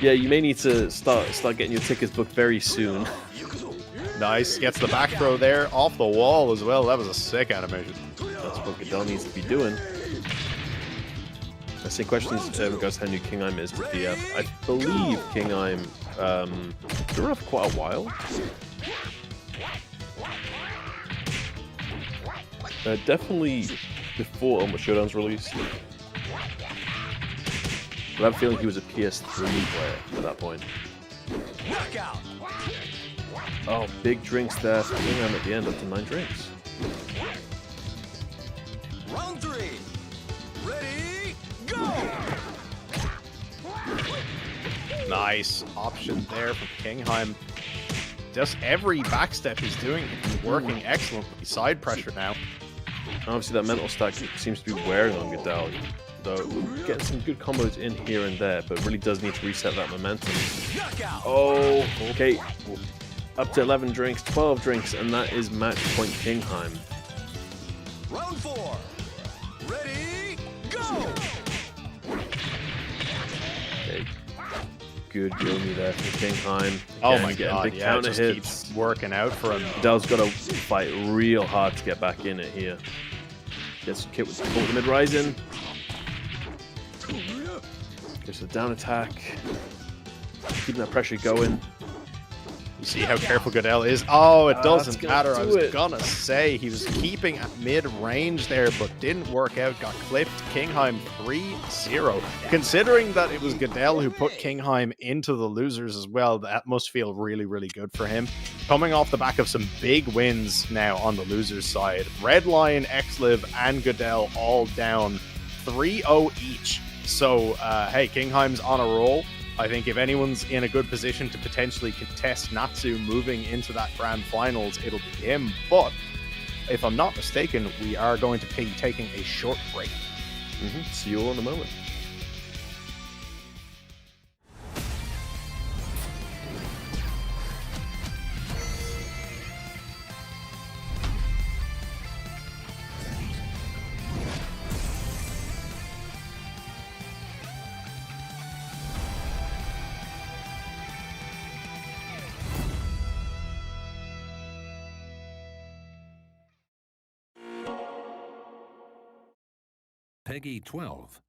Yeah, you may need to start getting your tickets booked very soon. Nice. Gets the back throw there. Off the wall as well. That was a sick animation. That's what Godell needs to be doing. I see questions in regards to how new Kingheim is to VF. I believe Kingheim been around for quite a while. Definitely before Almost Showdown's release. But I have a feeling he was a PS3 player at that point. Knockout. Oh, big drinks there for Kingheim at the end, up to 9 drinks. Round 3. Ready, go. Nice option there from Kingheim. Just every backstep he's doing is working excellent with the side pressure now. Obviously that mental stack seems to be wearing on Godell, though getting some good combos in here and there, but really does need to reset that momentum. Knockout. Oh, okay. Up to 11 drinks, 12 drinks, and that is match point Kingheim. Round 4. Ready, go. Okay. Good Yomi there from Kingheim. Oh Again, my getting god, big yeah, it counter just hits. keeps working out for him. Godell's got to fight real hard to get back in it here. Gets hit with the mid rising. Goes to the down attack. Keeping that pressure going. You see how careful Godell is. Oh, it doesn't that's gonna matter. I do was it. gonna say he was keeping at mid-range there, but didn't work out. Got clipped. Kingheim 3-0. Considering that it was Godell who put Kingheim into the losers as well, that must feel really, really good for him. Coming off the back of some big wins now on the losers side. Redline, Exive, and Godell all down 3-0 each. So, hey, Kingheim's on a roll. I think if anyone's in a good position to potentially contest Natsu moving into that grand finals, it'll be him. But if I'm not mistaken, we are going to be taking a short break. See you all in a moment. Peggy 12.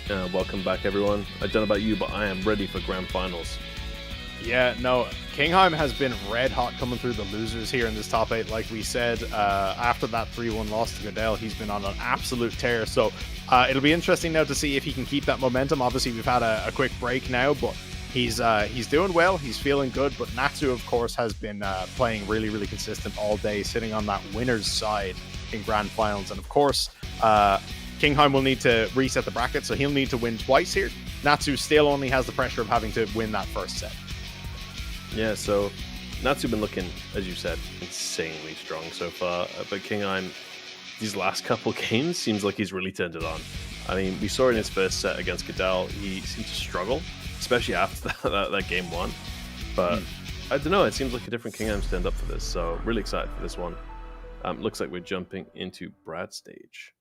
Welcome back, everyone. I don't know about you, but I am ready for grand finals. Yeah, no, Kingheim has been red hot coming through the losers here in this top 8. Like we said, after that 3-1 loss to Godell, he's been on an absolute tear. So it'll be interesting now to see if he can keep that momentum. Obviously, we've had a quick break now, but he's doing well. He's feeling good. But Natsu, of course, has been playing really, really consistent all day, sitting on that winner's side in grand finals. And of course, Kingheim will need to reset the bracket, so he'll need to win twice here. Natsu still only has the pressure of having to win that first set. Yeah, so Natsu been looking, as you said, insanely strong so far. But Kingheim, these last couple games, seems like he's really turned it on. I mean, we saw in his first set against Godell, he seemed to struggle, especially after that game 1. But I don't know, it seems like a different Kingheim's turned up for this, so really excited for this one. Looks like we're jumping into Brad's stage.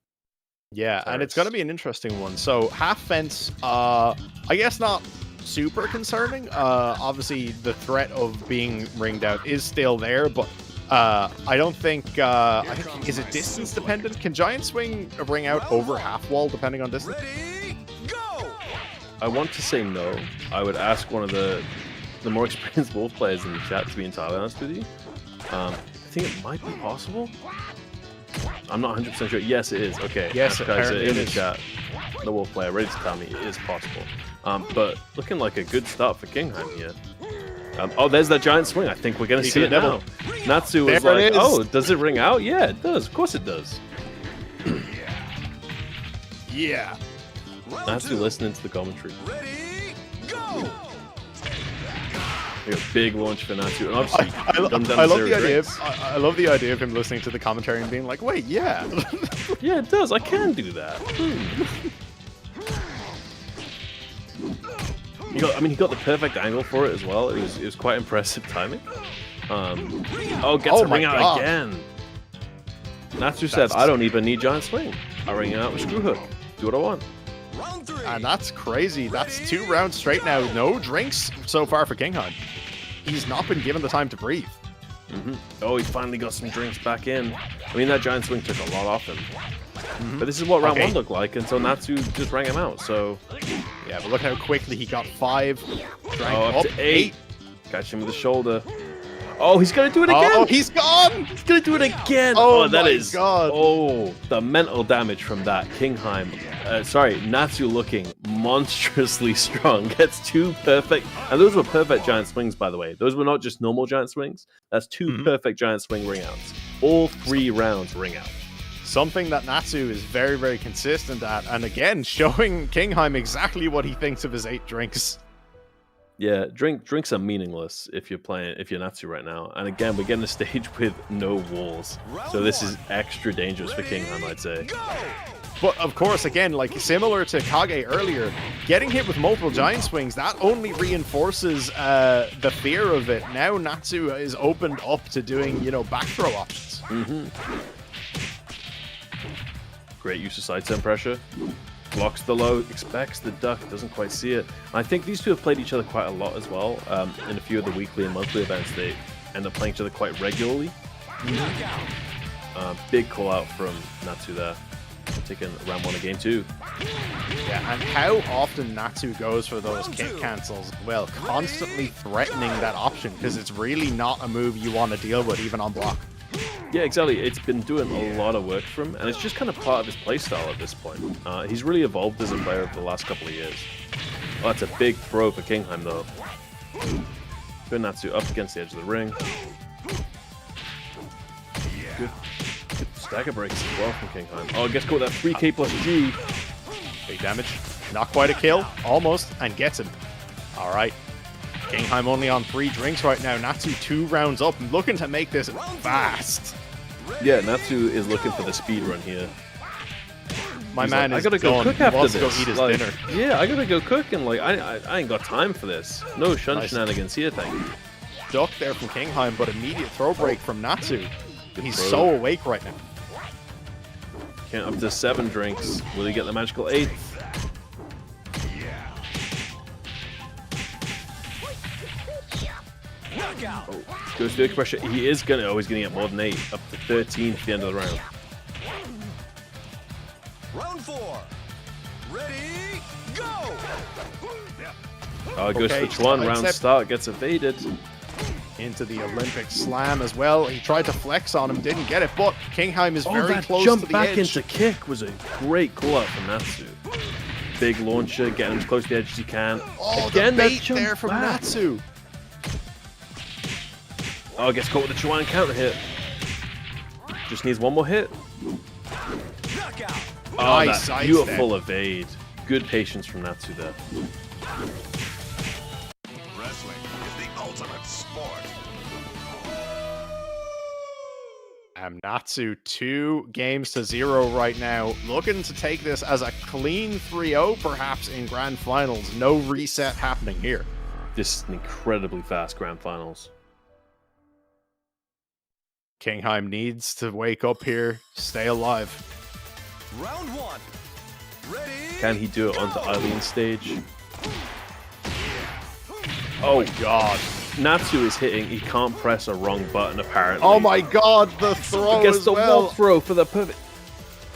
Yeah, and it's going to be an interesting one. So half fence, I guess not super concerning. Obviously, the threat of being ringed out is still there, but I don't think. I think, is it distance dependent? Can Giant Swing ring out over half wall depending on distance? Ready, go! I want to say no. I would ask one of the more experienced Wolf players in the chat, to be entirely honest with you. I think it might be possible. I'm not 100% sure. Yes, it is. Okay. Yes, guys apparently in the it is. chat, the Wolf player ready to tell me it is possible. But looking like a good start for Kingheim here. Oh, there's that giant swing. I think we're going to see it now. Natsu was There like, it is. oh, does it ring out? Yeah, it does. Of course it does. Yeah. Natsu listening to the commentary. Ready, go! We got a big launch for Natsu. And obviously, I love the idea of him listening to the commentary and being like, wait, yeah. Yeah, it does. I can do that. He got the perfect angle for it as well. It was quite impressive timing. Gets a my ring out God. again. Natsu said, I don't even need giant swing. I ring out with screw hook. Do what I want. Round 3. And that's crazy. That's 2 rounds straight now. No drinks so far for Kingheim. He's not been given the time to breathe. Oh, he finally got some drinks back in. I mean, that giant swing took a lot off him. But this is what round 1 looked like until Natsu just rang him out. So, Yeah, but look how quickly he got 5. Drank up up to 8. Catch him with the shoulder. Oh, he's going to do it again. Oh, he's gone. He's going to do it again. Oh that my is. God. Oh, the mental damage from that. Kingheim. Natsu looking monstrously strong. Gets 2 perfect. And those were perfect giant swings, by the way. Those were not just normal giant swings. That's 2 perfect giant swing ring outs. All 3 rounds ring out. Something that Natsu is very, very consistent at. And again, showing Kingheim exactly what he thinks of his 8 drinks. Yeah, drinks are meaningless if you're Natsu right now. And again, we're getting a stage with no walls. So this is extra dangerous for Kingheim, I'd say. But of course, again, like similar to Kage earlier, getting hit with multiple giant swings, that only reinforces the fear of it. Now Natsu is opened up to doing, back throw options. Great use of side turn pressure. Blocks the low, expects the duck, doesn't quite see it. I think these two have played each other quite a lot as well. In a few of the weekly and monthly events, they end up playing each other quite regularly. Big call out from Natsu there. Taking round 1 of game 2. Yeah, and how often Natsu goes for those kick cancels, well, constantly threatening that option, because it's really not a move you want to deal with, even on block. Yeah, exactly. It's been doing a lot of work for him, and it's just kind of part of his playstyle at this point. He's really evolved as a player over the last couple of years. Oh, that's a big throw for Kingheim, though. Good Natsu up against the edge of the ring. Good stagger breaks as well from Kingheim. Oh, gets caught that 3k plus G. Big damage. Not quite a kill. Almost. And gets him. All right. Kingheim only on 3 drinks right now. Natsu 2 rounds up. Looking to make this fast. Yeah, Natsu is looking for the speed run here. My man I is gotta go done. cook He after wants this. to go eat his Like, dinner. Yeah, I gotta go cook, and I ain't got time for this. No shenanigans here, thank you. Duck there from Kingheim, but immediate throw break from Natsu. He's so awake right now. Count up to 7 drinks. Will he get the magical 8th? Oh, goes to the pressure. He is gonna always gonna get more than 8. Up to 13 at the end of the round. Round 4. Ready, Oh, it goes Okay, for Chuan. Round except- start gets evaded. Into the Olympic slam as well. He tried to flex on him, didn't get it, but Kingheim is very that close jump to the back edge. into kick was a great call out from Natsu. Big launcher, getting him as close to the edge as you can. Oh, Again, the that bait jump there from back. Natsu. Oh, gets caught with the Chuan counter hit. Just needs one more hit. Oh, Nice that sidestep. beautiful evade. Good patience from Natsu there. Wrestling is the ultimate sport. Natsu 2-0 right now. Looking to take this as a clean 3-0 perhaps in grand finals. No reset happening here. This is an incredibly fast grand finals. Kingheim needs to wake up here, stay alive. Round 1. Ready? Can he do it onto Eileen's stage? Oh my god. Natsu is hitting. He can't press a wrong button apparently. Oh my god, the throw Gets as the well. wall throw for the perfect.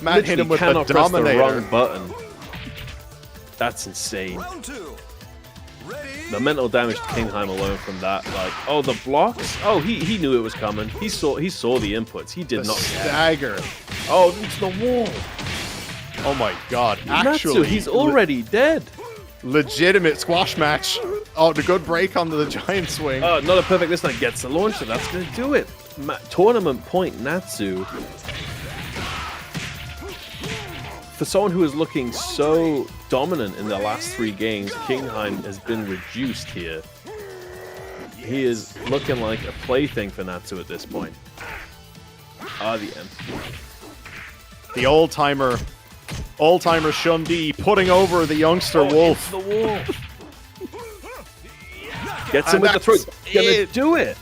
Man hit him with the cannot press the dominator. wrong button. That's insane. Round 2. Ready? The mental damage to Kingheim alone from that, like, oh, the blocks. Oh, he knew it was coming. He saw the inputs. He did The not care. stagger. Oh, it's the wall. Oh my god. Natsu, Actually, he's already dead. legitimate squash match. Oh, the good break on the giant swing. Oh, not a perfect this time. Gets the launcher. That's going to do it. Tournament point Natsu. For someone who is looking so dominant in the last 3 games, Kingheim has been reduced here. He is looking like a plaything for Natsu at this point. RDM. The old-timer Shundi putting over the youngster Wolf. The wall. Gets him And with the throat. that's Gonna it. do it.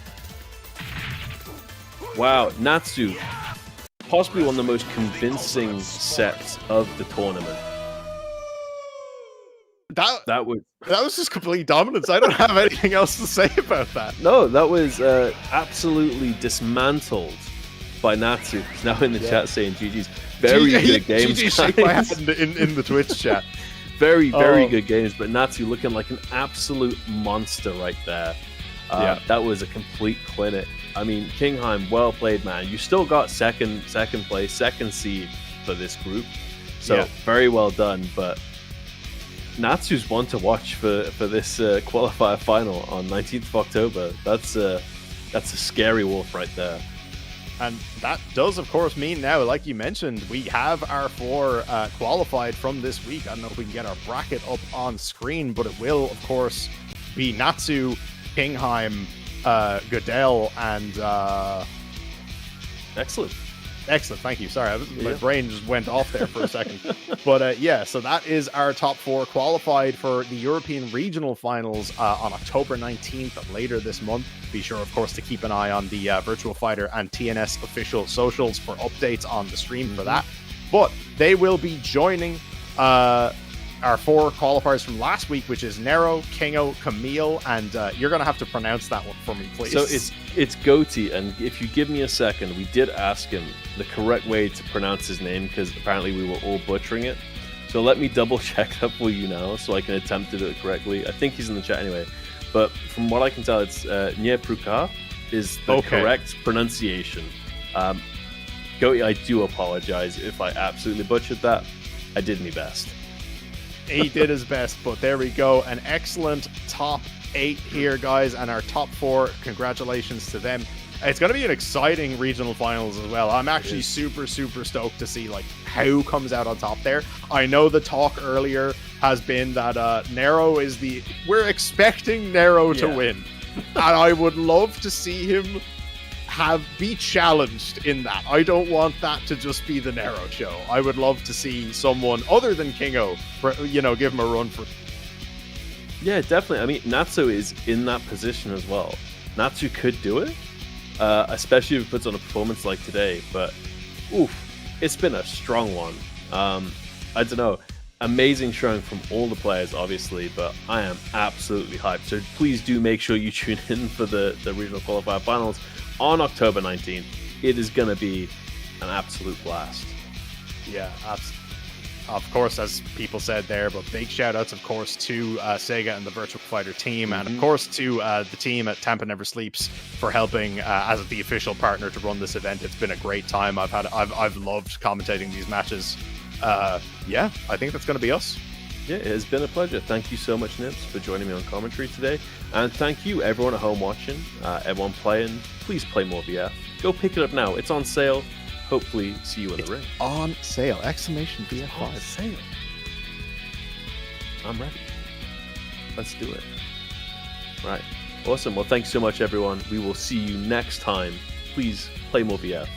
Wow, Natsu. Possibly one of the most convincing sets of the tournament. That was was just complete dominance. I don't have anything else to say about that. no, that was absolutely dismantled by Natsu. He's now in the chat saying GG's. Very good games. GG, shake my guys. hand in the Twitch chat. Very Oh. good games, but Natsu looking like an absolute monster right there. Yeah. That was a complete clinic. I mean, Kingheim, well played, man. You still got second place, second seed for this group. So Yeah. very well done. But Natsu's one to watch for this qualifier final on 19th of October. That's a scary wolf right there. And that does, of course, mean now, like you mentioned, we have our 4 qualified from this week. I don't know if we can get our bracket up on screen, but it will, of course, be Natsu, Kingheim, Godell, and... Excellent. Excellent, thank you. Sorry, my brain just went off there for a second. But yeah, so that is our top 4 qualified for the European Regional Finals on October 19th, later this month. Be sure, of course, to keep an eye on the Virtua Fighter and TNS official socials for updates on the stream for that. But they will be joining our 4 qualifiers from last week, which is Nero, Kingo, Camille, and you're going to have to pronounce that one for me, please. So it's Goatee, and if you give me a second, we did ask him the correct way to pronounce his name because apparently we were all butchering it. So let me double check that for you now so I can attempt to do it correctly. I think he's in the chat anyway. But from what I can tell, it's Nye Pruka is the correct pronunciation. Goatee, I do apologize if I absolutely butchered that. I did my best. He did his best, but there we go. An excellent top 8 here, guys, and our top 4. Congratulations to them. It's going to be an exciting regional finals as well. I'm actually super stoked to see like how comes out on top there. I know the talk earlier has been that Nero is we're expecting Nero to win, and I would love to see him be challenged in that. I don't want that to just be the Nero show. I would love to see someone other than Kingo, give him a run for. Yeah, definitely. I mean, Natsu is in that position as well. Natsu could do it, especially if he puts on a performance like today. But, oof, it's been a strong one. I don't know. Amazing showing from all the players, obviously, but I am absolutely hyped. So please do make sure you tune in for the regional qualifier finals on October 19th. It is going to be an absolute blast. Yeah, of course, as people said there, but big shout outs, of course, to Sega and the Virtua Fighter team, and of course to the team at Tampa Never Sleeps for helping as the official partner to run this event. It's been a great time. I've loved commentating these matches. Yeah, I think that's going to be us. Yeah, it has been a pleasure. Thank you so much, Nips, for joining me on commentary today. And thank you, everyone at home watching, everyone playing. Please play more VF. Go pick it up now. It's on sale. Hopefully, see you in the ring. On sale! Exclamation VF5. On sale. I'm ready. Let's do it. Right. Awesome. Well, thanks so much, everyone. We will see you next time. Please play more VF.